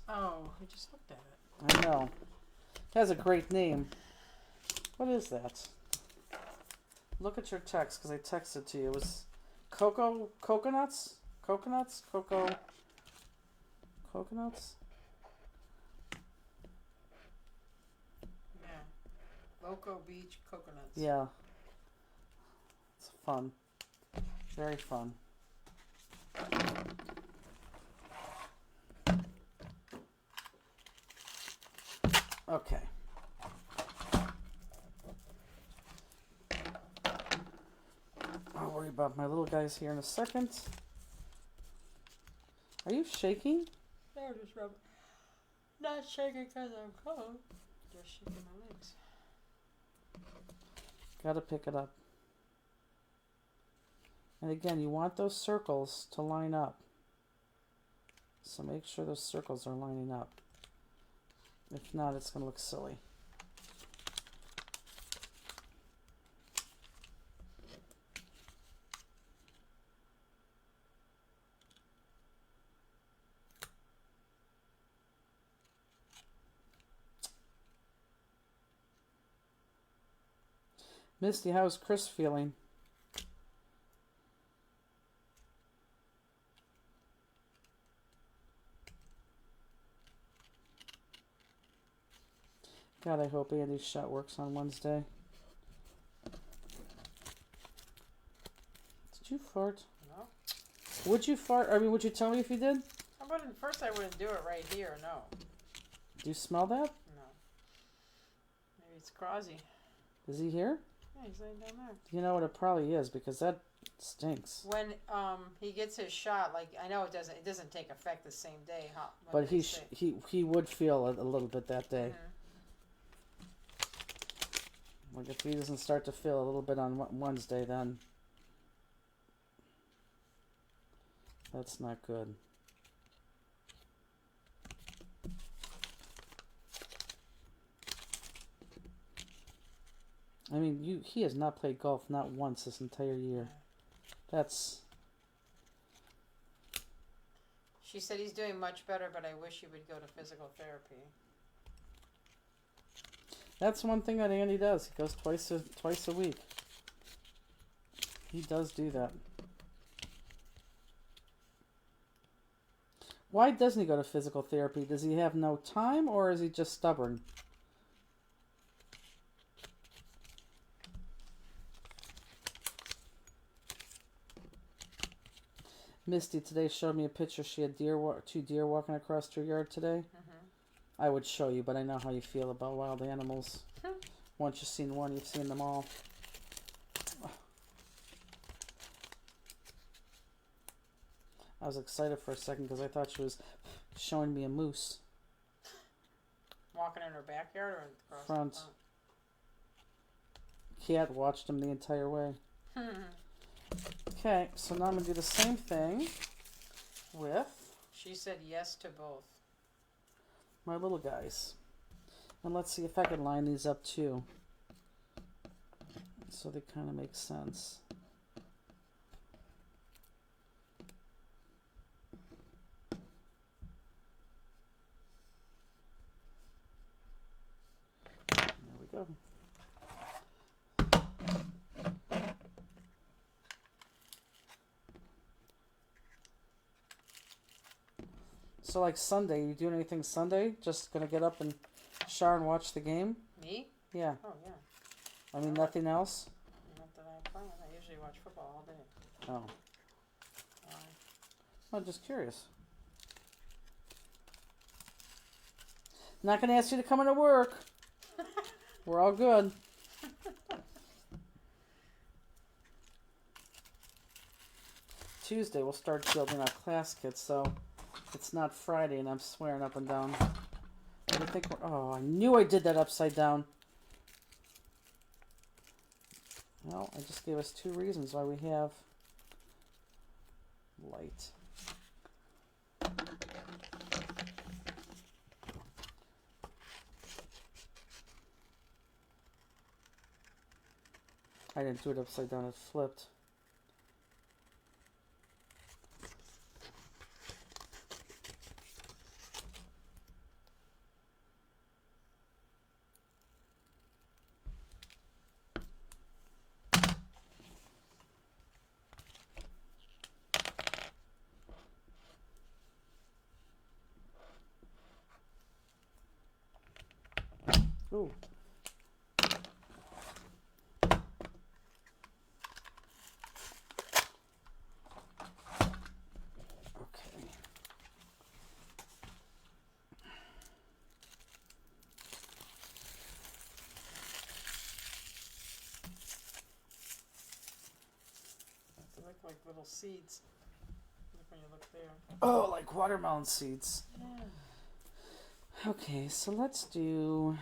Oh, we just looked at it. I know. It has a great name. What is that? Look at your text because I texted to you. It was coconuts? Coconuts? Coconuts? Yeah. Loco Beach Coconuts. Yeah. It's fun. Very fun. Okay. I'll worry about my little guys here in a second. Are you shaking? They're just rubbing. Not shaking because I'm cold. Just shaking my legs. Gotta pick it up. And again, you want those circles to line up. So make sure those circles are lining up. If not, it's going to look silly. Misty, how's Chris feeling? God, I hope Andy's shot works on Wednesday. Did you fart? No. Would you fart? I mean, would you tell me if you did? First, I wouldn't do it right here. No. Do you smell that? No. Maybe it's Crosby. Is he here? Yeah, he's laying down there. You know what? It probably is because that stinks. When he gets his shot, like I know it doesn't take effect the same day. But he would feel it a little bit that day. Mm-hmm. Like if he doesn't start to feel a little bit on Wednesday, then that's not good. I mean, he has not played golf not once this entire year. That's... She said he's doing much better, but I wish he would go to physical therapy. That's one thing that Andy does. He goes twice a week. He does do that. Why doesn't he go to physical therapy? Does he have no time, or is he just stubborn? Misty today showed me a picture. She had two deer walking across her yard today. I would show you, but I know how you feel about wild animals. Once you've seen one, you've seen them all. I was excited for a second because I thought she was showing me a moose. Walking in her backyard or across Front. the front? Cat watched him the entire way. Okay, so now I'm going to do the same thing with She said yes to both. my little guys. And let's see if I can line these up too. So they kind of make sense. There we go. So like Sunday, you doing anything Sunday? Just gonna get up and shower and watch the game? Me? Yeah. Oh, yeah. I mean nothing else? Not that I plan. I usually watch football all day. Oh. I'm just curious. Not gonna ask you to come into work. We're all good. Tuesday we'll start building our class kits, so it's not Friday and I'm swearing up and down. What do you think? Oh, I knew I did that upside down. Well, I just gave us 2 reasons why we have light. I didn't do it upside down, it flipped. Ooh. Okay. They look like little seeds. Look when you look there. Oh, like watermelon seeds. Yeah. Okay, so let's do...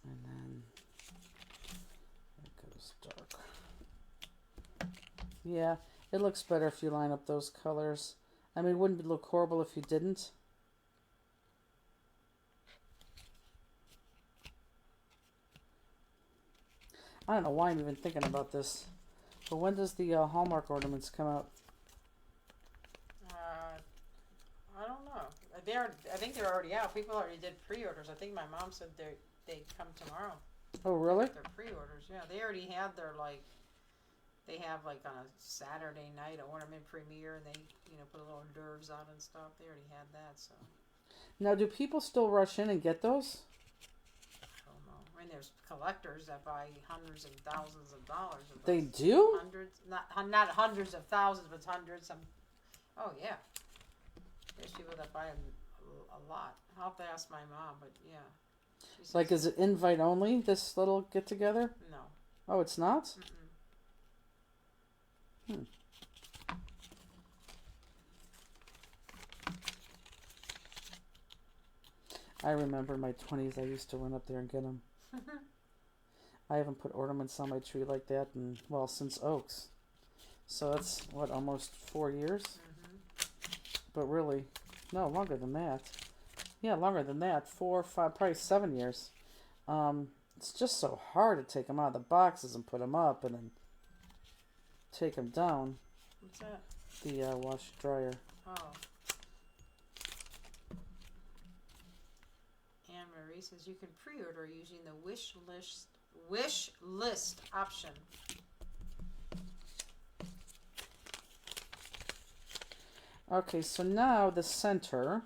And then it goes dark. Yeah, it looks better if you line up those colors. I mean, it wouldn't look horrible if you didn't. I don't know why I'm even thinking about this. But when does the Hallmark ornaments come out? I don't know. I think they're already out. People already did pre-orders. I think my mom said they come tomorrow. Oh, really? Their pre-orders, yeah. They already had their they have like on a Saturday night an ornament premiere, and they put a little hors d'oeuvres on and stuff. They already had that, so Now, do people still rush in and get those? I don't know. I mean, there's collectors that buy hundreds and thousands of dollars of They those. do? Hundreds, not hundreds of thousands, but hundreds. Oh yeah. There's people that buy a lot. I'll have to ask my mom, but yeah. She says Like, is it invite only, this little get together? no. Oh, it's not? Mm-mm. I remember in my 20s, I used to run up there and get them. I haven't put ornaments on my tree like that in, well, since Oaks. So that's, what, almost 4 years? But really, no, longer than that. Yeah, longer than that. 4, 5, probably 7 years. It's just so hard to take them out of the boxes and put them up and then take them down. What's that? The wash dryer. Oh. Anne Marie says you can pre-order using the wish list option. Okay, so now the center.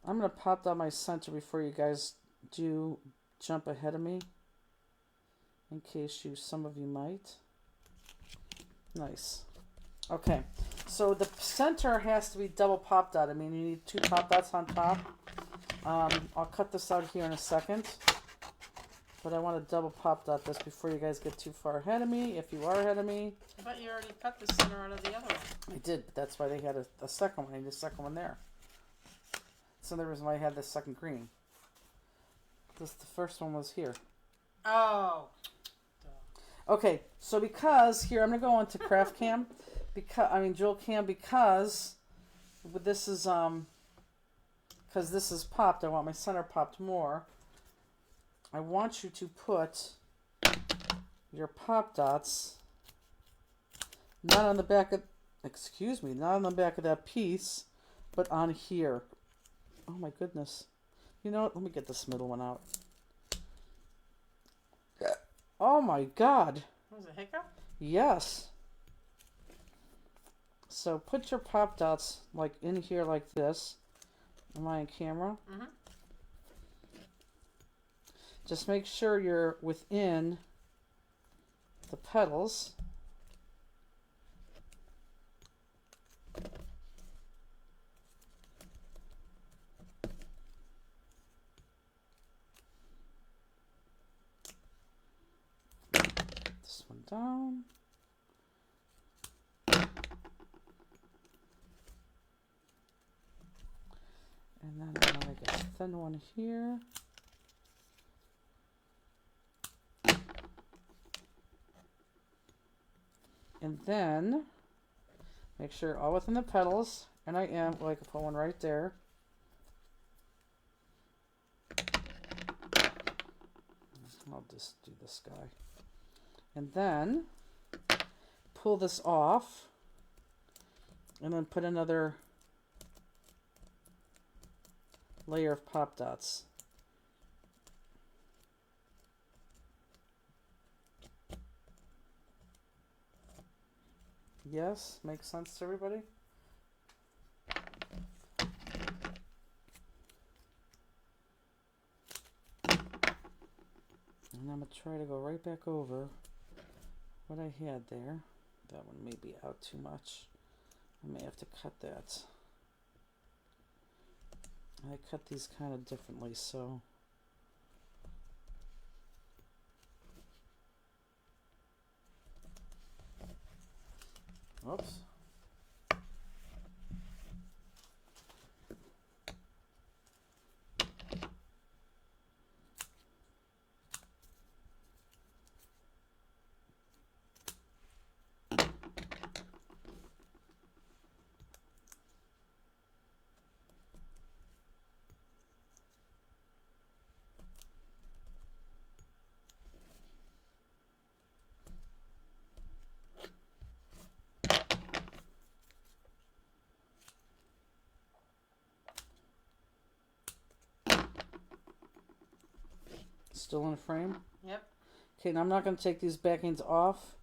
I'm going to pop down my center before you guys do jump ahead of me. In case some of you might. Nice. Okay. So the center has to be double pop dot. I mean, you need 2 pop dots on top. I'll cut this out here in a second. But I want to double pop dot this before you guys get too far ahead of me, if you are ahead of me. But you already cut the center out of the other one. I did, but that's why they had a second one. I need a second one there. That's another reason why I had this second green. The first one was here. Oh. Okay, so because here I'm gonna go into Craft Cam, Jewel Cam, because this is popped. I want my center popped more. I want you to put your pop dots not on the back of, not on the back of that piece, but on here. Oh my goodness. You know what? Let me get this middle one out. Oh my God. Was it a hiccup? Yes. So put your pop dots like in here like this. Am I on camera? Mm-hmm. Just make sure you're within the petals. This one down. And then I'm going to get a thin one here. And then make sure all within the petals, and I am, well, I can put one right there. I'll just do this guy. And then pull this off, and then put another layer of pop dots. Yes, makes sense to everybody? And I'm going to try to go right back over what I had there. That one may be out too much. I may have to cut that. I cut these kind of differently, so... Oops. Still in frame? Yep. Okay, now I'm not going to take these backings off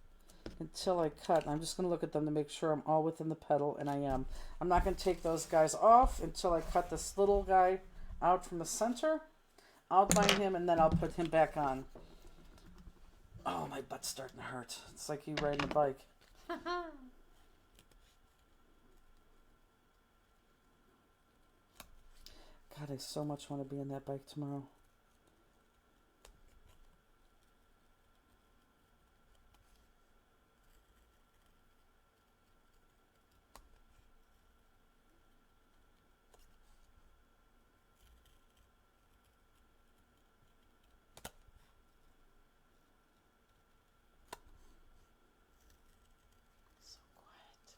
until I cut. I'm just going to look at them to make sure I'm all within the petal, and I am. I'm not going to take those guys off until I cut this little guy out from the center, outline him, and then I'll put him back on. Oh, my butt's starting to hurt. It's like you riding a bike. God, I so much want to be on that bike tomorrow.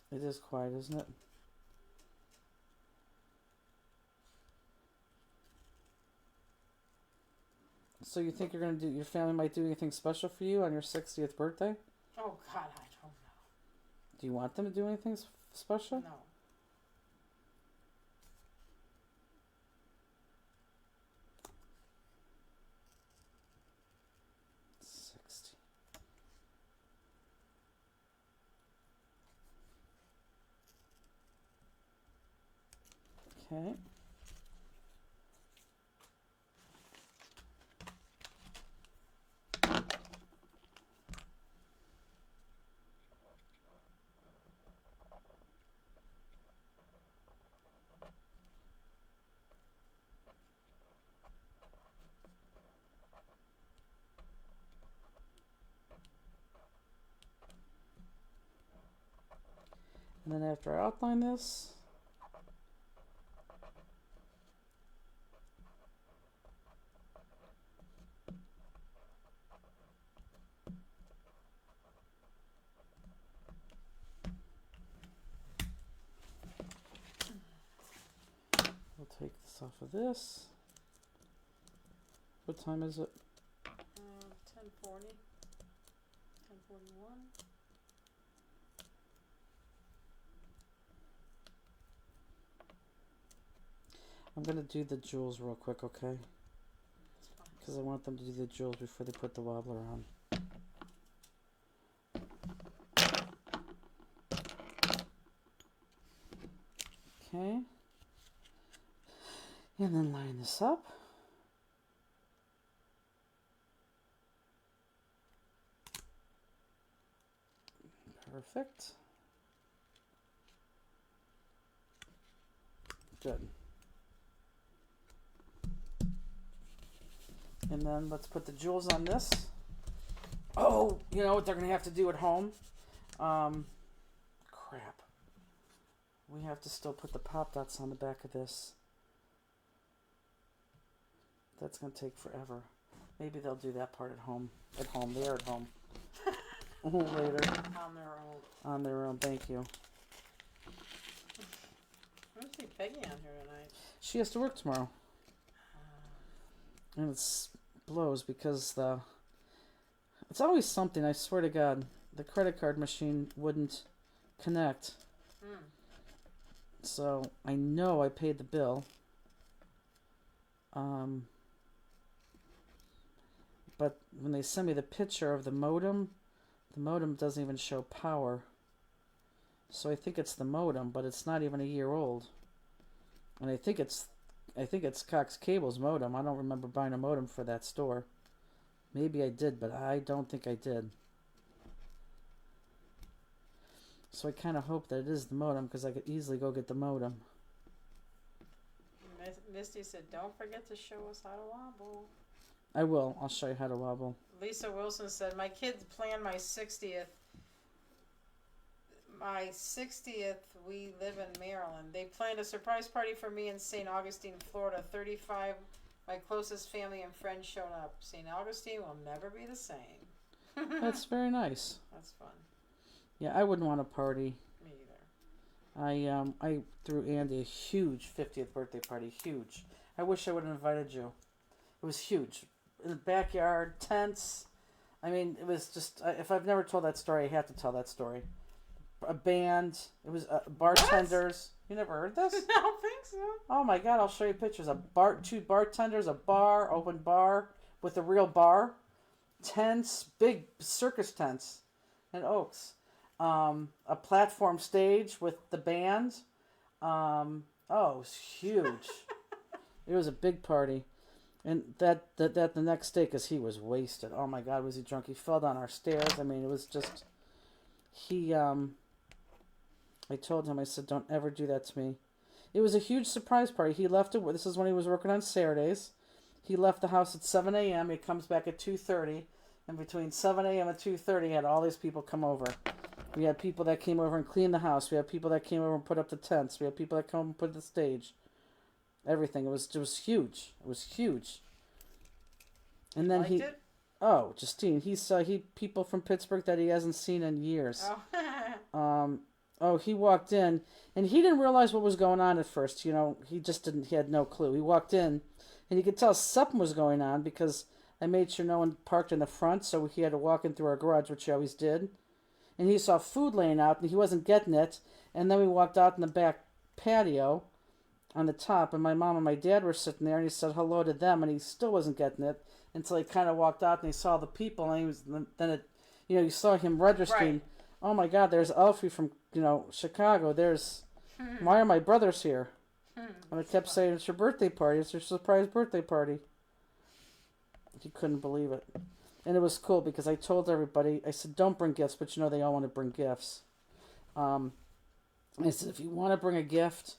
It is quiet, isn't it? So you think you're going to do, your family might do anything special for you on your 60th birthday? Oh, God, I don't know. Do you want them to do anything special? No. Okay. And then after I outline this, we'll take this off of this. What time is it? 10:40. 10:41. I'm going to do the jewels real quick, okay? That's fine. Because I want them to do the jewels before they put the wobbler on. Okay. And then line this up. Perfect. Good. And then let's put the jewels on this. Oh, you know what they're going to have to do at home? Crap. We have to still put the pop dots on the back of this. That's going to take forever. Maybe they'll do that part at home. At home. They are at home. Later. On their own. On their own. Thank you. I don't see Peggy on here tonight. She has to work tomorrow. And it's blows because it's always something, I swear to God. The credit card machine wouldn't connect. So I know I paid the bill. But when they send me the picture of the modem doesn't even show power. So I think it's the modem, but it's not even a year old. And I think it's Cox Cable's modem. I don't remember buying a modem for that store. Maybe I did, but I don't think I did. So I kind of hope that it is the modem because I could easily go get the modem. Misty said, "Don't forget to show us how to wobble." I will. I'll show you how to wobble. Lisa Wilson said, "My kids planned my 60th. We live in Maryland. They planned a surprise party for me in St. Augustine, Florida. 35, my closest family and friends showed up. St. Augustine will never be the same." That's very nice. That's fun. Yeah, I wouldn't want a party. Me either. I threw Andy a huge 50th birthday party. Huge. I wish I would have invited you. It was huge. In the backyard, tents. I mean, it was just, if I've never told that story, I have to tell that story. A band. It was bartenders. What? You never heard this? I don't think so. Oh my God, I'll show you pictures. Two bartenders, a bar, open bar with a real bar. Tents, big circus tents and Oaks. A platform stage with the band. It was huge. It was a big party. And that the next day, because he was wasted. Oh my God, was he drunk? He fell down our stairs. I mean, it was just, I told him, I said, don't ever do that to me. It was a huge surprise party. He left it, this is when he was working on Saturdays. He left the house at 7 a.m. He comes back at 2:30. And between 7 a.m. and 2:30, had all these people come over. We had people that came over and cleaned the house. We had people that came over and put up the tents. We had people that come and put the stage. Everything. It was huge. It was huge. And then Justine, he saw people from Pittsburgh that he hasn't seen in years. He walked in and he didn't realize what was going on at first. You know, he had no clue. He walked in and you could tell something was going on because I made sure no one parked in the front, so he had to walk in through our garage, which he always did. And he saw food laying out and he wasn't getting it. And then we walked out in the back patio on the top, and my mom and my dad were sitting there, and he said hello to them, and he still wasn't getting it until he kind of walked out and he saw the people, and you saw him registering. Right. Oh my God, there's Alfie from Chicago. Why are my brothers here? And I kept saying, it's your birthday party. It's your surprise birthday party. He couldn't believe it. And it was cool because I told everybody, I said, don't bring gifts, but they all want to bring gifts. I said, if you want to bring a gift,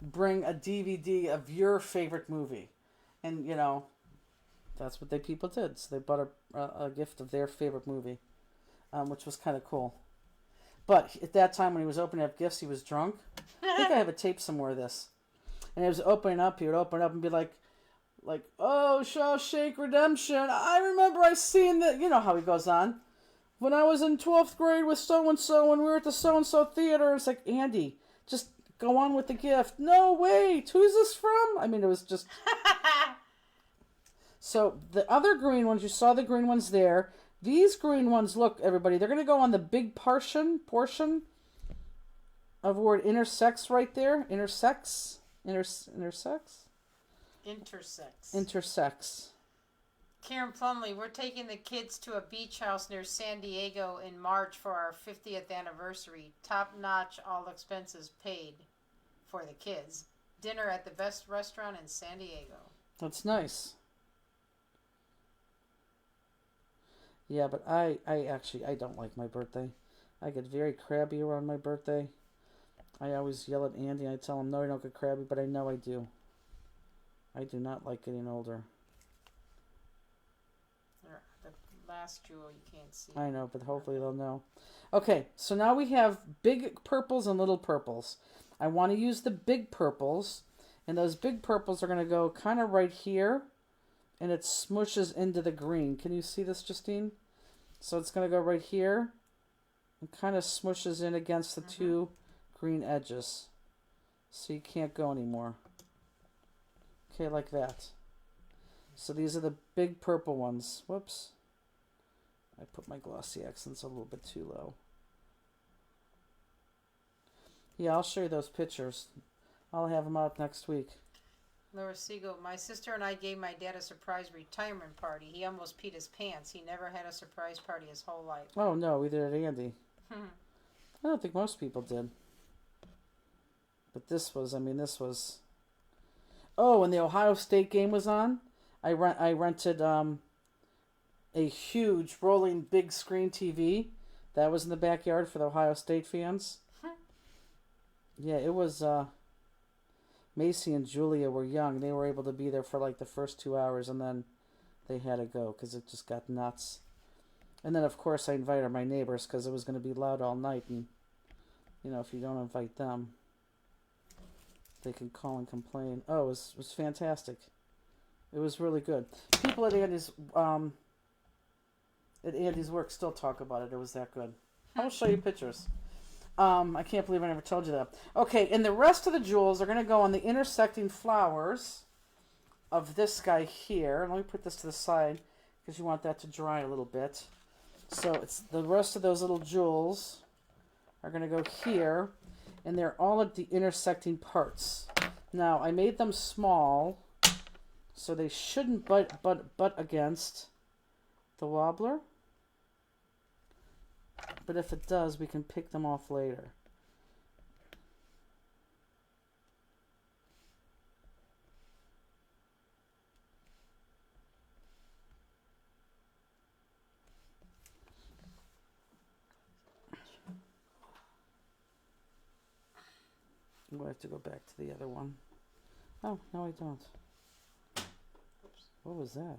bring a DVD of your favorite movie. And, that's what people did. So they bought a gift of their favorite movie, which was kind of cool. But at that time when he was opening up gifts, he was drunk. I think I have a tape somewhere of this. And he was opening up. He would open up and be like, oh, Shawshank Redemption. I remember I seen that. You know how he goes on. When I was in 12th grade with so-and-so when we were at the so-and-so theater. It's like, Andy, just go on with the gift. No, wait. Who's this from? I mean, it was just... So the other green ones, you saw the green ones there. These green ones, look, everybody, they're going to go on the big portion of word intersex right there. Intersex. Intersex. Karen Plumley, we're taking the kids to a beach house near San Diego in March for our 50th anniversary. Top-notch, all expenses paid for the kids. Dinner at the best restaurant in San Diego. That's nice. Yeah, but I don't like my birthday. I get very crabby around my birthday. I always yell at Andy. I tell him, no, I don't get crabby, but I know I do. I do not like getting older. The last jewel you can't see. I know, but hopefully they'll know. Okay, so now we have big purples and little purples. I want to use the big purples, and those big purples are going to go kind of right here, and it smushes into the green. Can you see this, Justine? So it's going to go right here and kind of smushes in against the two green edges. So you can't go anymore. Okay, like that. So these are the big purple ones. Whoops. I put my glossy accents a little bit too low. Yeah, I'll show you those pictures. I'll have them out next week. Laura Siegel, my sister and I gave my dad a surprise retirement party. He almost peed his pants. He never had a surprise party his whole life. Oh, no, we did it, Andy. I don't think most people did. But this was... Oh, when the Ohio State game was on, I rented a huge rolling big screen TV that was in the backyard for the Ohio State fans. Yeah, it was... Macy and Julia were young. They were able to be there for like the first 2 hours, and then they had to go because it just got nuts. And then, of course, I invited my neighbors because it was going to be loud all night. And, you know, if you don't invite them, they can call and complain. Oh, it was fantastic. It was really good. People at Andy's work still talk about it. It was that good. I will show you pictures. I can't believe I never told you that. Okay, and the rest of the jewels are going to go on the intersecting flowers of this guy here. Let me put this to the side because you want that to dry a little bit. So it's the rest of those little jewels are going to go here, and they're all at the intersecting parts. Now, I made them small, so they shouldn't butt against the wobbler. But if it does, we can pick them off later. We'll have to go back to the other one. Oh, no, I don't. What was that?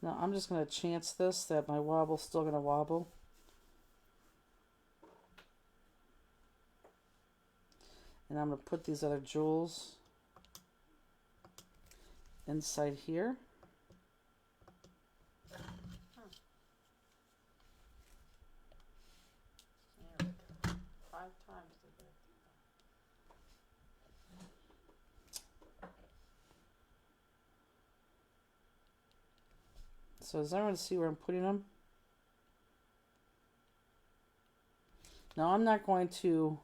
Now I'm just going to chance this, that my wobble's still going to wobble. And I'm going to put these other jewels inside here. Yeah, 5 times the bit. So does everyone see where I'm putting them? Now I'm not going to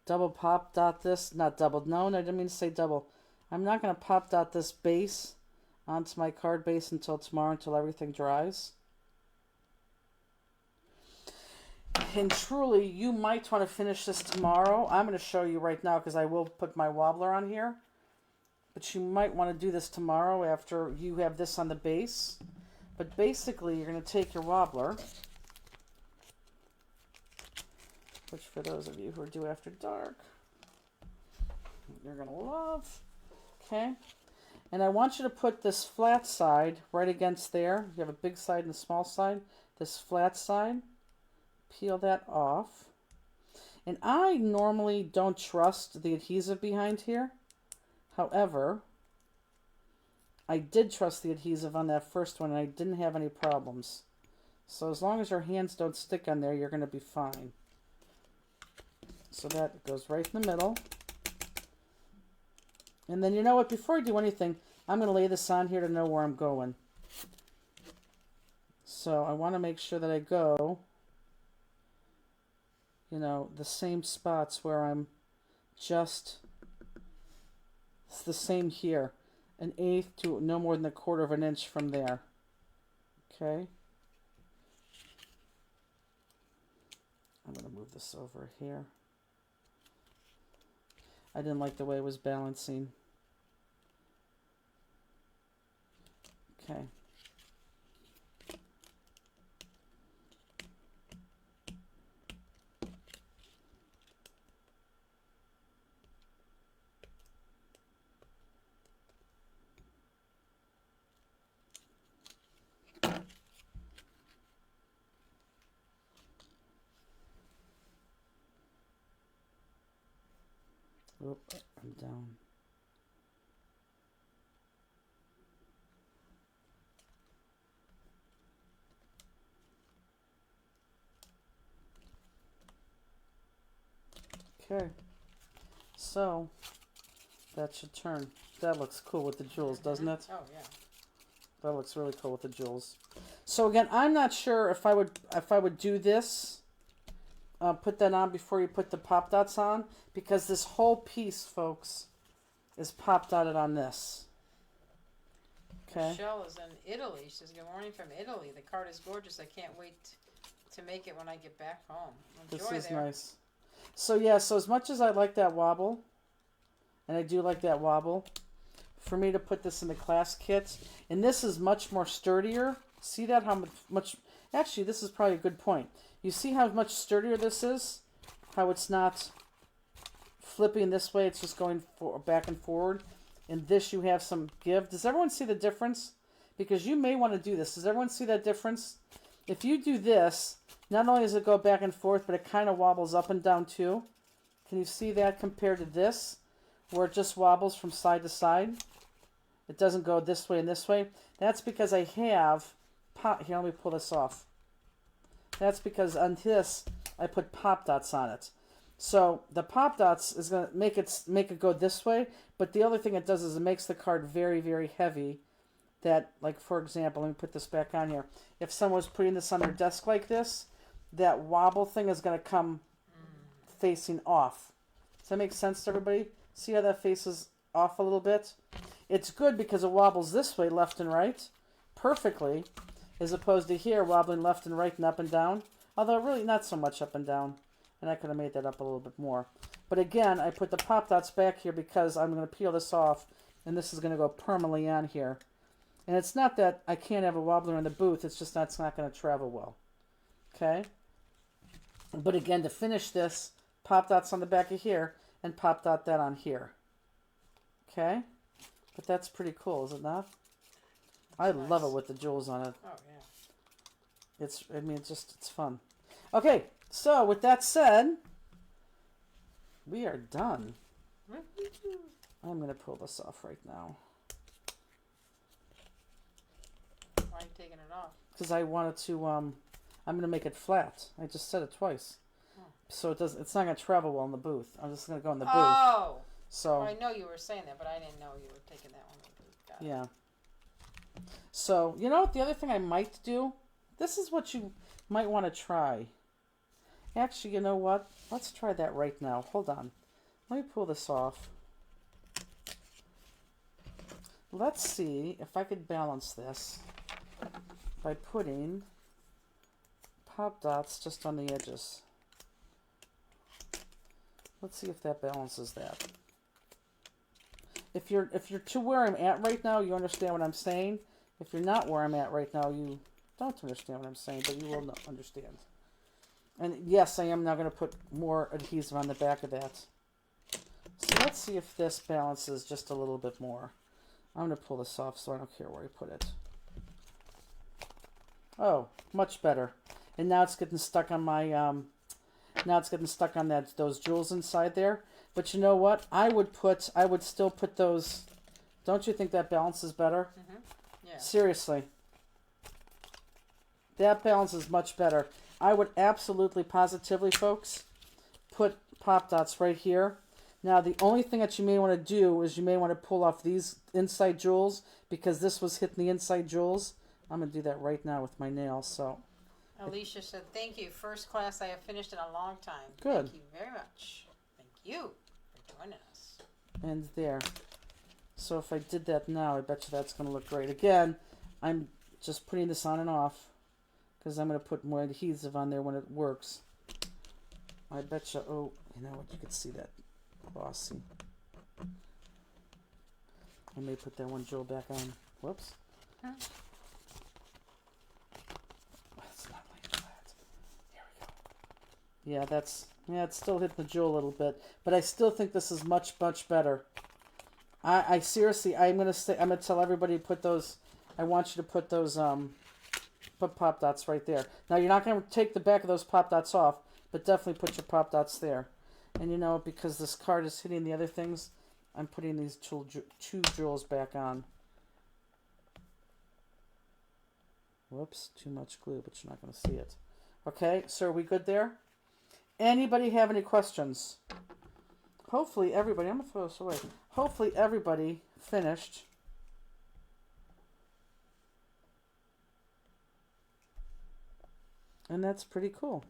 double pop dot this, not double, no, I didn't mean to say double. I'm not going to pop dot this base onto my card base until tomorrow, until everything dries. And truly, you might want to finish this tomorrow. I'm going to show you right now because I will put my wobbler on here. But you might want to do this tomorrow after you have this on the base. But basically, you're going to take your wobbler, which for those of you who are due after dark, you're going to love. Okay. And I want you to put this flat side right against there. You have a big side and a small side. This flat side, peel that off. And I normally don't trust the adhesive behind here. However, I did trust the adhesive on that first one and I didn't have any problems. So as long as your hands don't stick on there, you're going to be fine. So that goes right in the middle. And then you know what, before I do anything, I'm going to lay this on here to know where I'm going. So I want to make sure that I go, you know, the same spots where I'm just, it's the same here. 1/8 to no more than 1/4 of an inch from there. Okay. I'm going to move this over here. I didn't like the way it was balancing. Okay. Oop, I'm down. Okay, so that should turn. That looks cool with the jewels, doesn't it? Oh yeah. That looks really cool with the jewels. So again, I'm not sure if I would do this. Put that on before you put the pop dots on, because this whole piece, folks, is pop dotted on this. Okay. Michelle is in Italy. She says, "Good morning from Italy. The card is gorgeous. I can't wait to make it when I get back home." Enjoy This is there. nice. So yeah, so as much as I like that wobble, and I do like that wobble, for me to put this in the class kit, and this is much more sturdier. See that, how much, actually this is probably a good point. You see how much sturdier this is? How it's not flipping this way, it's just going back and forward. In this you have some give. Does everyone see the difference? Because you may want to do this. Does everyone see that difference? If you do this, not only does it go back and forth, but it kind of wobbles up and down too. Can you see that compared to this, where it just wobbles from side to side? It doesn't go this way and this way. That's because I have, here, let me pull this off. That's because on this, I put pop dots on it. So the pop dots is going to make it go this way, but the other thing it does is it makes the card very, very heavy. That, like, for example, let me put this back on here. If someone was putting this on their desk like this, that wobble thing is going to come facing off. Does that make sense to everybody? See how that faces off a little bit? It's good because it wobbles this way, left and right, perfectly, as opposed to here wobbling left and right and up and down. Although really not so much up and down. And I could have made that up a little bit more. But again, I put the pop dots back here because I'm going to peel this off, and this is going to go permanently on here. And it's not that I can't have a wobbler in the booth, it's just that's not going to travel well. Okay? But again, to finish this, pop dots on the back of here, and pop dot that on here. Okay? But that's pretty cool, is it not? I love it with the jewels on it. Oh yeah. It's fun. Okay, so with that said, we are done. I'm going to pull this off right now. Why are you taking it off? Because I wanted to, I'm going to make it flat. I just said it twice. Oh. So it's not going to travel well in the booth. I'm just going to go in the booth. Oh! So, Well, I know you were saying that, but I didn't know you were taking that one. Got it. yeah. So, you know what? The other thing I might do, this is what you might want to try. Actually, you know what? Let's try that right now. Hold on. Let me pull this off. Let's see if I could balance this by putting pop dots just on the edges. Let's see if that balances that. If you're to where I'm at right now, you understand what I'm saying. If you're not where I'm at right now, you don't understand what I'm saying, but you will understand. And yes, I am now going to put more adhesive on the back of that. So let's see if this balances just a little bit more. I'm going to pull this off so I don't care where I put it. Oh, much better. And now it's getting stuck on my, now it's getting stuck on those jewels inside there. But you know what? I would still put those, don't you think that balances better? Mm-hmm. Yeah. Seriously. That balances much better. I would absolutely, positively, folks, put pop dots right here. Now, the only thing that you may want to do is you may want to pull off these inside jewels because this was hitting the inside jewels. I'm going to do that right now with my nails. So, Alicia said, thank you. First class I have finished in a long time. Good. Thank you very much. Thank you for joining us. and there. So if I did that now, I bet you that's going to look great. Again, I'm just putting this on and off because I'm going to put more adhesive on there when it works. I bet you, oh, you know what, you could see that glossy. I may put that one jewel back on. Whoops. Huh? It's not like that. Here we go. Yeah, it's still hitting the jewel a little bit, but I still think this is much, much better. I seriously, I'm gonna tell everybody to put those. I want you to put those put pop dots right there. Now you're not gonna take the back of those pop dots off, but definitely put your pop dots there. And you know, because this card is hitting the other things, I'm putting these two jewels back on. Whoops, too much glue, but you're not gonna see it. Okay, so are we good there? Anybody have any questions? Hopefully everybody, I'm going to throw this away. Hopefully everybody finished. And that's pretty cool.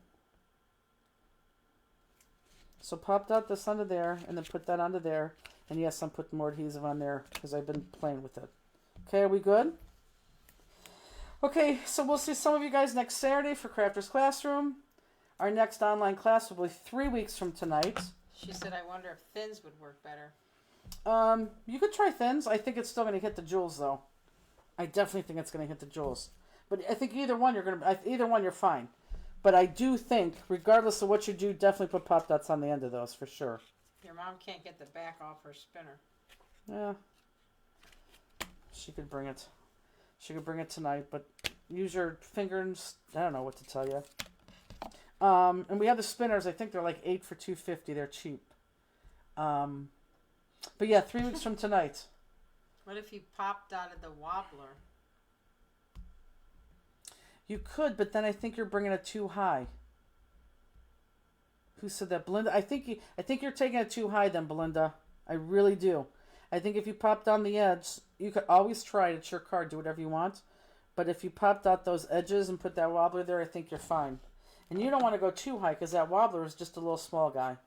So pop dot this onto there and then put that onto there. And yes, I'm putting more adhesive on there because I've been playing with it. Okay, are we good? Okay, so we'll see some of you guys next Saturday for Crafters Classroom. Our next online class will be 3 weeks from tonight. She said, I wonder if thins would work better. You could try thins. I think it's still going to hit the jewels, though. I definitely think it's going to hit the jewels. But I think either one you're fine. But I do think, regardless of what you do, definitely put pop dots on the end of those for sure. Your mom can't get the back off her spinner. Yeah. She could bring it. She could bring it tonight, but use your fingers. I don't know what to tell you. And we have the spinners. I think they're like 8 for $2.50. They're cheap. But yeah, 3 weeks from tonight. What if you pop dotted the wobbler? You could, but then I think you're bringing it too high. Who said that, Belinda? I think you're taking it too high, then, Belinda. I really do. I think if you pop down the edge, you could always try it. It's your card. Do whatever you want. But if you popped out those edges and put that wobbler there, I think you're fine. And you don't want to go too high because that wobbler is just a little small guy.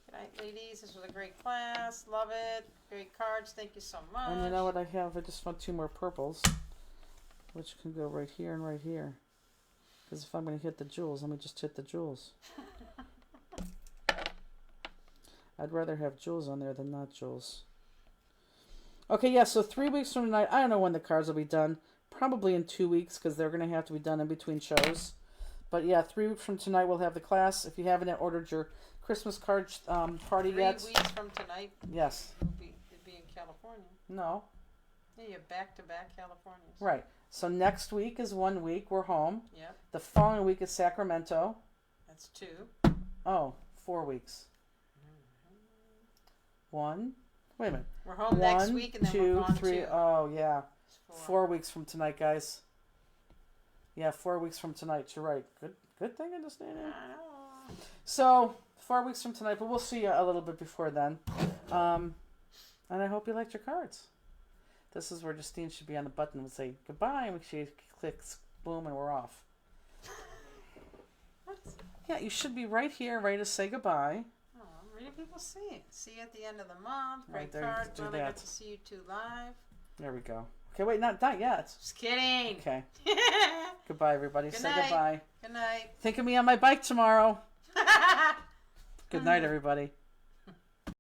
Good night, ladies. This was a great class. Love it. Great cards. Thank you so much. And you know what I have? I just want 2 more purples, which can go right here and right here. Because if I'm going to hit the jewels, let me just hit the jewels. I'd rather have jewels on there than not jewels. Okay, yeah, so 3 weeks from tonight, I don't know when the cards will be done. Probably in 2 weeks because they're going to have to be done in between shows. But yeah, 3 weeks from tonight we'll have the class. If you haven't ordered your Christmas card party yet. 3 weeks from tonight? Yes. It'd be in California. No. Yeah, you're back-to-back Californias. Right. So next week is 1 week. We're home. Yep. The following week is Sacramento. That's 2. Oh, 4 weeks. 1. Wait a minute. We're home next week and then 2, we're gone 3. 2. Oh, yeah. It's 4 weeks from tonight, guys. Yeah, 4 weeks from tonight. You're right. Good thing I just did it. I know. So 4 weeks from tonight, but we'll see you a little bit before then. And I hope you liked your cards. This is where Justine should be on the button and say goodbye, and she clicks, boom, and we're off. What? Yeah, you should be right here, ready to say goodbye. Oh, ready people see it. See you at the end of the month. Right Great there, you cards. can do Glad I got that. to see you 2 live. There we go. Okay, wait, not yet. Just kidding. Okay. Goodbye, everybody. Good Say night. goodbye. Good night. Think of me on my bike tomorrow. Good night, everybody.